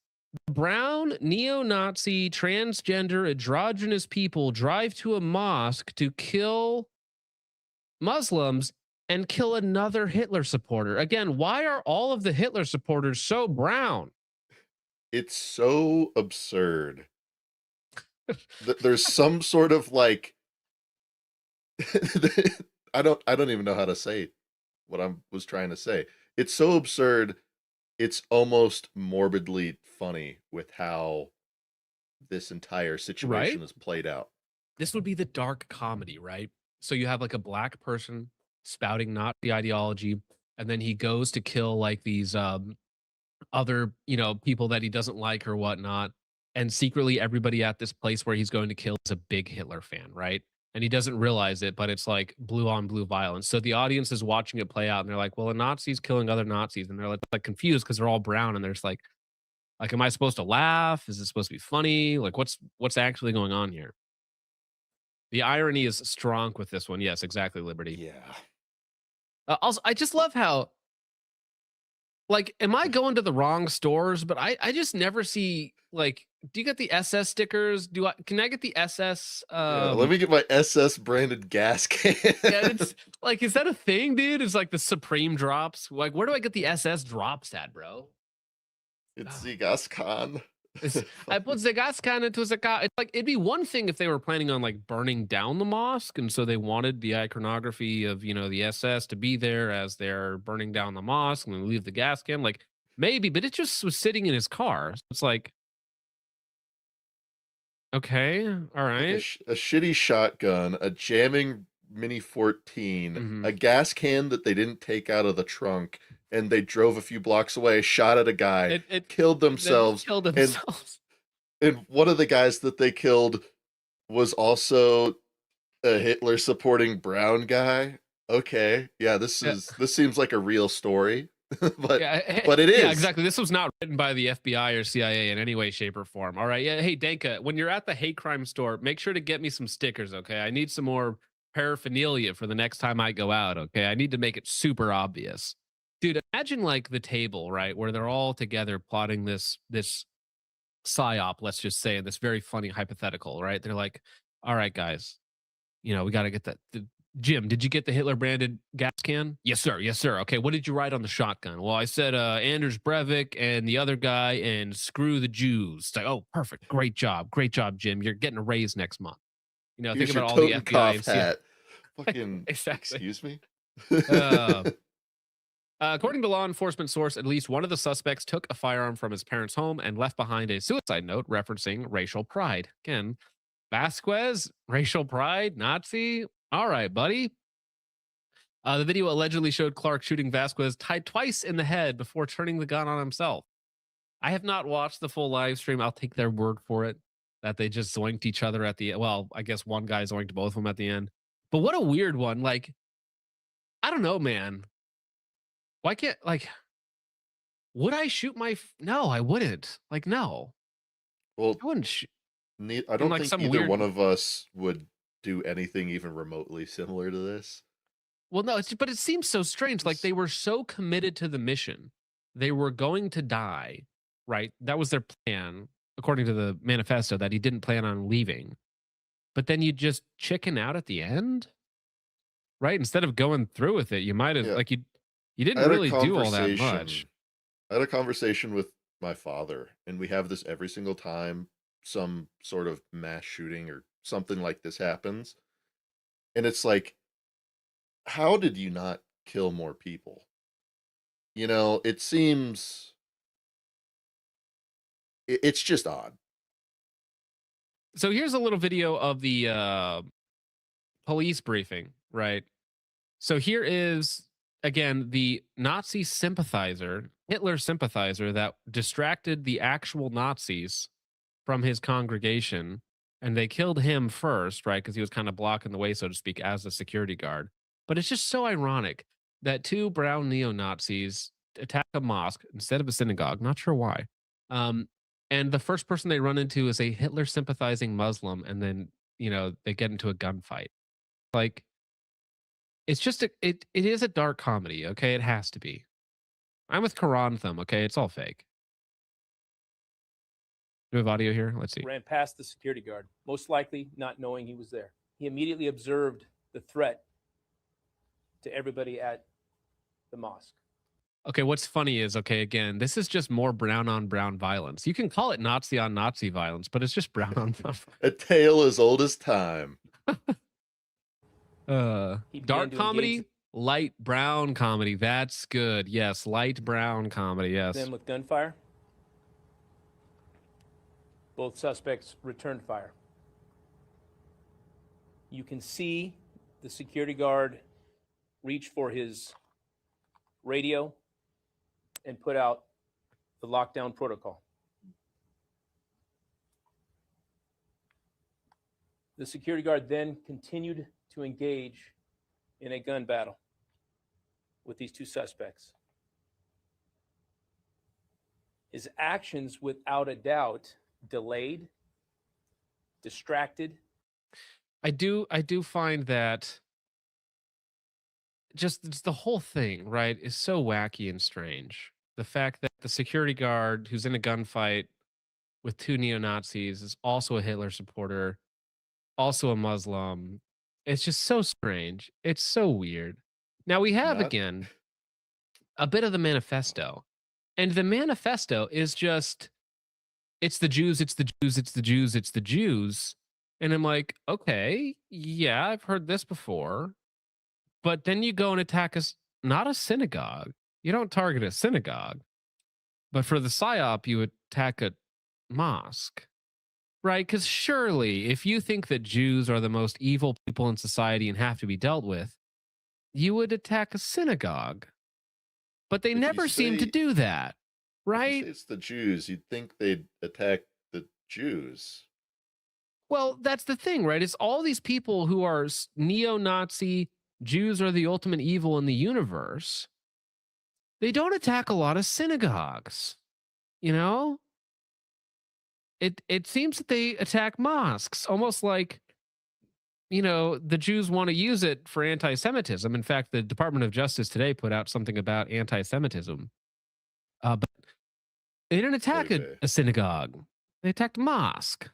brown, neo-Nazi, transgender, androgynous people drive to a mosque to kill Muslims and kill another Hitler supporter. Again, why are all of the Hitler supporters so brown? It's so absurd. There's some sort of like I don't even know how to say what I was trying to say. It's so absurd. It's almost morbidly funny with how this entire situation is played out. This would be the dark comedy, right? So you have like a black person spouting Nazi ideology, and then he goes to kill like these other, people that he doesn't like or whatnot. And secretly everybody at this place where he's going to kill is a big Hitler fan, right? And he doesn't realize it, but it's like blue on blue violence. So the audience is watching it play out and they're like, well, a Nazi's killing other Nazis. And they're like confused because they're all brown. And there's like, am I supposed to laugh? Is it supposed to be funny? Like, what's actually going on here? The irony is strong with this one. Yes, exactly, Liberty. Yeah. Also, I just love how, like, am I going to the wrong stores? But I just never see, like, do you get the SS stickers? Can I get the SS? Yeah, let me get my SS branded gas can. Yeah, it's like, is that a thing, dude? It's like the Supreme drops. Like, where do I get the SS drops at, bro? It's the gas can. I put the gas can into the car. It's like, it'd be one thing if they were planning on like burning down the mosque, and so they wanted the iconography of the SS to be there as they're burning down the mosque and then leave the gas can. Like maybe, but it just was sitting in his car. So it's like, Okay, all Like right. a shitty shotgun, a jamming Mini 14, Mhm. a gas can that they didn't take out of the trunk, and they drove a few blocks away, shot at a guy, It killed then themselves, killed and themselves. and one of the guys that they killed was also a Hitler supporting brown guy. Okay, yeah, Yeah. this seems like a real story, but Yeah, but it yeah, is. exactly. This was not written by the FBI or CIA in any way, shape, or form. All right. Yeah. Hey, Danka, when you're at the hate crime store, make sure to get me some stickers. Okay. I need some more paraphernalia for the next time I go out. Okay. I need to make it super obvious. Dude, imagine like the table, right? Where they're all together plotting this psyop, let's just say, in this very funny hypothetical, right? They're like, all right, guys, we got to get that. Jim, did you get the Hitler branded gas can? Yes, sir. Yes, sir. Okay, what did you write on the shotgun? Well, I said Anders Breivik and the other guy and screw the Jews. It's like, oh, perfect. Great job. Great job, Jim. You're getting a raise next month. Think Here's your about all the FBI Totenkopf and CIA. hat. Fucking Exactly. excuse me. Uh, According to law enforcement source, at least one of the suspects took a firearm from his parents' home and left behind a suicide note referencing racial pride. Again, Vasquez, racial pride, Nazi. All right, buddy. The video allegedly showed Clark shooting Vasquez tied twice in the head before turning the gun on himself. I have not watched the full live stream. I'll take their word for it that they just zoinked each other at the well, I guess one guy zoinked both of them at the end. But what a weird one. Like, I don't know, man. Why can't would I shoot no, I wouldn't. Like, no. Well, I wouldn't shoot I in don't like think some either weird. one of us would do anything even remotely similar to this. Well, no, but it seems so strange. Like they were so committed to the mission. They were going to die, right? That was their plan, according to the manifesto, that he didn't plan on leaving. But then you just chicken out at the end, right? Instead of going through with it, you might have Yeah, you I didn't had a really do all that much. conversation. I had a conversation with my father, and we have this every single time some sort of mass shooting or something like this happens. And it's like, how did you not kill more people? It seems it's just odd. So here's a little video of the police briefing, right? So here is again the Nazi sympathizer, Hitler sympathizer that distracted the actual Nazis from his congregation, and they killed him first, right? Because he was kind of blocking the way, so to speak, as a security guard. But it's just so ironic that two brown neo Nazis attack a mosque instead of a synagogue. Not sure why. Um, and the first person they run into is a Hitler sympathizing Muslim, and then they get into a gunfight. Like it's just it is a dark comedy. Okay, it has to be. I'm with Karantham. Okay, it's all fake. Do we have audio here? Let's see. Ran past the security guard, most likely not knowing he was there. He immediately observed the threat to everybody at the mosque. Okay, what's funny is, okay, again, this is just more brown on brown violence. You can call it Nazi on Nazi violence, but it's just brown on brown. A tale as old as time. Dark comedy, light brown comedy. That's good. Yes, light brown comedy. Yes. Then with gunfire, both suspects returned fire. You can see the security guard reach for his radio and put out the lockdown protocol. The security guard then continued to engage in a gun battle with these two suspects. His actions, without a doubt, delayed, distracted. I do find that just the whole thing, right, is so wacky and strange. The fact that the security guard who's in a gunfight with two neo-Nazis is also a Hitler supporter, also a Muslim. It's just so strange. It's so weird. Now we have again a bit of the manifesto. And the manifesto is just it's the Jews, it's the Jews, it's the Jews, it's the Jews. And I'm like, okay, yeah, I've heard this before. But then you go and attack not a synagogue. You don't target a synagogue. But for the PSYOP, you attack a mosque. right? Because surely, if you think that Jews are the most evil people in society and have to be dealt with, you would attack a synagogue. But they If you never seem to say- do that, If you right? say it's the Jews, you'd think they'd attack the Jews. Well, that's the thing, right? It's all these people who are neo-Nazi, Jews are the ultimate evil in the universe. They don't attack a lot of synagogues, you know? It seems that they attack mosques, almost like, you know, the Jews want to use it for anti-Semitism. In fact, the Department of Justice today put out something about anti-Semitism. But they didn't attack a synagogue. They attacked a mosque.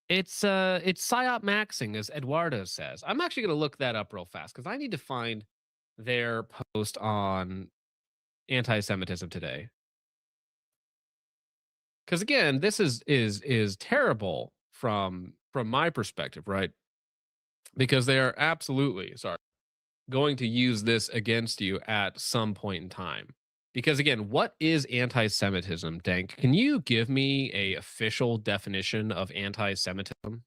It's psyop maxing, as Eduardo says. I'm actually going to look that up real fast because I need to find their post on anti-Semitism today. Because again, this is terrible from my perspective, right? Because they are absolutely going to use this against you at some point in time. Because again, what is anti-Semitism, Dank? Can you give me a official definition of anti-Semitism?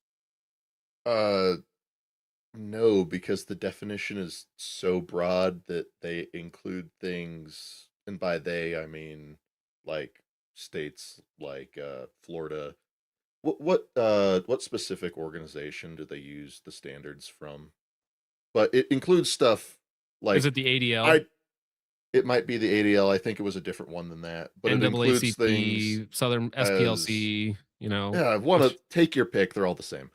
No, because the definition is so broad that they include things, and by they I mean like states like Florida. What specific organization do they use the standards from? But it includes stuff like Is it the ADL? It might be the ADL. I think it was a different one than that. But it includes things Southern SPLC, you know. Yeah, I want to take your pick. They're all the same.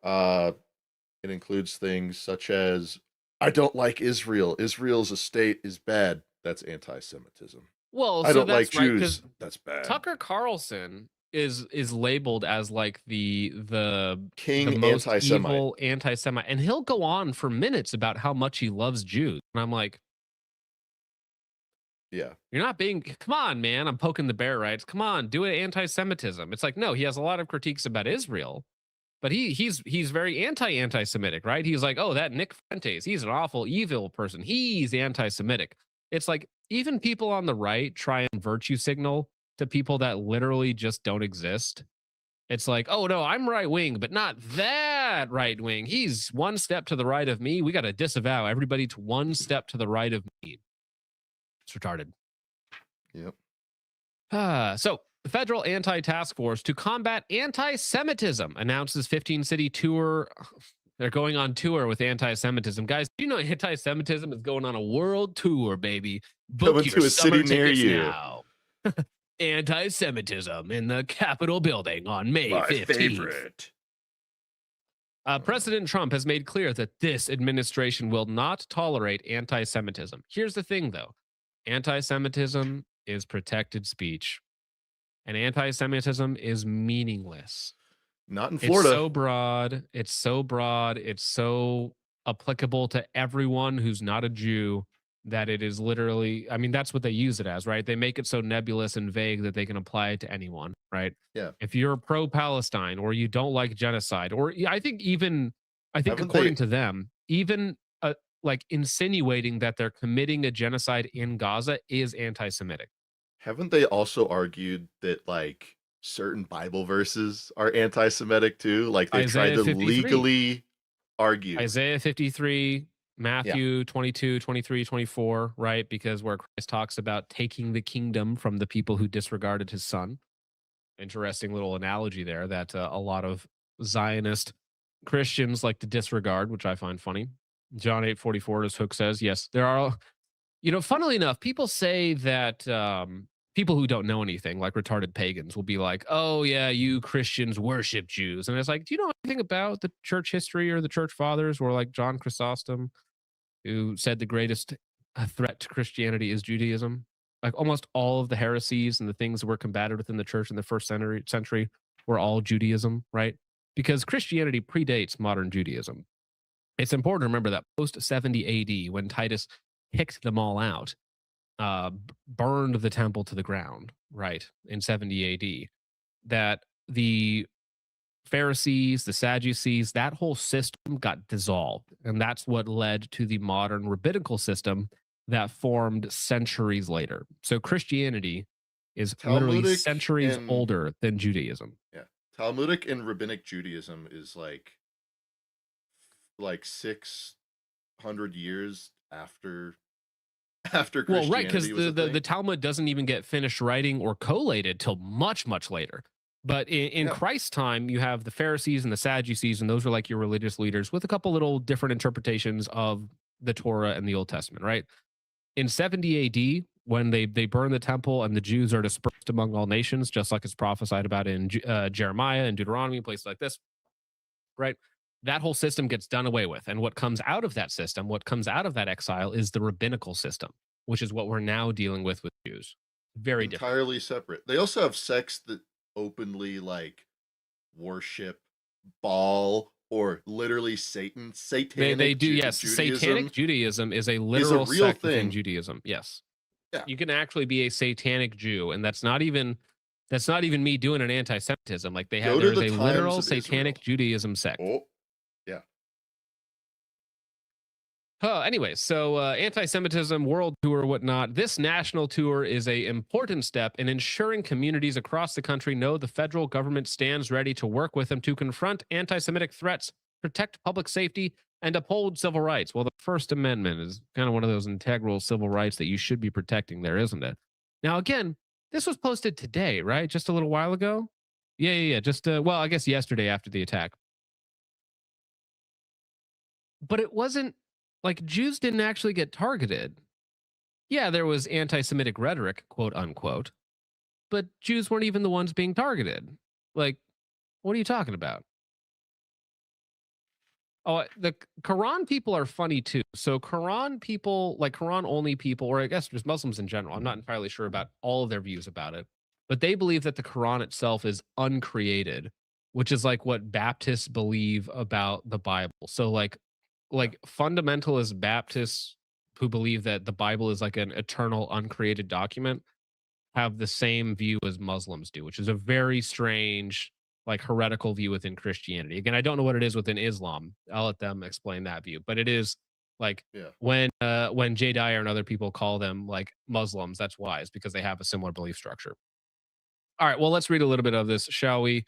It includes things such as I don't like Israel. Israel as a state is bad. That's anti-Semitism. Well, I so don't like that's right, Jews. 'cause That's bad. Tucker Carlson is labeled as like the King most anti-Semite. evil anti-Semite, and he'll go on for minutes about how much he loves Jews. And I'm like, Yeah. you're not being, come on, man. I'm poking the bear, right? Come on, do it anti-Semitism. It's like, no, he has a lot of critiques about Israel, but he's very anti-Semitic, right? He's like, oh, that Nick Fuentes, he's an awful, evil person. He's anti-Semitic. It's like even people on the right try and virtue signal to people that literally just don't exist. It's like, oh no, I'm right wing, but not that right wing. He's one step to the right of me. We got to disavow everybody to one step to the right of me. It's retarded. Yep. So the Federal Anti-Task Force to Combat Anti-Semitism announces 15-city tour. They're going on tour with anti-Semitism. Guys, do you know anti-Semitism is going on a world tour, baby? Book Coming your to a summer city near tickets you. now. Anti-Semitism in the Capitol building on May 15th. President Trump has made clear that this administration will not tolerate anti-Semitism. Here's the thing, though. Anti-Semitism is protected speech, and anti-Semitism is meaningless. Not in Florida. It's so broad. It's so broad. It's so applicable to everyone who's not a Jew that it is literally, I mean, that's what they use it as, right? They make it so nebulous and vague that they can apply it to anyone, right? Yeah. If you're pro-Palestine or you don't like genocide, or I think Haven't according they- to them, even like insinuating that they're committing a genocide in Gaza is anti-Semitic. Haven't they also argued that like certain Bible verses are anti-Semitic too? Like they tried Isaiah to 53. legally argue. Isaiah 53, Matthew 22, 23, 24, right? Because where Christ talks about taking the kingdom from the people who disregarded his son. Interesting little analogy there that a lot of Zionist Christians like to disregard, which I find funny. John 8:44, as Hook says, yes, there are, you know, funnily enough, people say that people who don't know anything, like retarded pagans, will be like, oh, yeah, you Christians worship Jews. And it's like, do you know anything about the church history or the church fathers, or like John Chrysostom, who said the greatest threat to Christianity is Judaism? Like almost all of the heresies and the things that were combated within the church in the first century were all Judaism, right? Because Christianity predates modern Judaism. It's important to remember that post 70 AD, when Titus kicked them all out, burned the temple to the ground, right, in 70 AD, that the Pharisees, the Sadducees, that whole system got dissolved. And that's what led to the modern rabbinical system that formed centuries later. So Christianity is literally Talmudic centuries and- older than Judaism. Yeah. Talmudic and rabbinic Judaism is like 600 years after Christianity. Well, right, because was a the thing. Talmud doesn't even get finished writing or collated till much, much later. But in Yeah. Christ's time, you have the Pharisees and the Sadducees, and those are like your religious leaders with a couple little different interpretations of the Torah and the Old Testament, right? In 70 AD, when they burn the temple and the Jews are dispersed among all nations, just like it's prophesied about in Jeremiah and Deuteronomy, places like this, right? That whole system gets done away with. And what comes out of that system, what comes out of that exile is the rabbinical system, which is what we're now dealing with Jews. Very different. Entirely separate. They also have sects that openly like worship Baal or literally Satan. Satanic They do, yes. Judaism Satanic Judaism is a literal real sect within thing. Judaism. Yes. Yeah. You can actually be a satanic Jew, and that's not even me doing an anti-Semitism. Like they have, Go to there's the a Times literal of satanic Israel. Judaism sect. Oh, yeah. Anyway, so anti-Semitism world tour, whatnot. This national tour is a important step in ensuring communities across the country know the federal government stands ready to work with them to confront anti-Semitic threats, protect public safety, and uphold civil rights. Well, the First Amendment is kind of one of those integral civil rights that you should be protecting there, isn't it? Now, again, this was posted today, right? Just a little while ago? Yeah. Just, well, I guess yesterday after the attack. But it wasn't like Jews didn't actually get targeted. Yeah, there was anti-Semitic rhetoric, quote unquote, but Jews weren't even the ones being targeted. Like, what are you talking about? Oh, the Quran people are funny too. So Quran people, like Quran only people, or I guess just Muslims in general, I'm not entirely sure about all of their views about it, but they believe that the Quran itself is uncreated, which is like what Baptists believe about the Bible. So like fundamentalist Baptists who believe that the Bible is like an eternal uncreated document have the same view as Muslims do, which is a very strange, like heretical view within Christianity. Again, I don't know what it is within Islam. I'll let them explain that view, but it is like when Jay Dyer and other people call them like Muslims, that's why. It's because they have a similar belief structure. All right, well, let's read a little bit of this, shall we?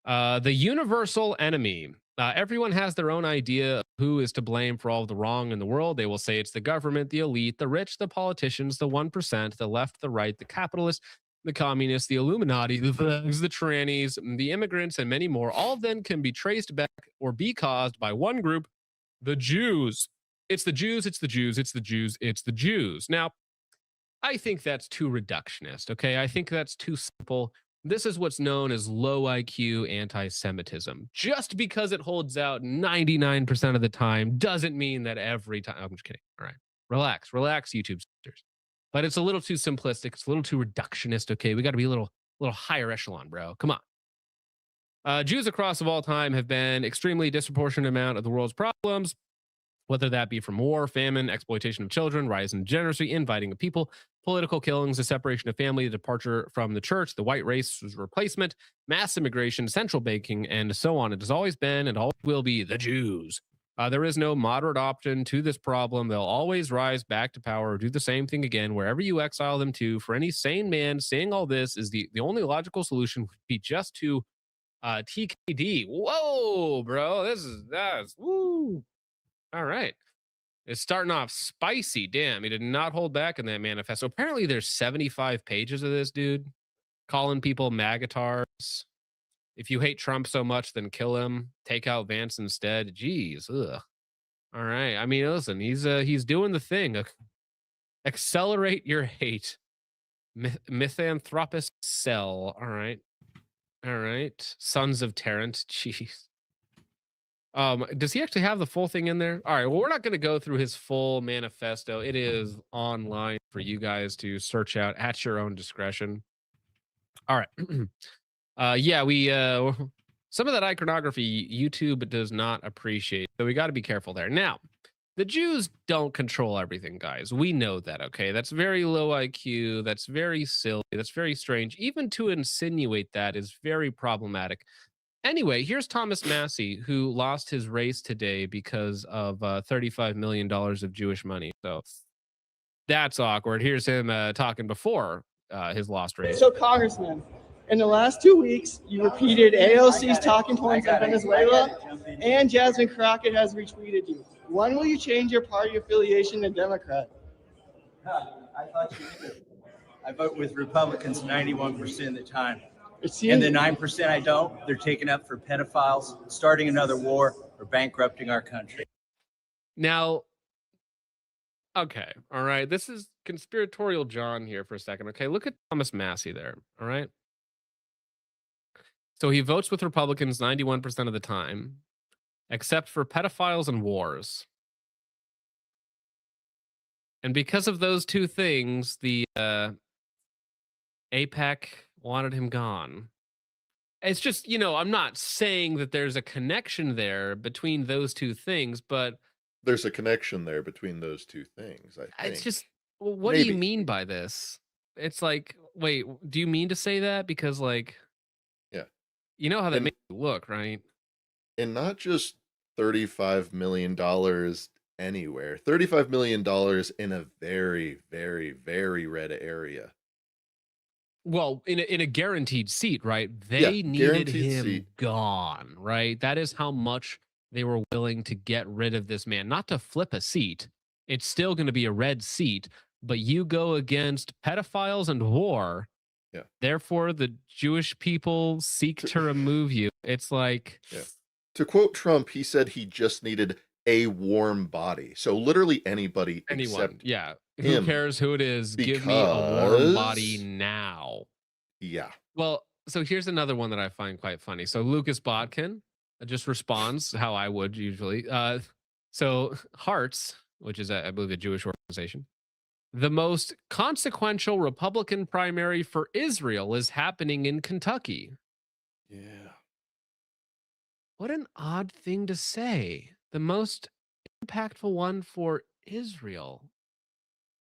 The universal enemy. Everyone has their own idea of who is to blame for all of the wrong in the world. They will say it's the government, the elite, the rich, the politicians, the 1%, the left, the right, the capitalists, the communists, the Illuminati, the thugs, the trannies, the immigrants, and many more. All of them can be traced back or be caused by one group, the Jews. It's the Jews, it's the Jews, it's the Jews, it's the Jews. Now, I think that's too reductionist, okay? I think that's too simple. This is what's known as low IQ anti-Semitism. Just because it holds out 99% of the time doesn't mean that every time. I'm just kidding. All right. Relax, YouTube sisters. But it's a little too simplistic. It's a little too reductionist. Okay. We got to be a little higher echelon, bro. Come on. Jews across of all time have been extremely disproportionate amount of the world's problems, whether that be from war, famine, exploitation of children, rise in degeneracy, inviting of people, political killings, the separation of family, the departure from the church, the white race's replacement, mass immigration, central banking, and so on. It has always been and always will be the Jews. There is no moderate option to this problem. They'll always rise back to power or do the same thing again, wherever you exile them to. For any sane man saying all this is the only logical solution would be just to TKD. Whoa, bro. That's woo. All right. It's starting off spicy. Damn, he did not hold back in that manifesto. Apparently, there's 75 pages of this, dude. Calling people magatars. If you hate Trump so much, then kill him. Take out Vance instead. Jeez. Ugh. All right. I mean, listen, he's doing the thing. Accelerate your hate. Misanthropist cell. All right. All right. Sons of Tarrant. Jeez. Does he actually have the full thing in there? All right, well, we're not going to go through his full manifesto. It is online for you guys to search out at your own discretion. All right. Yeah, we some of that iconography YouTube does not appreciate, so we got to be careful there. Now, the Jews don't control everything, guys. We know that, okay? That's very low IQ. That's very silly. That's very strange. Even to insinuate that is very problematic. Anyway, here's Thomas Massie, who lost his race today because of $35 million of Jewish money. So that's awkward. Here's him talking before his lost race. So, Congressman, In the last 2 weeks, you repeated AOC's talking points on Venezuela, and Jasmine Crockett has retweeted you. When will you change your party affiliation to Democrat? I thought you knew. I vote with Republicans 91% of the time. It And the seems 9% I don't, they're taken up for pedophiles, starting another war, or bankrupting our country. Now, okay, all right. This is conspiratorial John here for a second. Okay, look at Thomas Massie there. All right. So he votes with Republicans 91% of the time, except for pedophiles and wars. And because of those two things, the APEC wanted him gone. It's just, I'm not saying that there's a connection there between those two things, but There's a connection there between those two things, I think. it's just, well, what do you Maybe. mean by this? It's like, wait, do you mean to say that? Because, like, Yeah. you know how that And- makes you look, right? And not just $35 million anywhere, $35 million in a very, very, very red area. Well, in a guaranteed seat, right? Yeah, They needed guaranteed him seat. gone, right? That is how much they were willing to get rid of this man. Not to flip a seat. It's still going to be a red seat, but you go against pedophiles and war. Yeah. Therefore, the Jewish people seek to remove you. It's like, Yeah. To quote Trump, he said he just needed a warm body. So literally anybody anyone. except Yeah. Who him, cares who it is? Give me a warm body because- now. yeah. Well, so here's another one that I find quite funny. So Lucas Bodkin just responds how I would usually. So Hearts, which is, I believe, a Jewish organization, the most consequential Republican primary for Israel is happening in Kentucky. Yeah. What an odd thing to say. The most impactful one for Israel.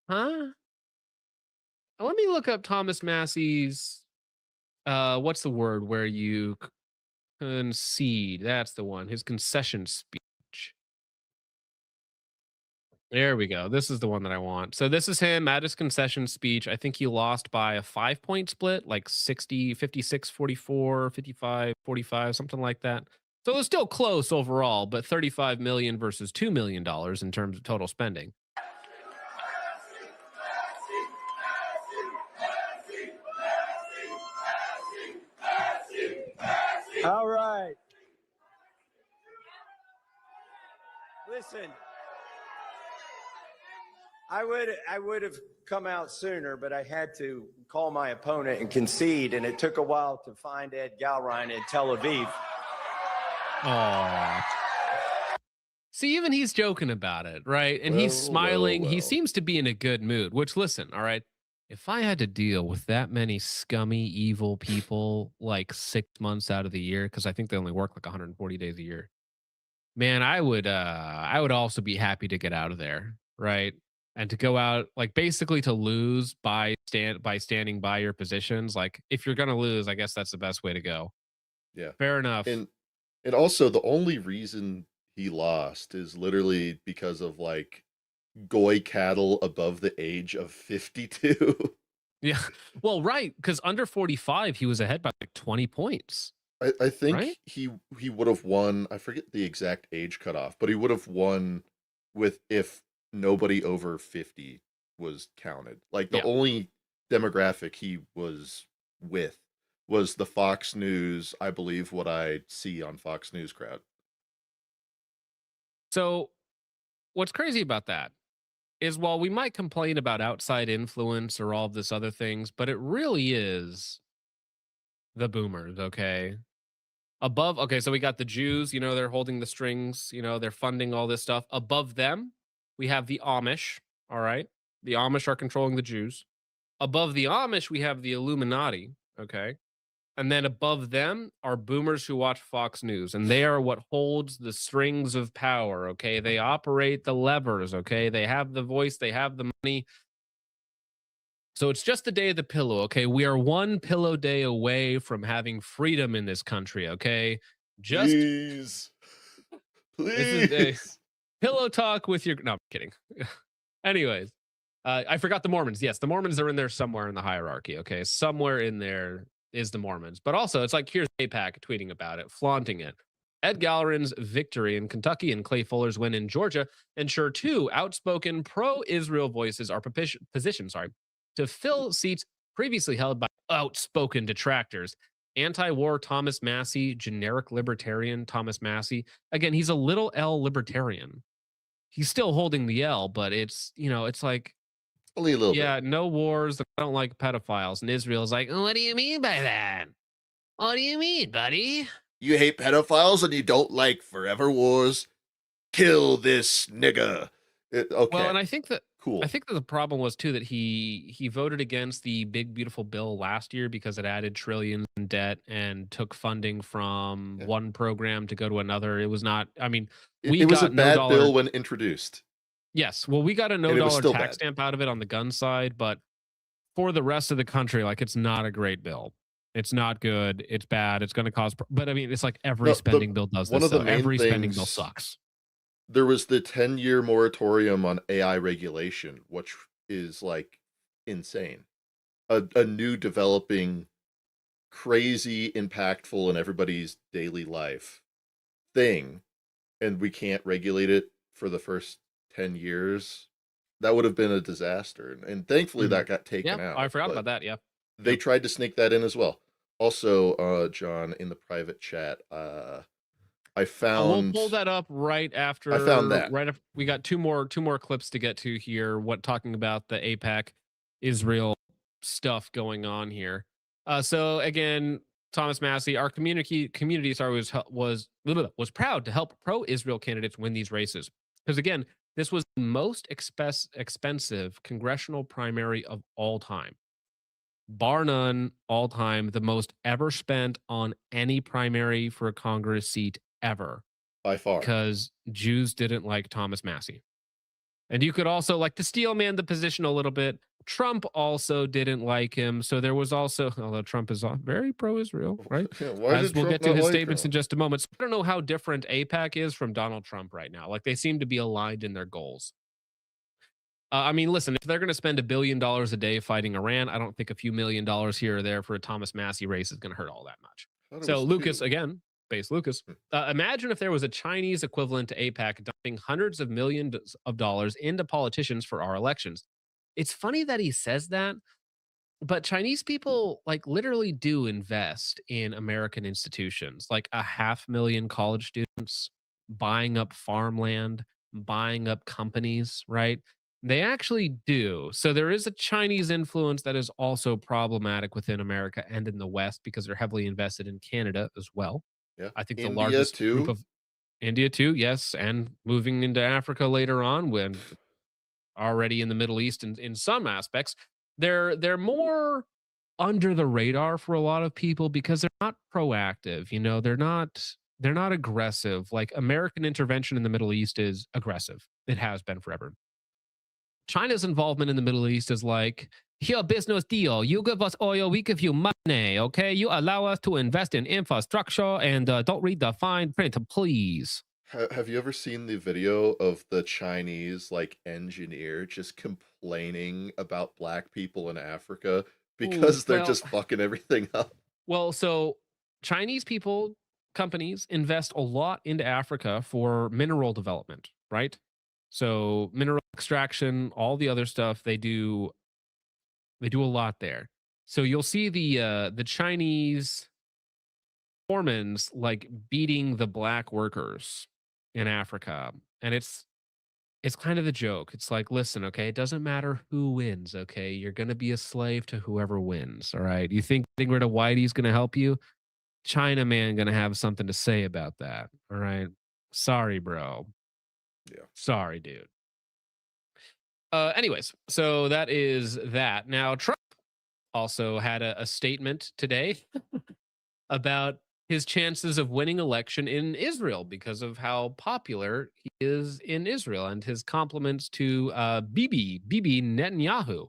Huh? Let me look up Thomas Massie's, what's the word where you concede? That's the one. His concession speech. There we go. This is the one that I want. So this is him at his concession speech. I think he lost by a 5-point split, like 60, 56, 44, 55, 45, something like that. So it was still close overall, but 35 million versus $2 million in terms of total spending. All right. Listen, I would have come out sooner, but I had to call my opponent and concede, and it took a while to find Ed Galrein in Tel Aviv. Aww. See, even he's joking about it, right? And he's smiling. He seems to be in a good mood, which, listen, all right, if I had to deal with that many scummy, evil people like 6 months out of the year, because I think they only work like 140 days a year, man, I would also be happy to get out of there, right? And to go out, like, basically to lose by standing by your positions. Like, if you're gonna lose, I guess that's the best way to go. Yeah. Fair enough. And also the only reason he lost is literally because of like goy cattle above the age of 52. Yeah. Well, right, because under 45, he was ahead by like 20 points. I think Right? he would have won. I forget the exact age cutoff, but he would have won with if nobody over 50 was counted. Like the Yeah. only demographic he was with was the Fox News, I believe what I see on Fox News crowd. So, what's crazy about that is while we might complain about outside influence or all of this other things, but it really is the boomers, okay? Above, okay, so we got the Jews, they're holding the strings, they're funding all this stuff. Above them, we have the Amish, all right? The Amish are controlling the Jews. Above the Amish, we have the Illuminati, okay? And then above them are boomers who watch Fox News, and they are what holds the strings of power, okay? They operate the levers, okay? They have the voice, they have the money. So it's just the day of the pillow, okay? We are one pillow day away from having freedom in this country, okay? Just Please. this is a Please. pillow talk with your. No, I'm kidding. Anyways, I forgot the Mormons. Yes, the Mormons are in there somewhere in the hierarchy, okay? Somewhere in there, is the Mormons. But also, it's like, here's AIPAC tweeting about it, flaunting it. Ed Galleron's victory in Kentucky and Clay Fuller's win in Georgia ensure two outspoken pro-Israel voices are positioned to fill seats previously held by outspoken detractors. Anti-war Thomas Massie, generic libertarian Thomas Massie. Again, he's a little L libertarian. He's still holding the L, but it's, it's like, only a little bit. bit. No wars. I don't like pedophiles. And Israel's like, what do you mean by that? What do you mean, buddy? You hate pedophiles and you don't like forever wars? Kill this nigga. Okay. Well, and I think that cool. I think that the problem was too that he voted against the big beautiful bill last year because it added trillions in debt and took funding from one program to go to another. It was not. I mean, it was a bad bill when introduced. Yes. Well, we got a $0 tax stamp out of it on the gun side, but for the rest of the country, like, it's not a great bill. It's not good. It's bad. It's going to cause. But I mean, it's like every spending bill does this. Every spending bill sucks. There was the 10-year moratorium on AI regulation, which is like insane. A new developing, crazy, impactful in everybody's daily life thing, and we can't regulate it for the first 10 years. That would have been a disaster. And thankfully that got taken out. I forgot about that. Yeah. They tried to sneak that in as well. Also, John, in the private chat, I found. We'll pull that up right after. I found that. Right after we got two more clips to get to here. Talking about the AIPAC Israel stuff going on here. So again, Thomas Massie, our community was proud to help pro-Israel candidates win these races because again, this was the most expensive congressional primary of all time. Bar none, all time, the most ever spent on any primary for a Congress seat ever. By far. Because Jews didn't like Thomas Massie. And you could also, like, to steelman the position a little bit, Trump also didn't like him. So there was also, although Trump is very pro-Israel, right? As we'll get to his statements in just a moment. So I don't know how different AIPAC is from Donald Trump right now. Like, they seem to be aligned in their goals. I mean, listen, if they're going to spend $1 billion a day fighting Iran, I don't think a few $1 million here or there for a Thomas Massie race is going to hurt all that much. So Lucas, again, base Lucas, imagine if there was a Chinese equivalent to AIPAC dumping hundreds of millions of dollars into politicians for our elections. It's funny that he says that, but Chinese people like literally do invest in American institutions, like 500,000 college students buying up farmland, buying up companies, right? They actually do. So there is a Chinese influence that is also problematic within America and in the West because they're heavily invested in Canada as well. Yeah. I think the largest group of India too, yes, and moving into Africa later on when already in the Middle East in some aspects. They're more under the radar for a lot of people because they're not proactive, they're not aggressive. Like American intervention in the Middle East is aggressive. It has been forever. China's involvement in the Middle East is like, here, business deal. You give us oil, we give you money, okay? You allow us to invest in infrastructure and don't read the fine print, please. Have you ever seen the video of the Chinese, engineer just complaining about black people in Africa because they're just fucking everything up? Well, so Chinese companies invest a lot into Africa for mineral development, right? So mineral extraction, all the other stuff they do a lot there. So you'll see the Chinese Mormons beating the black workers in Africa, and it's kind of the joke. It's like, listen, okay, it doesn't matter who wins, okay? You're gonna be a slave to whoever wins, all right? You think getting rid of Whitey's gonna help you? China man gonna have something to say about that, all right? Sorry, bro. Yeah. Sorry, dude. Anyways, so that is that. Now, Trump also had a statement today about his chances of winning election in Israel because of how popular he is in Israel and his compliments to Bibi Netanyahu.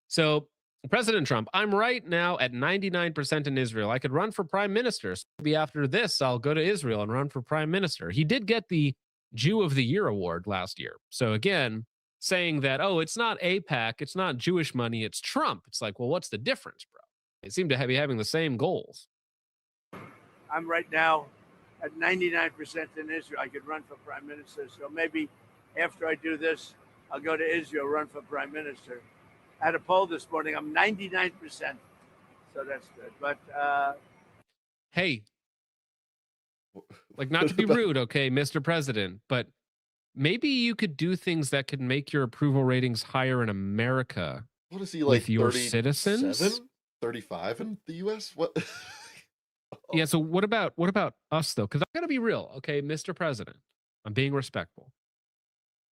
So, President Trump, I'm right now at 99% in Israel. I could run for prime minister. So maybe after this, I'll go to Israel and run for prime minister. He did get the Jew of the Year award last year. So again, saying that, it's not AIPAC, it's not Jewish money, it's Trump. It's like, well, what's the difference, bro? They seem to be having the same goals. I'm right now at 99% in Israel. I could run for prime minister. So maybe after I do this, I'll go to Israel, run for prime minister. I had a poll this morning. I'm 99%. So that's good. But hey, like, not to be rude, okay, Mr. President, but maybe you could do things that could make your approval ratings higher in America. What is he, like, with your citizens? 35 in the US? What? Yeah, so what about us though? Because I gotta be real, okay, Mr. President. I'm being respectful.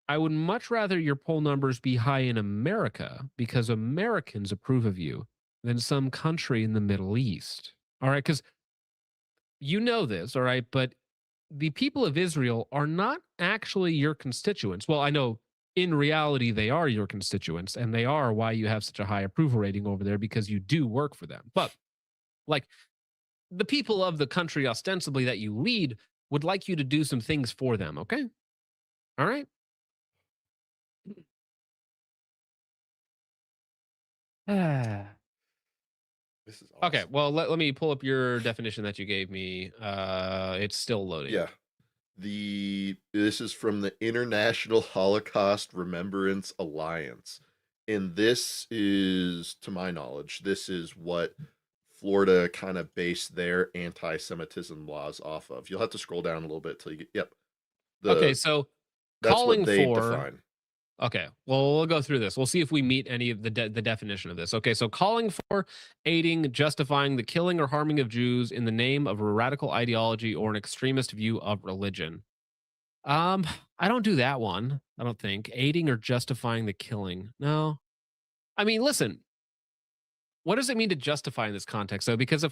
I would much rather your poll numbers be high in America because Americans approve of you than some country in the Middle East. All right, because you know this, all right, but the people of Israel are not actually your constituents. Well, I know in reality they are your constituents, and they are why you have such a high approval rating over there, because you do work for them. But like, the people of the country ostensibly that you lead would like you to do some things for them, okay? All right? This is awesome. Okay, well, let me pull up your definition that you gave me. It's still loading. Yeah. This is from the International Holocaust Remembrance Alliance. And this is, to my knowledge, this is what Florida kind of based their anti-Semitism laws off of. You'll have to scroll down a little bit till you get, yep. Okay, so that's calling what they for define. Okay, well, we'll go through this. We'll see if we meet any of the definition of this. Okay, so calling for, aiding, justifying the killing or harming of Jews in the name of a radical ideology or an extremist view of religion. I don't do that one. I don't think aiding or justifying the killing. No, I mean, listen. What does it mean to justify in this context, though? Because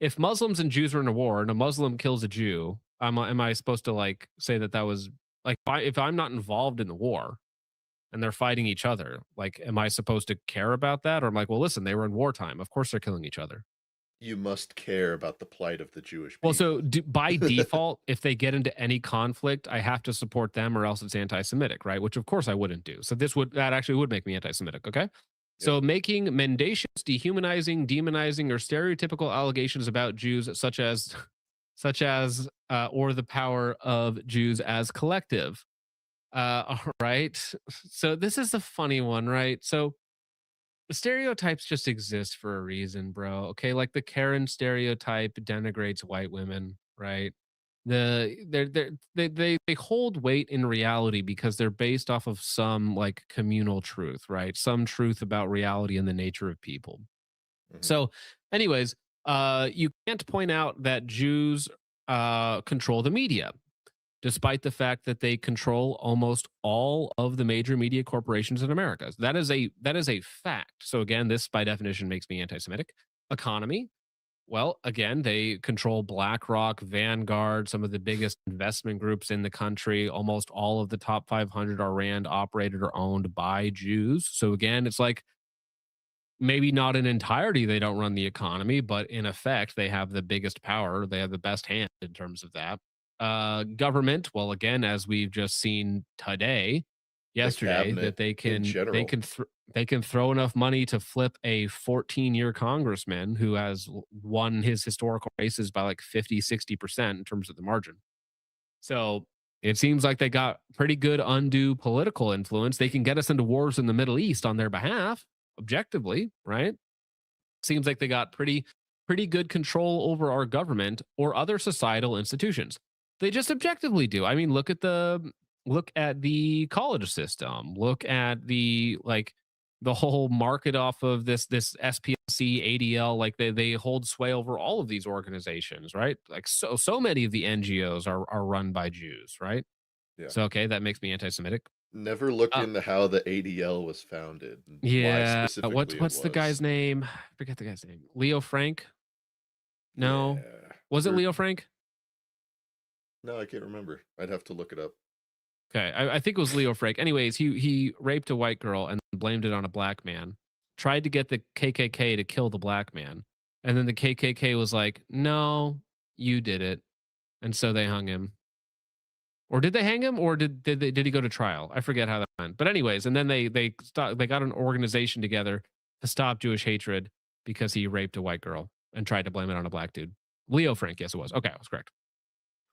if Muslims and Jews are in a war and a Muslim kills a Jew, am I supposed to like say that was like, if I'm not involved in the war and they're fighting each other, like, am I supposed to care about that? Or I'm like, well, listen, they were in wartime. Of course they're killing each other. You must care about the plight of the Jewish people. Well, so by default, if they get into any conflict, I have to support them or else it's anti-Semitic, right? Which of course I wouldn't do. So that actually would make me anti-Semitic, okay? So making mendacious, dehumanizing, demonizing, or stereotypical allegations about Jews, such as or the power of Jews as collective. All right. So this is the funny one, right? So stereotypes just exist for a reason, bro. Okay, like the Karen stereotype denigrates white women, right? They hold weight in reality because they're based off of some like communal truth, right? Some truth about reality and the nature of people. So, anyways, you can't point out that Jews control the media, despite the fact that they control almost all of the major media corporations in America. That is a fact. So again, this by definition makes me anti-Semitic. Economy. Well, again, they control BlackRock, Vanguard, some of the biggest investment groups in the country. Almost all of the top 500 are Rand operated or owned by Jews. So again, it's like maybe not in entirety they don't run the economy, but in effect, they have the biggest power. They have the best hand in terms of that. Government, well, again, as we've just seen yesterday, that they can throw enough money to flip a 14-year congressman who has won his historical races by like 50-60% in terms of the margin. So it seems like they got pretty good undue political influence. They can get us into wars in the Middle East on their behalf, objectively, right? Seems like they got pretty good control over our government or other societal institutions. They just objectively do. I mean, look at the college system. Look at the whole market off of this SPLC, ADL. Like they hold sway over all of these organizations, right? Like so many of the NGOs are run by Jews, right? Yeah. So okay, that makes me anti-Semitic. Never looked into how the ADL was founded. Yeah. Why specifically What's the guy's name? I forget the guy's name. Leo Frank? No. Yeah. Was it Leo Frank? No, I can't remember. I'd have to look it up. Okay, I think it was Leo Frank. Anyways, he raped a white girl and blamed it on a black man. Tried to get the KKK to kill the black man, and then the KKK was like, "No, you did it," and so they hung him. Or did they hang him, or did he go to trial? I forget how that went. But anyways, and then they got an organization together to stop Jewish hatred, because he raped a white girl and tried to blame it on a black dude. Leo Frank, yes, it was. Okay, I was correct.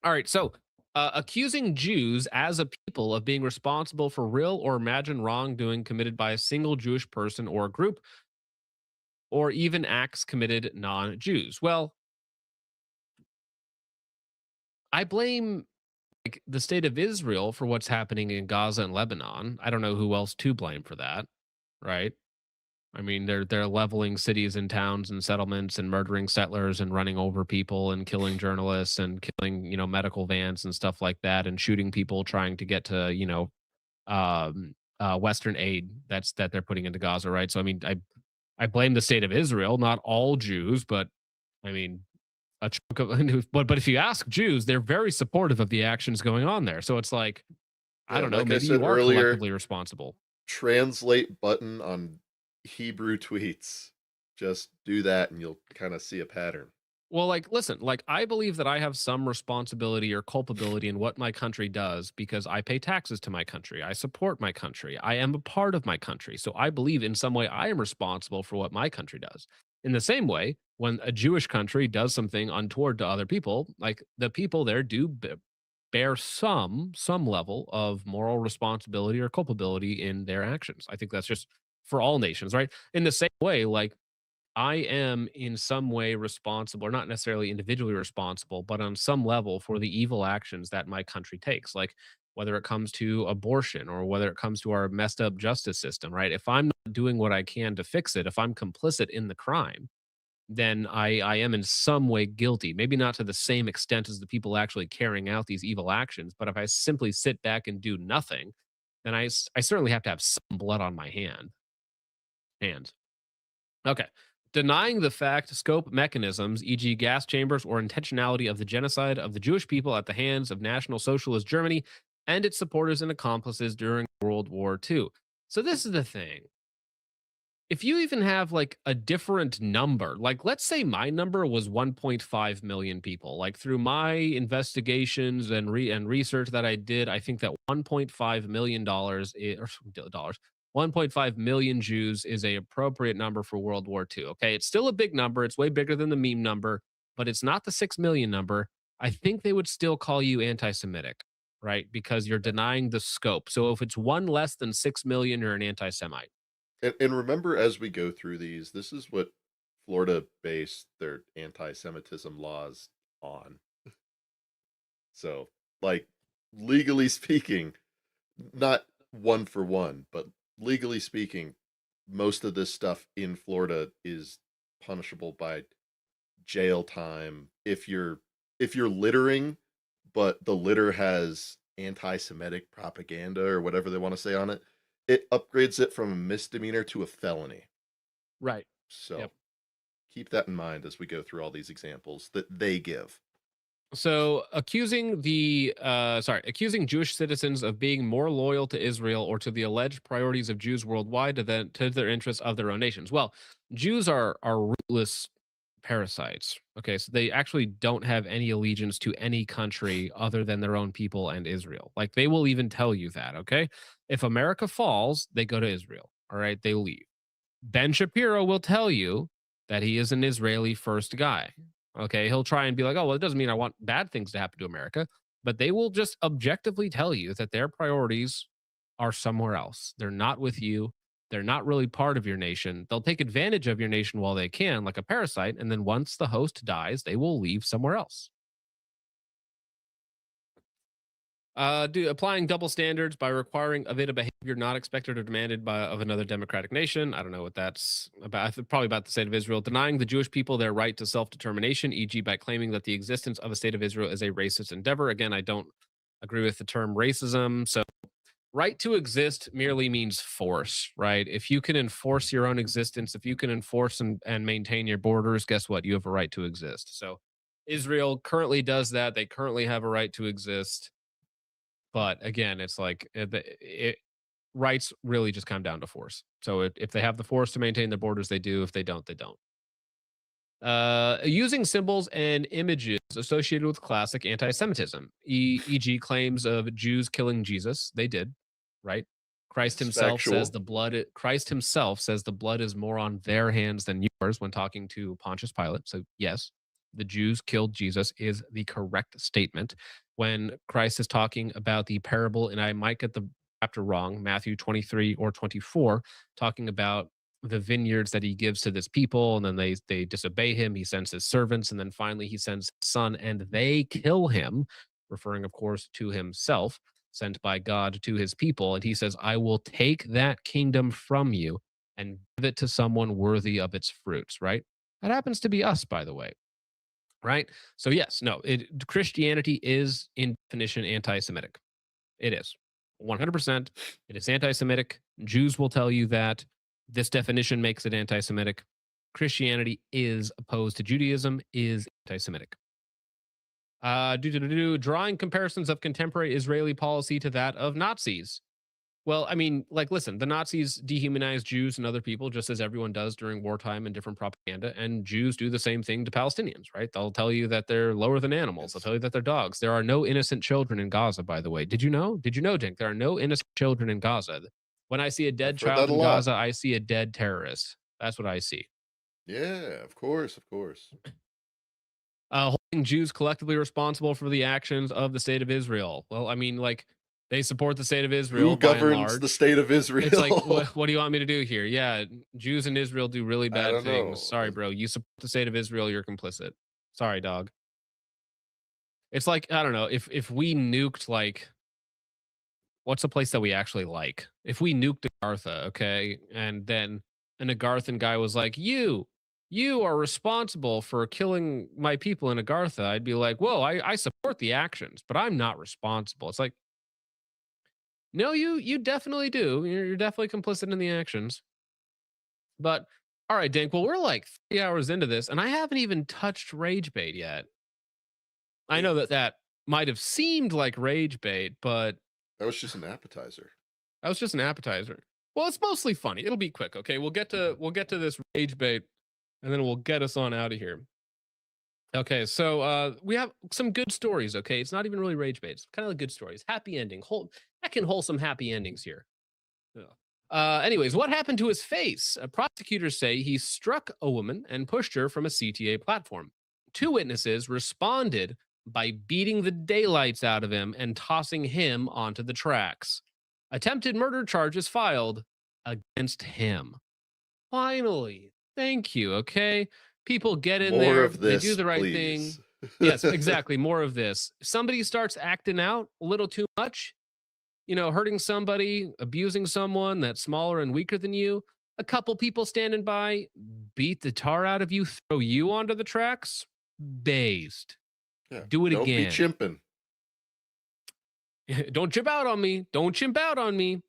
All right, so accusing Jews as a people of being responsible for real or imagined wrongdoing committed by a single Jewish person or group, or even acts committed non-Jews. Well, I blame like the state of Israel for what's happening in Gaza and Lebanon. I don't know who else to blame for that, right? I mean, they're leveling cities and towns and settlements and murdering settlers and running over people and killing journalists and killing, medical vans and stuff like that and shooting people trying to get to, Western aid that they're putting into Gaza, right? So I mean, I blame the state of Israel, not all Jews, but I mean, a chunk of but if you ask Jews, they're very supportive of the actions going on there. So it's like, I don't know, like I maybe said you are earlier, collectively responsible. Translate button on Hebrew tweets. Just do that and you'll kind of see a pattern. Well, like, listen, like, I believe that I have some responsibility or culpability in what my country does because I pay taxes to my country. I support my country. I am a part of my country. So I believe in some way I am responsible for what my country does. In the same way, when a Jewish country does something untoward to other people, like the people there do bear some level of moral responsibility or culpability in their actions. I think that's just for all nations, right? In the same way, like, I am in some way responsible, or not necessarily individually responsible, but on some level for the evil actions that my country takes, like whether it comes to abortion or whether it comes to our messed up justice system, right? If I'm not doing what I can to fix it, if I'm complicit in the crime, then I am in some way guilty. Maybe not to the same extent as the people actually carrying out these evil actions, but if I simply sit back and do nothing, then I certainly have to have some blood on my hands. Okay. Denying the fact, scope, mechanisms, e.g., gas chambers, or intentionality of the genocide of the Jewish people at the hands of National Socialist Germany and its supporters and accomplices during World War II. So, this is the thing. If you even have like a different number, like let's say my number was 1.5 million people, like through my investigations and research that I did, I think that $1.5 million dollars 1.5 million Jews is a appropriate number for World War II. Okay, it's still a big number. It's way bigger than the meme number, but it's not the 6 million number. I think they would still call you anti-Semitic, right? Because you're denying the scope. So if it's one less than 6 million, you're an anti-Semite. And remember, as we go through these, this is what Florida based their anti-Semitism laws on. So, like, legally speaking, not one for one, but legally speaking, most of this stuff in Florida is punishable by jail time if you're littering, but the litter has anti-Semitic propaganda or whatever they want to say on it. It upgrades it from a misdemeanor to a felony. Right. So keep that in mind as we go through all these examples that they give. So accusing Jewish citizens of being more loyal to Israel or to the alleged priorities of Jews worldwide to their interests of their own nations. Well, Jews are rootless parasites. Okay, so they actually don't have any allegiance to any country other than their own people and Israel. Like they will even tell you that, okay? If America falls, they go to Israel. All right, they leave. Ben Shapiro will tell you that he is an Israeli first guy. Okay, he'll try and be like, oh, well, it doesn't mean I want bad things to happen to America, but they will just objectively tell you that their priorities are somewhere else. They're not with you. They're not really part of your nation. They'll take advantage of your nation while they can, like a parasite, and then once the host dies, they will leave somewhere else. Applying double standards by requiring of it a behavior not expected or demanded of another democratic nation. I don't know what that's about. Probably about the state of Israel. Denying the Jewish people their right to self-determination, e.g. by claiming that the existence of a state of Israel is a racist endeavor. Again, I don't agree with the term racism. So right to exist merely means force, right? If you can enforce your own existence, if you can enforce and maintain your borders, guess what? You have a right to exist. So Israel currently does that. They currently have a right to exist. But again, it's like rights really just come down to force. So if they have the force to maintain their borders, they do. If they don't, they don't. Using symbols and images associated with classic anti-Semitism, e.g. claims of Jews killing Jesus. They did, right? Christ himself Factual. says the blood. Christ himself says the blood is more on their hands than yours when talking to Pontius Pilate. So yes, the Jews killed Jesus is the correct statement. When Christ is talking about the parable, and I might get the chapter wrong, Matthew 23 or 24, talking about the vineyards that he gives to this people, and then they disobey him. He sends his servants, and then finally he sends his son, and they kill him, referring, of course, to himself, sent by God to his people. And he says, I will take that kingdom from you and give it to someone worthy of its fruits, right? That happens to be us, by the way. Right? So yes, no, Christianity is in definition anti-Semitic. It is 100%. It is anti-Semitic. Jews will tell you that. This definition makes it anti-Semitic. Christianity is opposed to Judaism, is anti-Semitic. Drawing comparisons of contemporary Israeli policy to that of Nazis. Well, I mean, like, listen, the Nazis dehumanized Jews and other people just as everyone does during wartime and different propaganda. And Jews do the same thing to Palestinians, right? They'll tell you that they're lower than animals. They'll tell you that they're dogs. There are no innocent children in Gaza, by the way. Did you know? Did you know, Dink? There are no innocent children in Gaza. When I see a dead child in Gaza, I see a dead terrorist. That's what I see. Yeah, of course, of course. Holding Jews collectively responsible for the actions of the state of Israel. Well, I mean, like, they support the state of Israel. Who governs the state of Israel? It's like, what do you want me to do here? Yeah, Jews in Israel do really bad things. Sorry, bro. You support the state of Israel, you're complicit. Sorry, dog. It's like, I don't know, if we nuked, like, what's a place that we actually like? If we nuked Agartha, okay, and then an Agarthan guy was like, you are responsible for killing my people in Agartha, I'd be like, whoa, I support the actions, but I'm not responsible. It's like, no, you definitely do. You're definitely complicit in the actions. But all right, Dink. Well, we're like 3 hours into this, and I haven't even touched rage bait yet. I know that might have seemed like rage bait, but that was just an appetizer. That was just an appetizer. Well, it's mostly funny. It'll be quick. Okay, we'll get to this rage bait, and then we'll get us on out of here. Okay, so we have some good stories. Okay, it's not even really rage bait. It's kind of like good stories, happy ending. Wholesome happy endings here. Anyways, what happened to his face? Prosecutors say he struck a woman and pushed her from a CTA platform. 2 witnesses responded by beating the daylights out of him and tossing him onto the tracks. Attempted murder charges filed against him. Finally, thank you. Okay, people get in there. They do the right thing. Yes, exactly. More of this. Somebody starts acting out a little too much, hurting somebody, abusing someone that's smaller and weaker than you. A couple people standing by, beat the tar out of you, throw you onto the tracks. Based. Yeah, do it don't again. Don't be chimping. Don't chimp out on me. Don't chimp out on me.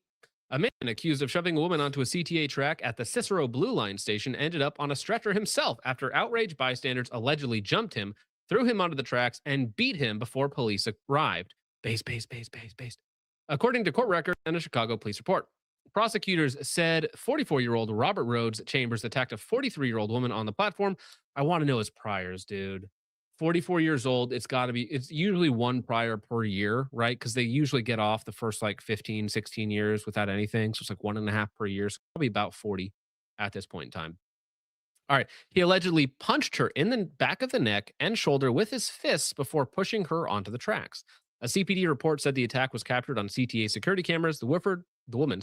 A man accused of shoving a woman onto a CTA track at the Cicero Blue Line station ended up on a stretcher himself after outraged bystanders allegedly jumped him, threw him onto the tracks, and beat him before police arrived. Based. According to court records and a Chicago police report, prosecutors said 44-year-old Robert Rhodes Chambers attacked a 43-year-old woman on the platform. I want to know his priors, dude. 44 years old, it's usually 1 prior per year, right? Because they usually get off the first like 15, 16 years without anything. So it's like 1.5 per year. So probably about 40 at this point in time. All right. He allegedly punched her in the back of the neck and shoulder with his fists before pushing her onto the tracks. A CPD report said the attack was captured on CTA security cameras. The woman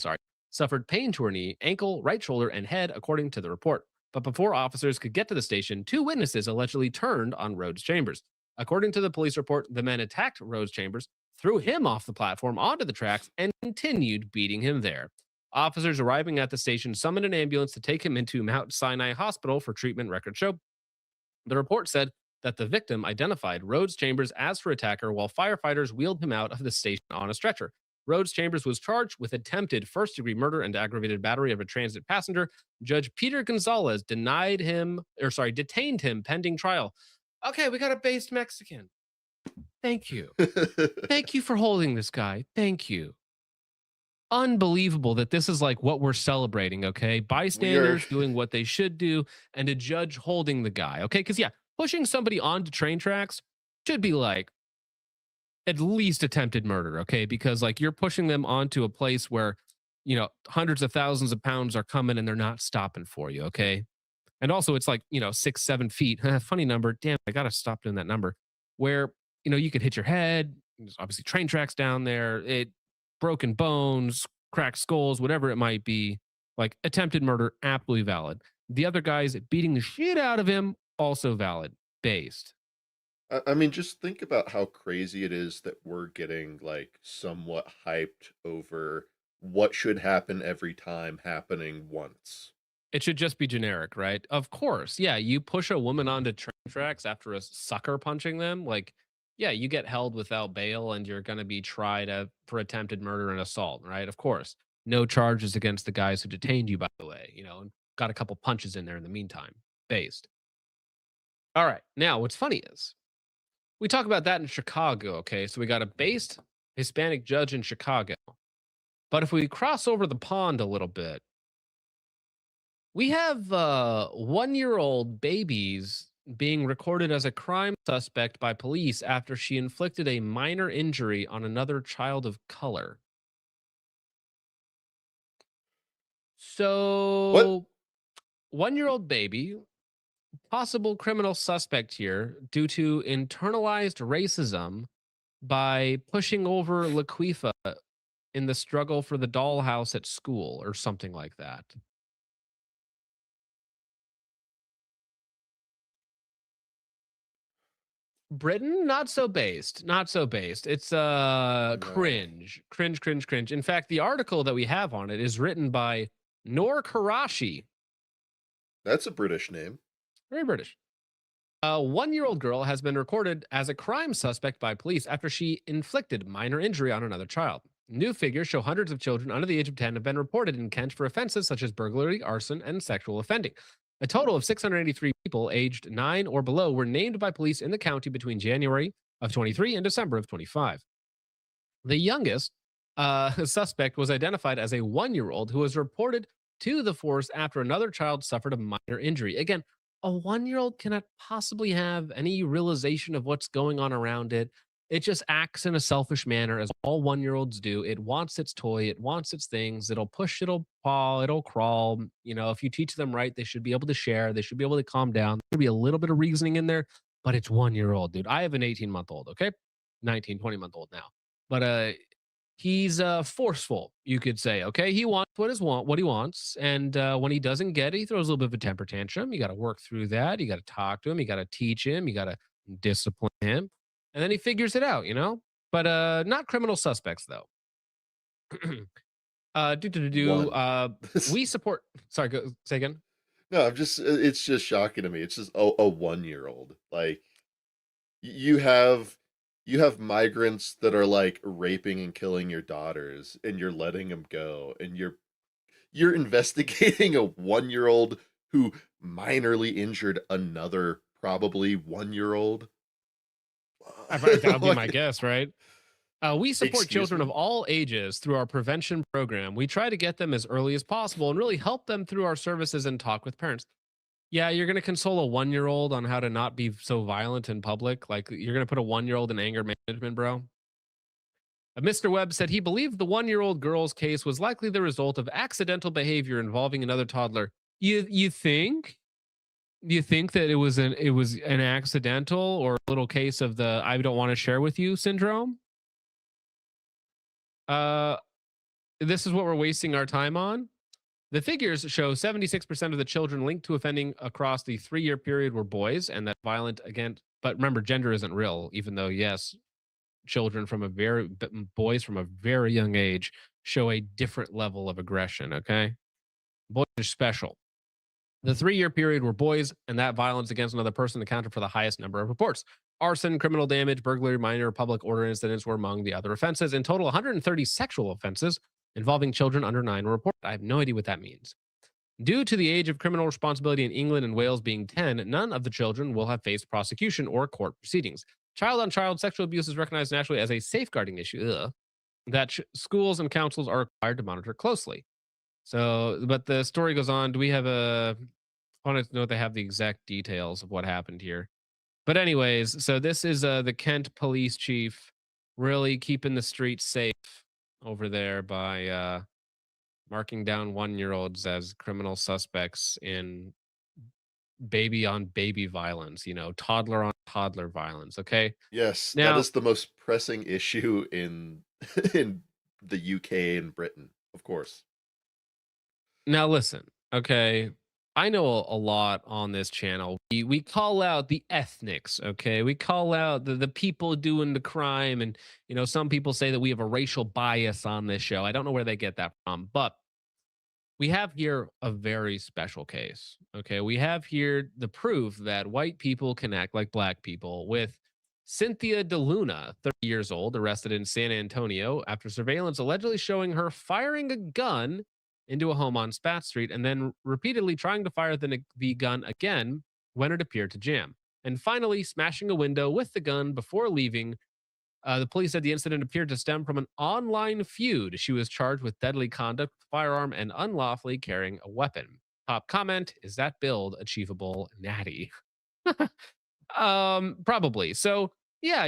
suffered pain to her knee, ankle, right shoulder, and head, according to the report. But before officers could get to the station, 2 witnesses allegedly turned on Rhodes Chambers. According to the police report, the men attacked Rhodes Chambers, threw him off the platform onto the tracks, and continued beating him there. Officers arriving at the station summoned an ambulance to take him into Mount Sinai Hospital for treatment, records show. The report said that the victim identified Rhodes Chambers as her attacker while firefighters wheeled him out of the station on a stretcher. Rhodes Chambers was charged with attempted first-degree murder and aggravated battery of a transit passenger. Judge Peter Gonzalez detained him pending trial. Okay, we got a based Mexican. Thank you. Thank you for holding this guy. Thank you. Unbelievable that this is like what we're celebrating, okay? Bystanders doing what they should do and a judge holding the guy, okay? Because, yeah, pushing somebody onto train tracks should be like at least attempted murder, okay? Because like you're pushing them onto a place where hundreds of thousands of pounds are coming and they're not stopping for you. Okay. And also it's like, 6, 7 feet. Funny number. Damn, I got to stop doing that number. Where, you could hit your head. There's obviously train tracks down there. Broken bones, cracked skulls, whatever it might be. Like attempted murder, absolutely valid. The other guys beating the shit out of him, also valid, based. I mean, just think about how crazy it is that we're getting like somewhat hyped over what should happen every time happening once. It should just be generic, right? Of course. Yeah, you push a woman onto train tracks after a sucker punching them, like, yeah, you get held without bail and you're going to be tried for attempted murder and assault, right? Of course. No charges against the guys who detained you, by the way, and got a couple punches in there in the meantime, based. All right. Now, what's funny is we talk about that in Chicago, okay? So we got a based Hispanic judge in Chicago. But if we cross over the pond a little bit, we have 1-year-old babies being recorded as a crime suspect by police after she inflicted a minor injury on another child of color. So, 1-year-old baby, possible criminal suspect here due to internalized racism by pushing over Laquifa in the struggle for the dollhouse at school or something like that. Britain, not so based. Not so based. It's cringe. Cringe, cringe, cringe. In fact, the article that we have on it is written by Noor Karashi. That's a British name. Very British. A 1-year-old girl has been recorded as a crime suspect by police after she inflicted minor injury on another child. New figures show hundreds of children under the age of 10 have been reported in Kent for offenses such as burglary, arson, and sexual offending. A total of 683 people aged 9 or below were named by police in the county between January of 23 and December of 25. The youngest suspect was identified as a 1-year-old who was reported to the force after another child suffered a minor injury. Again, a 1-year-old cannot possibly have any realization of what's going on around it. It just acts in a selfish manner, as all 1-year-olds do. It wants its toy, it wants its things. It'll push, it'll paw, it'll crawl. If you teach them right, they should be able to share. They should be able to calm down. There should be a little bit of reasoning in there, but it's 1-year-old, dude. I have an 18-month-old, okay? 19, 20-month-old now. But he's forceful, you could say, okay? He wants what he wants. And when he doesn't get it, he throws a little bit of a temper tantrum. You got to work through that. You got to talk to him. You got to teach him. You got to discipline him. And then he figures it out, But not criminal suspects, though. We support. Sorry, say again. No, it's just shocking to me. It's just a 1-year-old. Like, you have migrants that are like raping and killing your daughters, and you're letting them go, and you're investigating a 1-year-old who minorly injured another probably 1-year-old. That'll be my guess, right? We support children of all ages through our prevention program. We try to get them as early as possible and really help them through our services and talk with parents. Yeah, you're going to console a 1-year-old on how to not be so violent in public. Like, you're going to put a 1-year-old in anger management, bro. Mr. Webb said he believed the 1-year-old girl's case was likely the result of accidental behavior involving another toddler. You think? Do you think that it was an accidental or a little case of the I don't want to share with you syndrome? This is what we're wasting our time on. The figures show 76% of the children linked to offending across the 3-year period were boys, and that violent against. But remember, gender isn't real, even though yes, boys from a very young age show a different level of aggression. Okay, boys are special. The 3-year period were boys, and that violence against another person accounted for the highest number of reports. Arson, criminal damage, burglary, minor public order incidents were among the other offenses. In total, 130 sexual offenses involving children under 9 were reported. I have no idea what that means. Due to the age of criminal responsibility in England and Wales being 10, none of the children will have faced prosecution or court proceedings. Child-on-child sexual abuse is recognized nationally as a safeguarding issue that schools and councils are required to monitor closely. So, but the story goes on. Do we have I wanted to know if they have the exact details of what happened here. But anyways, so this is the Kent police chief really keeping the streets safe over there by marking down 1-year-olds as criminal suspects in baby on baby violence, toddler on toddler violence. Okay. Yes, that Now, is the most pressing issue in in the UK and Britain, of course. now listen, okay. I know a lot on this channel. We call out the ethnics, okay? We call out the people doing the crime. And, some people say that we have a racial bias on this show. I don't know where they get that from, but we have here a very special case. Okay. We have here the proof that white people can act like black people with Cynthia DeLuna, 30 years old, arrested in San Antonio after surveillance allegedly showing her firing a gun into a home on Spat Street and then repeatedly trying to fire the gun again when it appeared to jam. And finally, smashing a window with the gun before leaving. The police said the incident appeared to stem from an online feud. She was charged with deadly conduct, firearm, and unlawfully carrying a weapon. Top comment: is that build achievable, Natty? Probably. So yeah,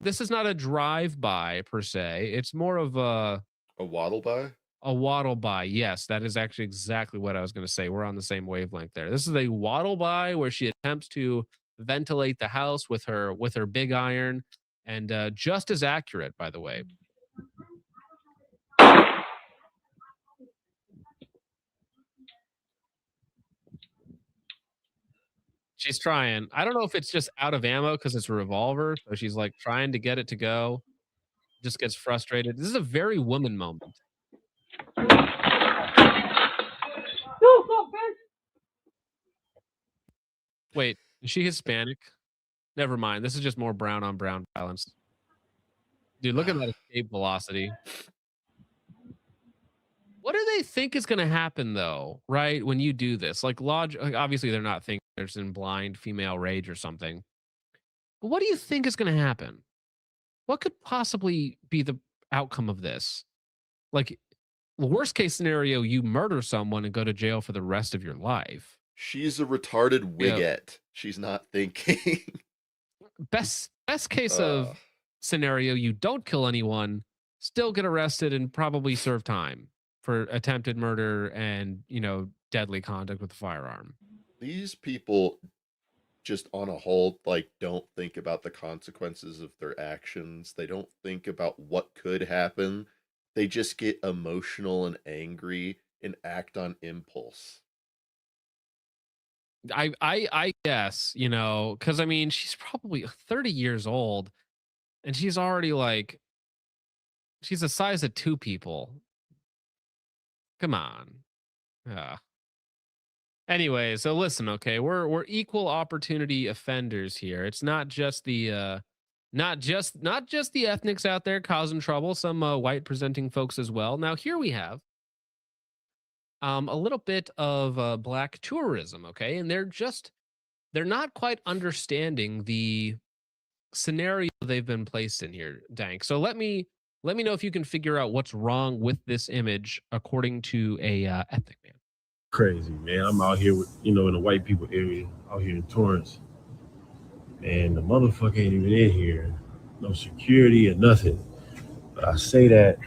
this is not a drive-by per se. It's more of A waddle by? a waddle by. Yes, that is actually exactly what I was going to say. We're on the same wavelength there. This is a waddle by where she attempts to ventilate the house with her big iron, and just as accurate, by the way. She's trying. I don't know if it's just out of ammo because it's a revolver, so she's like trying to get it to go. Just gets frustrated. This is a very woman moment. Wait, is she Hispanic? Never mind. This is just more brown on brown violence. Dude, look at that escape velocity. What do they think is going to happen, though, right? When you do this? Like, obviously, they're not thinking there's in blind female rage or something. But what do you think is going to happen? What could possibly be the outcome of this? Like, the worst case scenario, you murder someone and go to jail for the rest of your life. She's a retarded wigette. She's not thinking. Best case of scenario, you don't kill anyone, still get arrested and probably serve time for attempted murder and, deadly conduct with a firearm. These people just on a whole, don't think about the consequences of their actions. They don't think about what could happen. They just get emotional and angry and act on impulse. I guess, because I mean, she's probably 30 years old and she's already she's the size of two people. Come on. Anyway, so listen, okay, we're equal opportunity offenders here. It's not just the not just the ethnics out there causing trouble, some white presenting folks as well. Now here we have a little bit of black tourism, okay? And they're not quite understanding the scenario they've been placed in here, Dank. So let me know if you can figure out what's wrong with this image according to a ethnic man. Crazy, man. I'm out here with, in the white people area, out here in Torrance. And the motherfucker ain't even in here. No security or nothing. But I say that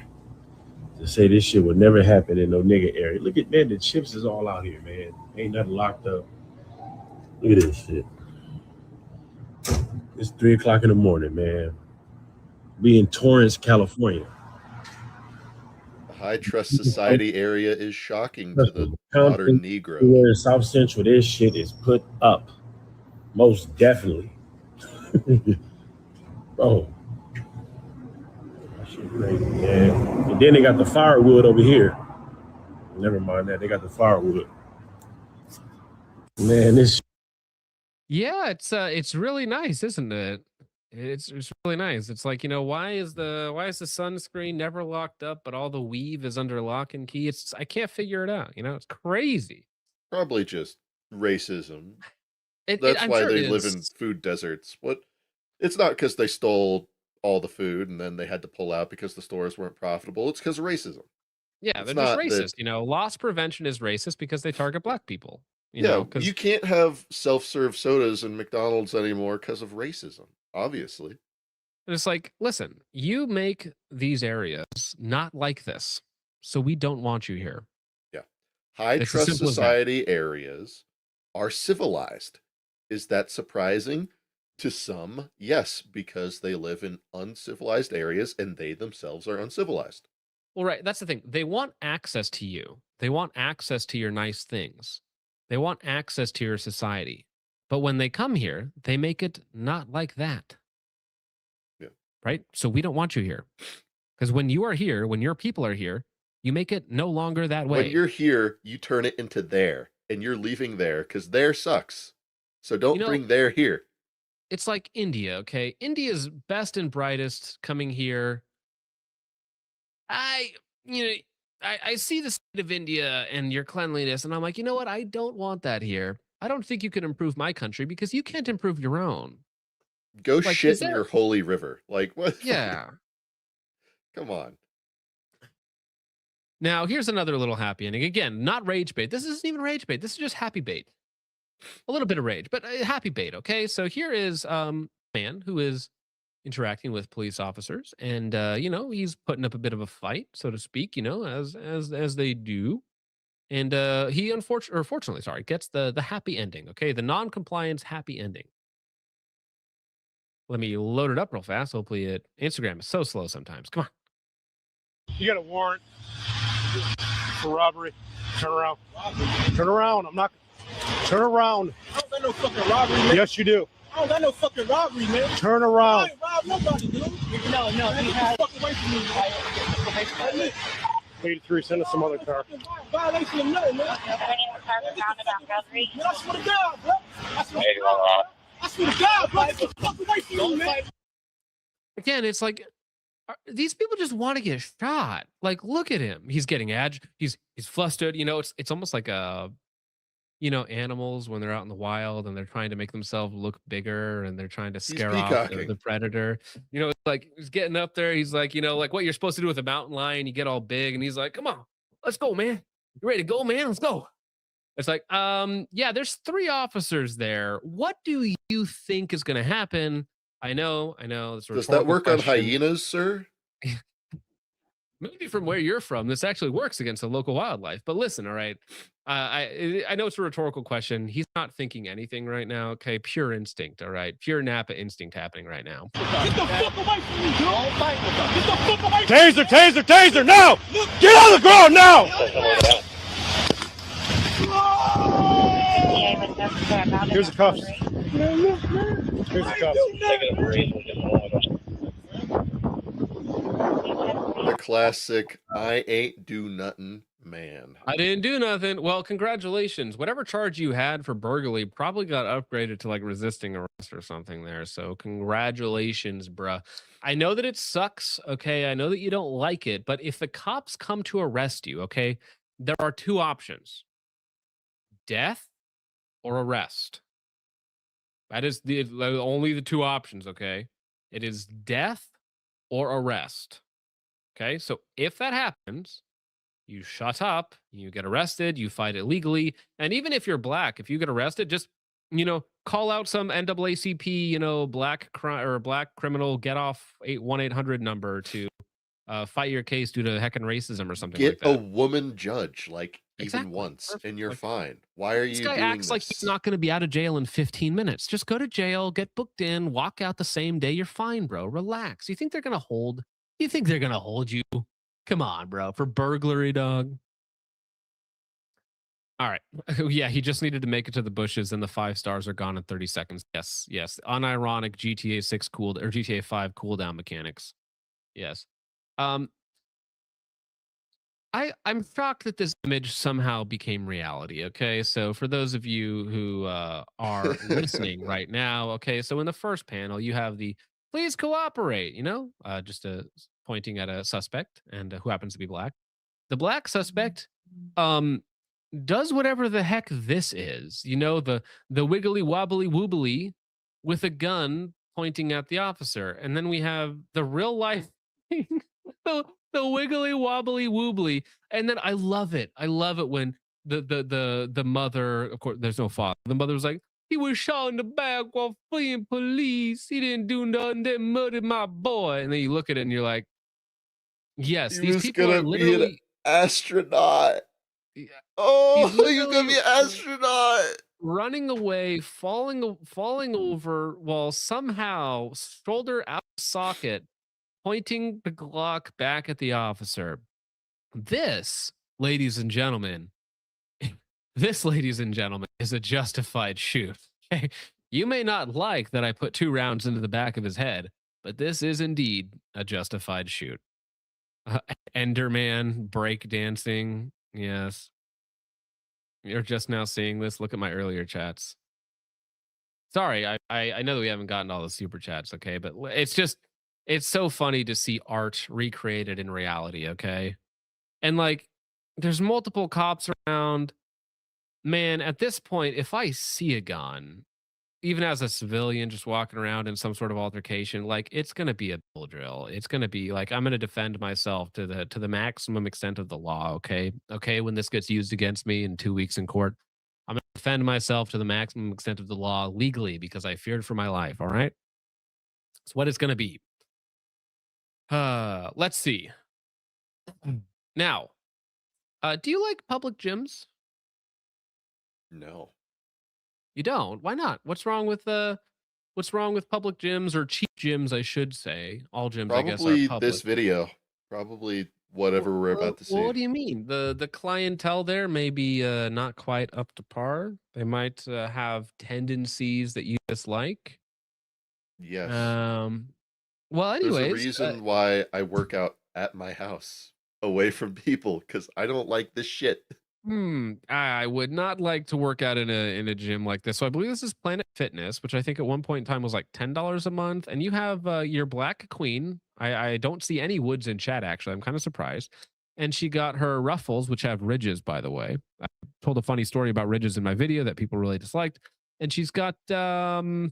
to say this shit would never happen in no nigga area. Look at, man, the chips is all out here, man. Ain't nothing locked up. Look at this shit. It's 3 o'clock in the morning, man. We in Torrance, California. The high trust society area is shocking to the modern Negro. Here in South Central, this shit is put up. Most definitely. Bro. That shit crazy, man. And then they got the firewood over here. Never mind that. They got the firewood. Man, this. Yeah, it's really nice, isn't it? It's really nice. It's like, why is the sunscreen never locked up, but all the weave is under lock and key? I can't figure it out. It's crazy. Probably just racism. I'm That's why sure they it live is. in food deserts. It's not because they stole all the food and then they had to pull out because the stores weren't profitable. It's because of racism. Yeah, It's they're just not that- racist. Loss prevention is racist because they target black people. You can't have self-serve sodas in McDonald's anymore because of racism, obviously. It's like, listen, you make these areas not like this. so we don't want you here. Yeah. High It's as trust simple as that. society areas are civilized. Is that surprising? To some, yes, because they live in uncivilized areas and they themselves are uncivilized. Well, right. That's the thing. They want access to you. They want access to your nice things. They want access to your society. But when they come here, they make it not like that. Yeah. Right? So we don't want you here. Because when you are here, when your people are here, you make it no longer that way. When you're here, you turn it into there, and you're leaving there because there sucks. So don't bring there here. It's like India, okay? India's best and brightest coming here. I see the state of India and your cleanliness, and I'm like, you know what? I don't want that here. I don't think you can improve my country because you can't improve your own. Go shit in your holy river. Like, what? Yeah. Come on. Now, here's another little happy ending. Again, not rage bait. This isn't even rage bait. This is just happy bait. A little bit of rage, but happy bait, okay? So here is a man who is interacting with police officers, and he's putting up a bit of a fight, so to speak, as they do. And he fortunately gets the happy ending, okay? The non-compliance happy ending. Let me load it up real fast. Hopefully Instagram is so slow sometimes. Come on. You got a warrant for robbery. Turn around. Turn around. I'm not. Turn around. I don't got no fucking robbery, man. Yes, you do. I don't got no fucking robbery, man. Turn around. I ain't robbed nobody, dude. No, he has. Fuck away from me, man. 83, send us some other car. Violation of nothing, man. I swear to God, bro. I swear to God, bro. Get the fuck away from me, man. Again, it's like these people just want to get shot. Like, look at him. He's getting he's flustered. It's almost like animals when they're out in the wild and they're trying to make themselves look bigger and they're trying to scare off the predator. It's like he's getting up there. He's like, like what you're supposed to do with a mountain lion. You get all big and he's like, come on, let's go, man. You ready to go, man? Let's go. It's like, yeah, there's 3 officers there. What do you think is going to happen? I know. Does that work on hyenas, sir? Maybe from where you're from, this actually works against the local wildlife. But listen, all right. I know it's a rhetorical question. He's not thinking anything right now. Okay, pure instinct. All right, pure Napa instinct happening right now. Get the fuck away from me, dude. Get the fuck away from Taser, taser, taser, now! Get on the ground now! Here's the cuffs. Here's the cuffs. The classic, I ain't do nothing, man. I didn't do nothing. Well, congratulations. Whatever charge you had for burglary probably got upgraded to like resisting arrest or something there. So congratulations, bruh. I know that it sucks. Okay. I know that you don't like it, but if the cops come to arrest you, okay, there are 2 options: death or arrest. That is only the 2 options. Okay. It is death or arrest. Okay, so if that happens, you shut up, you get arrested, you fight illegally, and even if you're black, if you get arrested, just call out some NAACP, black criminal get off 1-800 number to fight your case due to heckin' racism or something like that. Get a woman judge, even once, Perfect. and you're fine. Why are you doing this? This guy acts like he's not going to be out of jail in 15 minutes. Just go to jail, get booked in, walk out the same day. You're fine, bro. Relax. You think they're going to hold? You think they're going to hold you? Come on, bro. For burglary, dog. All right. Yeah, he just needed to make it to the bushes and the 5 stars are gone in 30 seconds. Yes. Unironic GTA 6 or GTA 5 cooldown mechanics. Yes. I'm shocked that this image somehow became reality. Okay, so for those of you who are listening right now, okay, so in the first panel you have the please cooperate, just pointing at a suspect and who happens to be black. The black suspect does whatever the heck this is, the wiggly wobbly woobly with a gun pointing at the officer, and then we have the real life thing. The wiggly wobbly woobly, and then I love it when the mother, of course there's no father, the mother was like, he was shot in the back while fleeing police, he didn't do nothing, didn't murder my boy. And then you look at it and you're like, yes, these people are literally Astronaut. He's Oh, you literally could be an astronaut. running away, falling over while somehow shoulder out of socket, pointing the Glock back at the officer. This, ladies and gentlemen, is a justified shoot. Okay? You may not like that I put 2 rounds into the back of his head, but this is indeed a justified shoot. Enderman breakdancing. Yes. You're just now seeing this. Look at my earlier chats. Sorry, I know that we haven't gotten all the super chats, okay? But it's so funny to see art recreated in reality, okay? And like, there's multiple cops around. Man, at this point, if I see a gun, even as a civilian just walking around in some sort of altercation, like it's gonna be a bull drill. It's gonna be like I'm gonna defend myself to the maximum extent of the law. Okay, when this gets used against me in 2 weeks in court, I'm gonna defend myself to the maximum extent of the law legally because I feared for my life. All right, that's what it's gonna be. Let's see. Now, do you like public gyms? No. You don't? Why not? What's wrong with public gyms or cheap gyms, I should say? All gyms, I guess, are Probably public. this video. Probably whatever we're about to see. Well, what do you mean? The clientele there may be not quite up to par. They might have tendencies that you dislike. Yes. Well, anyways, there's a reason why I work out at my house, away from people, because I don't like this shit. I would not like to work out in a gym like this. So I believe this is Planet Fitness, which I think at one point in time was like $10 a month. And you have your Black Queen. I don't see any Woods in chat, actually. I'm kind of surprised. And she got her ruffles, which have ridges, by the way. I told a funny story about ridges in my video that people really disliked. And she's got tamales,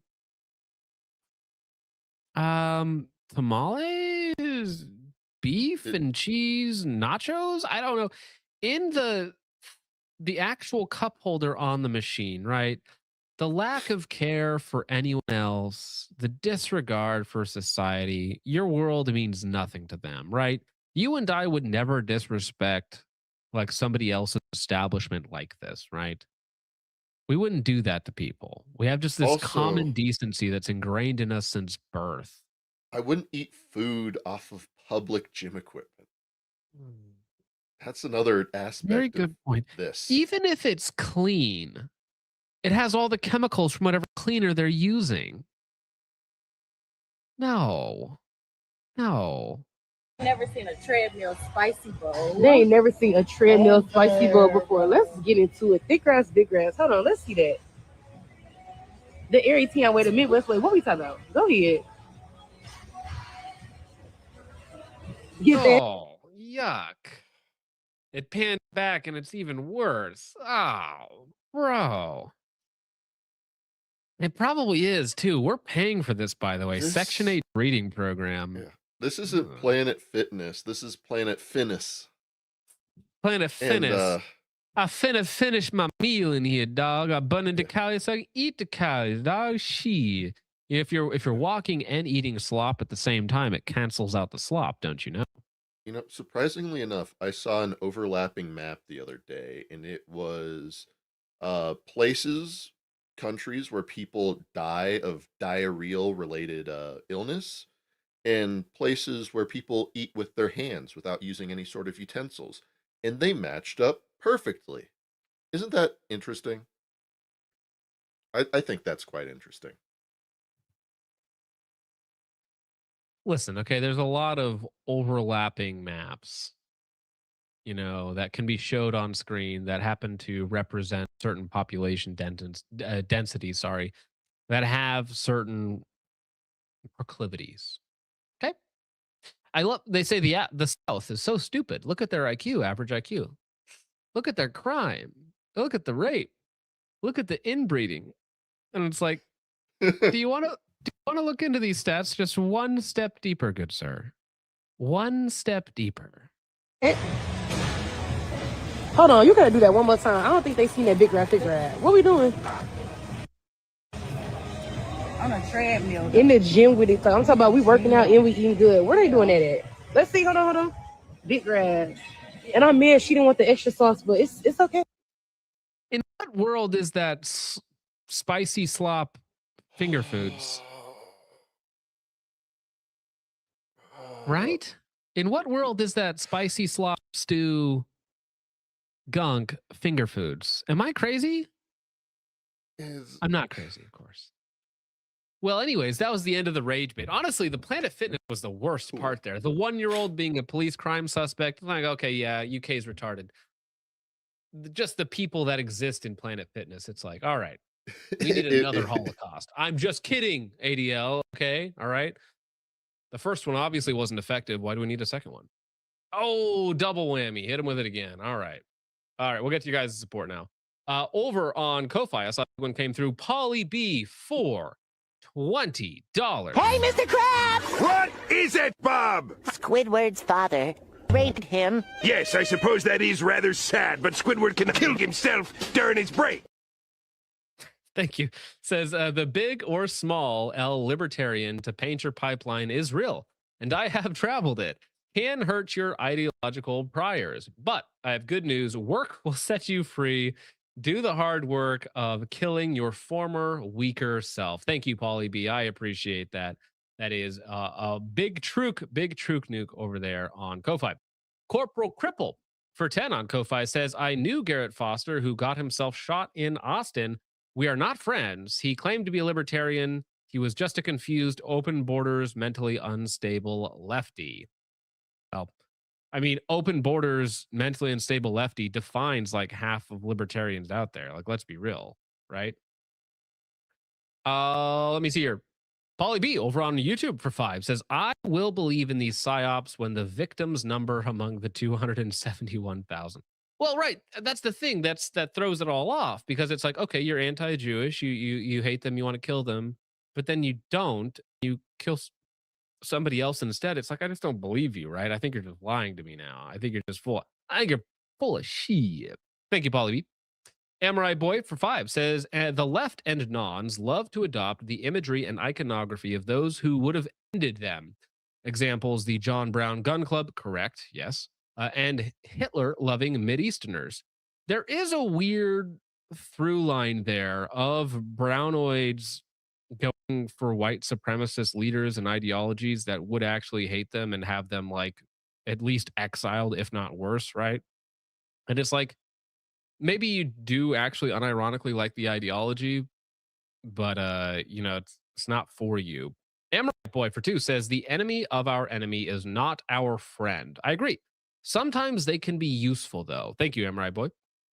beef and cheese nachos. I don't know. In the actual cup holder on the machine, right? The lack of care for anyone else, the disregard for society, your world means nothing to them, right? You and I would never disrespect like somebody else's establishment like this, right? We wouldn't do that to people. We have just this Also, common decency that's ingrained in us since birth. I wouldn't eat food off of public gym equipment. That's another aspect. Very good point. This. Even if it's clean, it has all the chemicals from whatever cleaner they're using. No. Never seen a treadmill spicy bowl. They ain't never seen a treadmill spicy bowl before. Let's get into it. Thick grass, big grass. Hold on, let's see that. The area 10 way, the Midwest way. What we talking about? Go ahead. Get that. Oh, yuck. It panned back and it's even worse. Oh, bro. It probably is too. We're paying for this, by the way. Section 8 breeding program. Yeah. This isn't Planet Fitness. This is Planet Finis. Planet Finis. I finna finish my meal in here, dog. I burn into calories so I can eat the calories, dog. Shit. If you're walking and eating slop at the same time, it cancels out the slop, don't you know? You know, surprisingly enough, I saw an overlapping map the other day, and it was places, countries where people die of diarrheal-related illness, and places where people eat with their hands without using any sort of utensils. And they matched up perfectly. Isn't that interesting? I think that's quite interesting. Listen, okay, there's a lot of overlapping maps, you know, that can be showed on screen that happen to represent certain population densities, sorry, that have certain proclivities. Okay. They say the South is so stupid. Look at their IQ, average IQ. Look at their crime. Look at the rape. Look at the inbreeding. And it's like, do you want to look into these stats just one step deeper, good sir? One step deeper. Hold on, you gotta do that one more time. I don't think they seen that big grab, thick grab. What we doing? On a treadmill. In the gym with it. I'm talking about we working out and we eating good. Where they doing that at? Let's see. Hold on. Big grab. And I'm mad she didn't want the extra sauce, but it's okay. In what world is that spicy slop finger foods? Right? In what world is that spicy slop stew gunk finger foods? Am I crazy? I'm not crazy, of course. Well, anyways, that was the end of the rage bit. Honestly, the Planet Fitness was the worst part there. The 1-year-old being a police crime suspect. Like, okay, yeah, UK's retarded. Just the people that exist in Planet Fitness. It's like, all right, we need another Holocaust. I'm just kidding, ADL. Okay, all right. The first one obviously wasn't effective. Why do we need a second one? Oh, double whammy. Hit him with it again. All right. All right, we'll get to you guys' support now. Over on Ko-Fi, I saw one came through. Polly B for $20. Hey, Mr. Krabs! What is it, Bob? Squidward's father raped him. Yes, I suppose that is rather sad, but Squidward can kill himself during his break. Thank you. Says the big or small L libertarian to paint your pipeline is real, and I have traveled it. Can hurt your ideological priors, but I have good news. Work will set you free. Do the hard work of killing your former weaker self. Thank you, Paulie B. I appreciate that. That is a big truke nuke over there on Ko-Fi. Corporal Cripple for 10 on Ko-Fi says, I knew Garrett Foster, who got himself shot in Austin. We are not friends. He claimed to be a libertarian. He was just a confused, open borders, mentally unstable lefty. Well, I mean, open borders, mentally unstable lefty defines like half of libertarians out there. Like, let's be real, right? Let me see here. Polly B over on YouTube for 5 says, I will believe in these psyops when the victims number among the 271,000. Well, right. That's the thing. That throws it all off, because it's like, okay, you're anti-Jewish. You hate them. You want to kill them, but then you don't. You kill somebody else instead. It's like, I just don't believe you, right? I think you're just lying to me now. I think you're just full. I think you're full of shit. Thank you, Polly B. Amorai Boy for 5 says, the left and nons love to adopt the imagery and iconography of those who would have ended them. Examples, the John Brown Gun Club, correct, yes, and Hitler-loving Mideasterners. There is a weird through line there of brownoids going for white supremacist leaders and ideologies that would actually hate them and have them, like, at least exiled, if not worse, right? And it's like, maybe you do actually unironically like the ideology, but it's not for you. Amaranth Boy for 2 says, the enemy of our enemy is not our friend. I agree. Sometimes they can be useful, though. Thank you, Amaranth Boy.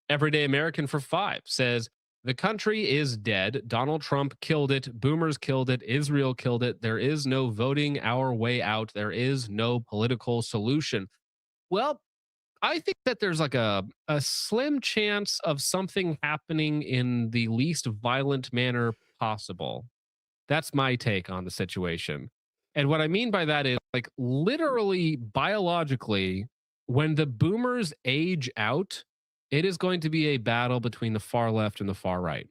Everyday American for 5 says, the country is dead. Donald Trump killed it. Boomers killed it. Israel killed it. There is no voting our way out. There is no political solution. Well, I think that there's like a slim chance of something happening in the least violent manner possible. That's my take on the situation. And what I mean by that is, like, literally biologically, when the boomers age out, it is going to be a battle between the far left and the far right.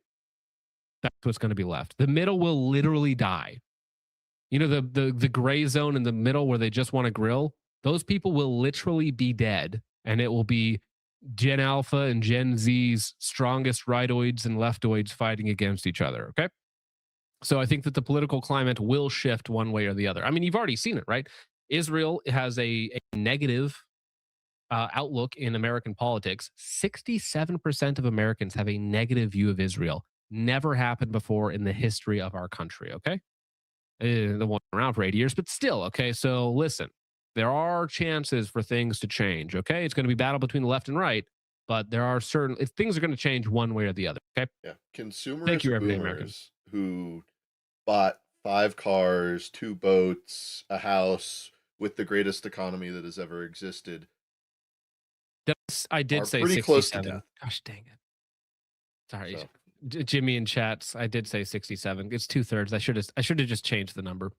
That's what's going to be left. The middle will literally die. You know, the gray zone in the middle where they just want to grill, those people will literally be dead. And it will be Gen Alpha and Gen Z's strongest rightoids and leftoids fighting against each other. Okay. So I think that the political climate will shift one way or the other. I mean, you've already seen it, right? Israel has a negative outlook in American politics. 67% of Americans have a negative view of Israel. Never happened before in the history of our country. Okay. The one around for 80 years, but still. Okay. So listen. There are chances for things to change, okay? It's going to be battle between the left and right, but there are certain things are going to change one way or the other, okay? Yeah. Consumerist Thank you, everyday boomers who bought 5 cars, 2 boats, a house with the greatest economy that has ever existed. I did say pretty 67. close to death. Gosh dang it. Sorry. So. Jimmy in chats, I did say 67. It's 2/3. I should have just changed the number.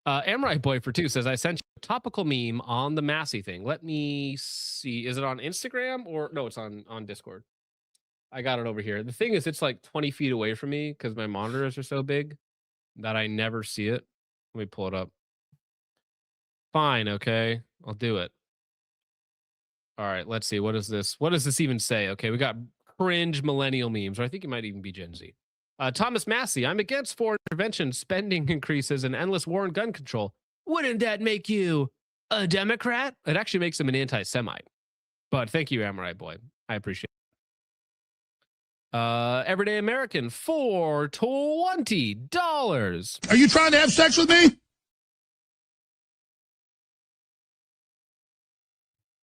Amrai Boy for 2 says, I sent you a topical meme on the Massie thing. Let me see. Is it on Instagram or no, it's on Discord. I got it over here. The thing is, it's like 20 feet away from me because my monitors are so big that I never see it. Let me pull it up. Fine. Okay. I'll do it. All right, let's see. What is this? What does this even say? Okay, we got cringe millennial memes, or I think it might even be Gen Z. Thomas Massie, I'm against foreign intervention, spending increases, and endless war and gun control. Wouldn't that make you a Democrat? It actually makes him an anti-Semite. But thank you, Amorai Boy. I appreciate it. Everyday American for $20. Are you trying to have sex with me?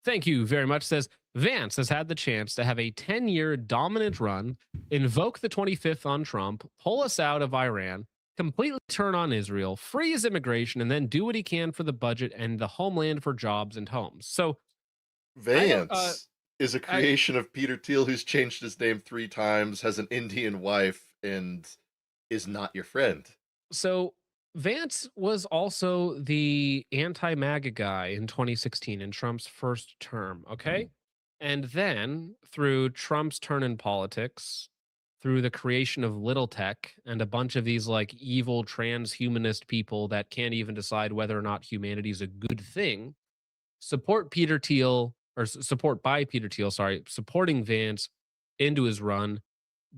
Thank you very much. Says Vance has had the chance to have a 10-year dominant run, invoke the 25th on Trump, pull us out of Iran, completely turn on Israel, freeze immigration, and then do what he can for the budget and the homeland for jobs and homes. So Vance is a creation of Peter Thiel, who's changed his name 3 times, has an Indian wife, and is not your friend. So Vance was also the anti-MAGA guy in 2016 in Trump's first term, okay? And then through Trump's turn in politics, through the creation of little tech and a bunch of these like evil transhumanist people that can't even decide whether or not humanity is a good thing, support Peter Thiel, or support by Peter Thiel, sorry, supporting Vance into his run,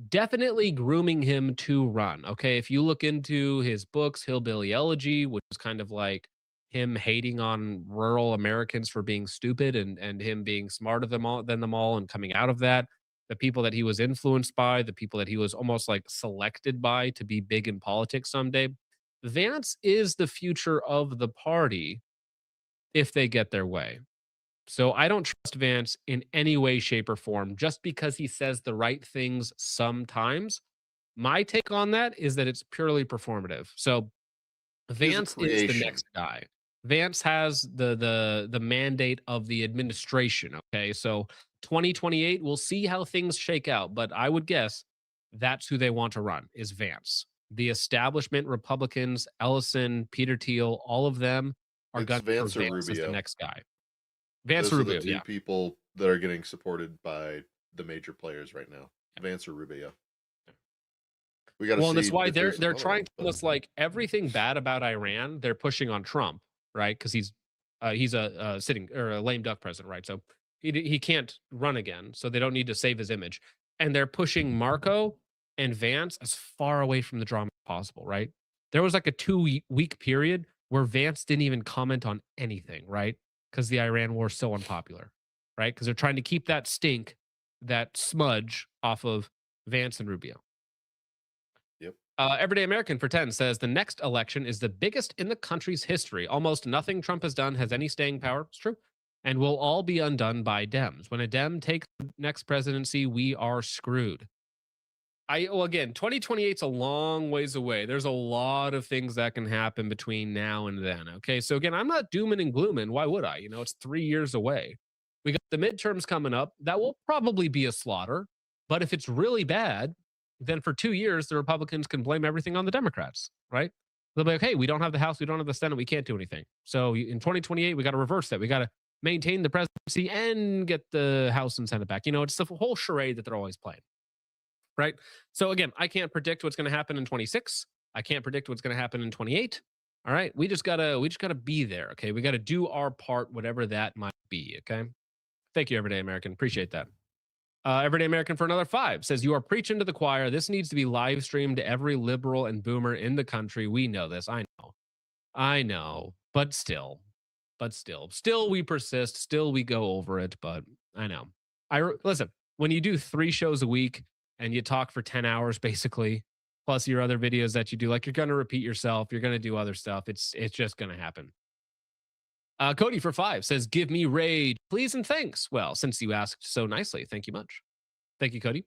definitely grooming him to run. Okay, if you look into his books, Hillbilly Elegy, which is kind of like him hating on rural Americans for being stupid and him being smarter than them all and coming out of that, the people that he was influenced by, the people that he was almost like selected by to be big in politics someday. Vance is the future of the party if they get their way. So I don't trust Vance in any way, shape, or form just because he says the right things sometimes. My take on that is that it's purely performative. So Vance is the next guy. Vance has the mandate of the administration. Okay, so 2028, we'll see how things shake out, but I would guess that's who they want to run is Vance. The establishment Republicans, Ellison, Peter Thiel, all of them are going to Vance or Vance as the Rubio. next guy. Vance Those or are Rubio, the 2 yeah. people that are getting supported by the major players right now. Vance or Rubio. We got to Well, see. and that's why if they're there's another trying one, to but- almost like everything bad about Iran, they're pushing on Trump, right? Because he's a sitting or a lame duck president, right? So he can't run again, so they don't need to save his image, and they're pushing Marco and Vance as far away from the drama as possible, right? There was like a 2-week period where Vance didn't even comment on anything, right? Because the Iran war is so unpopular, right? Because they're trying to keep that stink, that smudge off of Vance and Rubio. Yep. Everyday American for 10 says the next election is the biggest in the country's history. Almost nothing Trump has done has any staying power. It's true. And will all be undone by Dems. When a Dem takes the next presidency, we are screwed. Well, again, 2028 is a long ways away. There's a lot of things that can happen between now and then. Okay. So again, I'm not dooming and glooming. Why would I? You know, it's 3 years away. We got the midterms coming up. That will probably be a slaughter. But if it's really bad, then for 2 years, the Republicans can blame everything on the Democrats, right? They'll be like, hey, we don't have the House, we don't have the Senate, we can't do anything. So in 2028, we got to reverse that. We got to maintain the presidency and get the House and Senate back. You know, it's the whole charade that they're always playing, right? So again, I can't predict what's going to happen in 26. I can't predict what's going to happen in 28. All right, we just gotta be there. Okay, we got to do our part, whatever that might be. Okay, thank you, Everyday American. Appreciate that. Everyday American for another 5 says, you are preaching to the choir. This needs to be live streamed to every liberal and boomer in the country. We know this. I know, but still, we persist. Still, we go over it, but I know. Listen, when you do 3 shows a week and you talk for 10 hours, basically, plus your other videos that you do, like you're going to repeat yourself. You're going to do other stuff. It's just going to happen. Cody for 5 says, give me rage, please and thanks. Well, since you asked so nicely, thank you much. Thank you, Cody.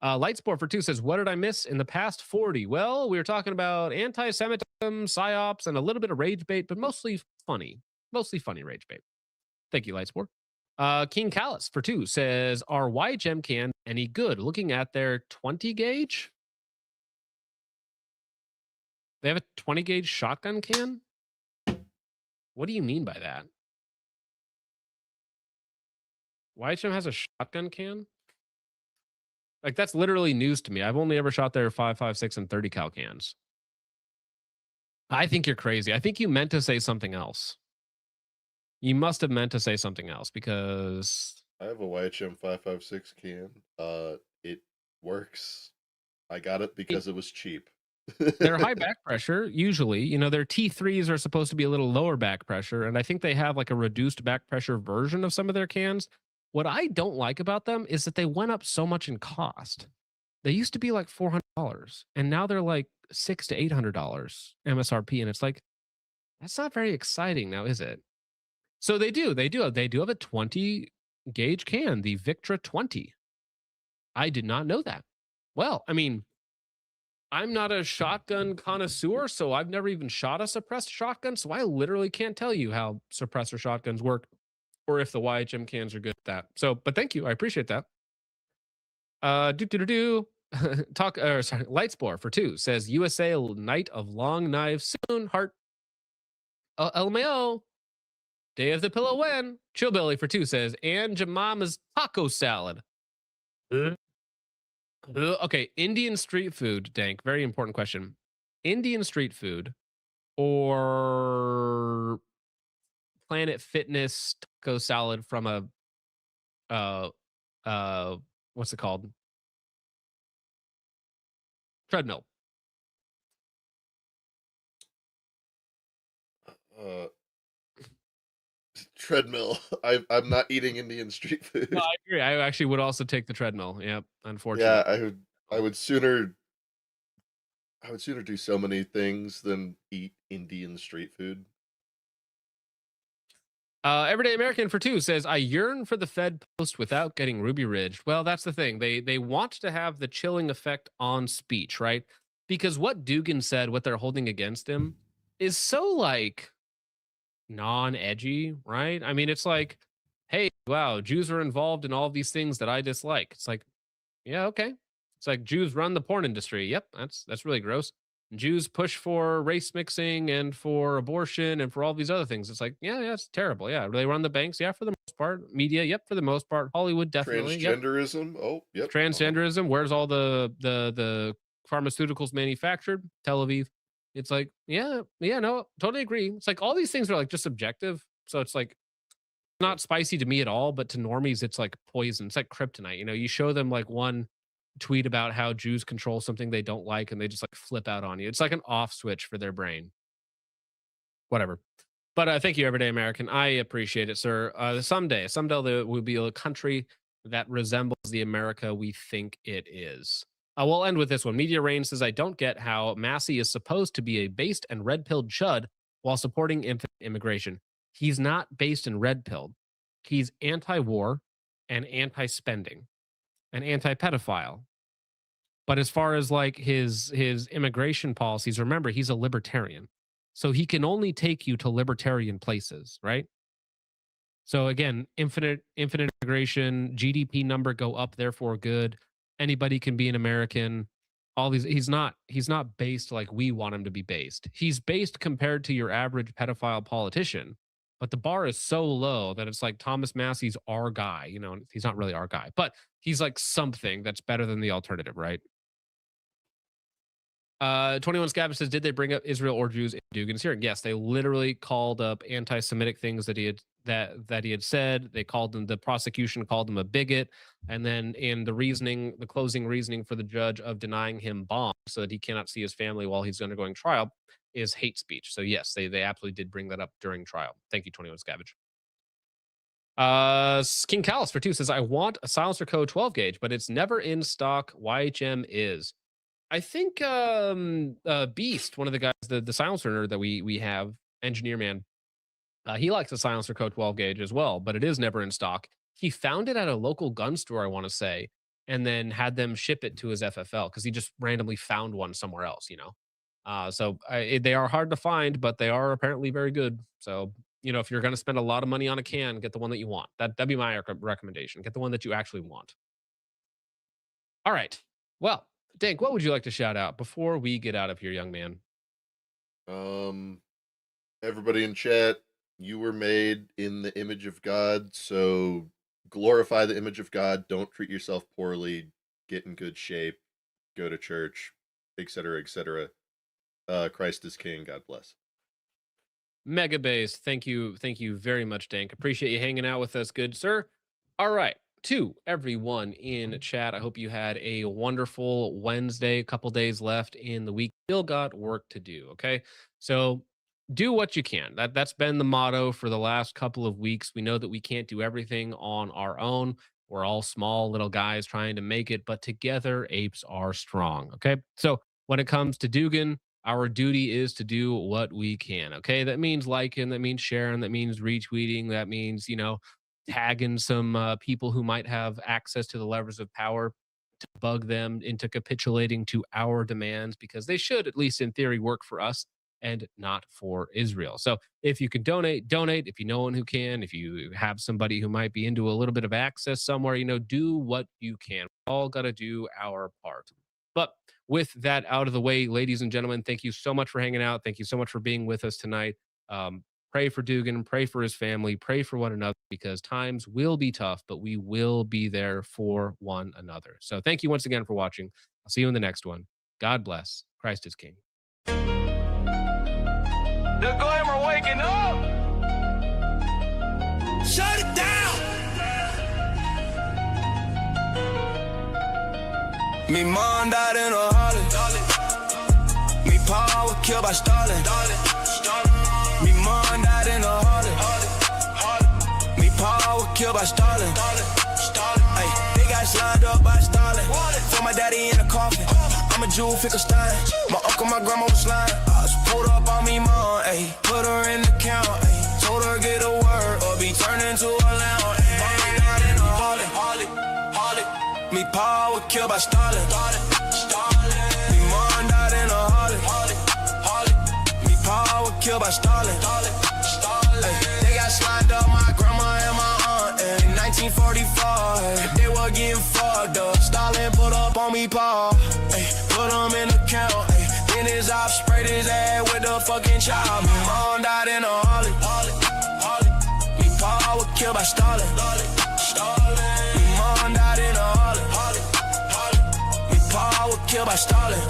Lightsport for 2 says, what did I miss in the past 40? Well, we were talking about anti-Semitism, psyops, and a little bit of rage bait, but mostly funny rage bait. Thank you, Lightsport. King Callus for 2 says, are YGEM cans any good? Looking at their 20 gauge? They have a 20 gauge shotgun can? What do you mean by that? YHM has a shotgun can? Like, that's literally news to me. I've only ever shot their 5.56 and 30 cal cans. I think you're crazy. I think you meant to say something else. You must have meant to say something else because I have a YHM 556 can. It works. I got it because it was cheap. They're high back pressure usually. You know, their T3s are supposed to be a little lower back pressure, and I think they have like a reduced back pressure version of some of their cans. What I don't like about them is that they went up so much in cost. They used to be like $400, and now they're like $600 to $800 MSRP, and it's like that's not very exciting now, is it? So they have a 20 gauge can, the Victra 20. I did not know that. Well, I mean, I'm not a shotgun connoisseur, so I've never even shot a suppressed shotgun, so I literally can't tell you how suppressor shotguns work or if the YHM cans are good at that. So, but thank you. I appreciate that. Talk sorry, Lightspore for 2 says USA Night of Long Knives soon. Heart LMAO. Day of the Pillow when? Chillbilly for 2 says and Jemama's taco salad. Okay, Indian street food, Dank. Very important question. Indian street food or Planet Fitness taco salad from a what's it called? Treadmill. Treadmill. I'm not eating Indian street food. No, I agree. I actually would also take the treadmill. Yep, unfortunately. Yeah, I would sooner do so many things than eat Indian street food. Everyday American for 2 says, I yearn for the Fed post without getting Ruby Ridged. Well, that's the thing. They want to have the chilling effect on speech, right? Because what Dugan said, what they're holding against him, is so like non-edgy, right? I mean, it's like, hey, wow, Jews are involved in all these things that I dislike. It's like, yeah, okay. It's like Jews run the porn industry. Yep, that's really gross. Jews push for race mixing and for abortion and for all these other things. It's like, yeah, it's terrible. Yeah, they run the banks. Yeah, for the most part. Media, yep, for the most part. Hollywood, definitely. Transgenderism. Yep. Oh, yep. Transgenderism. Where's all the pharmaceuticals manufactured? Tel Aviv. It's like, yeah, no, totally agree. It's like all these things are like just subjective. So it's like not spicy to me at all, but to normies, it's like poison. It's like kryptonite. You know, you show them like one tweet about how Jews control something they don't like and they just like flip out on you. It's like an off switch for their brain. Whatever. But thank you, Everyday American. I appreciate it, sir. Someday there will be a country that resembles the America we think it is. We'll end with this one. Media Rain says, I don't get how Massie is supposed to be a based and red-pilled chud while supporting infinite immigration. He's not based and red-pilled. He's anti-war and anti-spending and anti-pedophile. But as far as like his immigration policies, remember, he's a libertarian. So he can only take you to libertarian places, right? So again, infinite immigration, GDP number go up, therefore good. Anybody can be an American. All these, he's not based like we want him to be based. He's based compared to your average pedophile politician, but the bar is so low that it's like Thomas Massie's our guy. You know, he's not really our guy, but he's like something that's better than the alternative, right? 21 Scavenge says, did they bring up Israel or Jews in Dugan's hearing? Yes, they literally called up anti-Semitic things that he had that he had said. They called him, the prosecution called him a bigot, and then in the closing reasoning for the judge of denying him bond so that he cannot see his family while he's undergoing trial is hate speech. So yes, they absolutely did bring that up during trial. Thank you, 21 Scavenge. King Callus for 2 says, I want a silencer code 12 gauge, but it's never in stock. YHM is. I think Beast, one of the guys, the silencer nerd that we have, Engineer Man, he likes a silencer code 12 gauge as well, but it is never in stock. He found it at a local gun store, I want to say, and then had them ship it to his FFL because he just randomly found one somewhere else, you know. So they are hard to find, but they are apparently very good. So, you know, if you're going to spend a lot of money on a can, get the one that you want. That'd be my recommendation. Get the one that you actually want. All right. Well, Dank, what would you like to shout out before we get out of here, young man? Everybody in chat, you were made in the image of God, so glorify the image of God. Don't treat yourself poorly. Get in good shape. Go to church, etc., etc. Christ is King. God bless. Mega Base, thank you very much, Dank. Appreciate you hanging out with us, good sir. All right. To everyone in chat, I hope you had a wonderful Wednesday. A couple days left in the week. Still got work to do. Okay. So do what you can. That's been the motto for the last couple of weeks. We know that we can't do everything on our own. We're all small little guys trying to make it, but together apes are strong. Okay. So when it comes to Dugan, our duty is to do what we can. Okay. That means liking, that means sharing, that means retweeting, that means, tagging some people who might have access to the levers of power to bug them into capitulating to our demands, because they should, at least in theory, work for us and not for Israel. So if you can donate, donate. If you know one who can, if you have somebody who might be into a little bit of access somewhere, do what you can. We all got to do our part. But with that out of the way, ladies and gentlemen, thank you so much for hanging out. Thank you so much for being with us tonight. Pray for Dugan, pray for his family, pray for one another, because times will be tough, but we will be there for one another. So thank you once again for watching. I'll see you in the next one. God bless. Christ is King. The glamour waking up. Shut it down. Me mom died in a Harley. Me pa was killed by Stalin. Me mom died in a Harley. Me pa was killed by Stalin. Ay, they got lined up by Stalin. For my daddy in a coffin. I'm a Jew, Finkelstein. My uncle, my grandma was lying. I was pulled up on me mom, ayy. Put her in the count, ayy. Told her get a word or be turned into a lamb. Ayy, not in a Harley. Me pa was killed by Stalin. Me mom died in a Harley. Me pa was killed by Stalin. Ay, they got lined up my grandma and my aunt in 1945. They were getting fucked up. Stalin put up on me pa. Put him in the count, ayy. Then his op sprayed his ass with the fucking child. My mom died in a Harley. Me pa was killed by Stalin. Me mom died in a Harley. Me pa was killed by Stalin.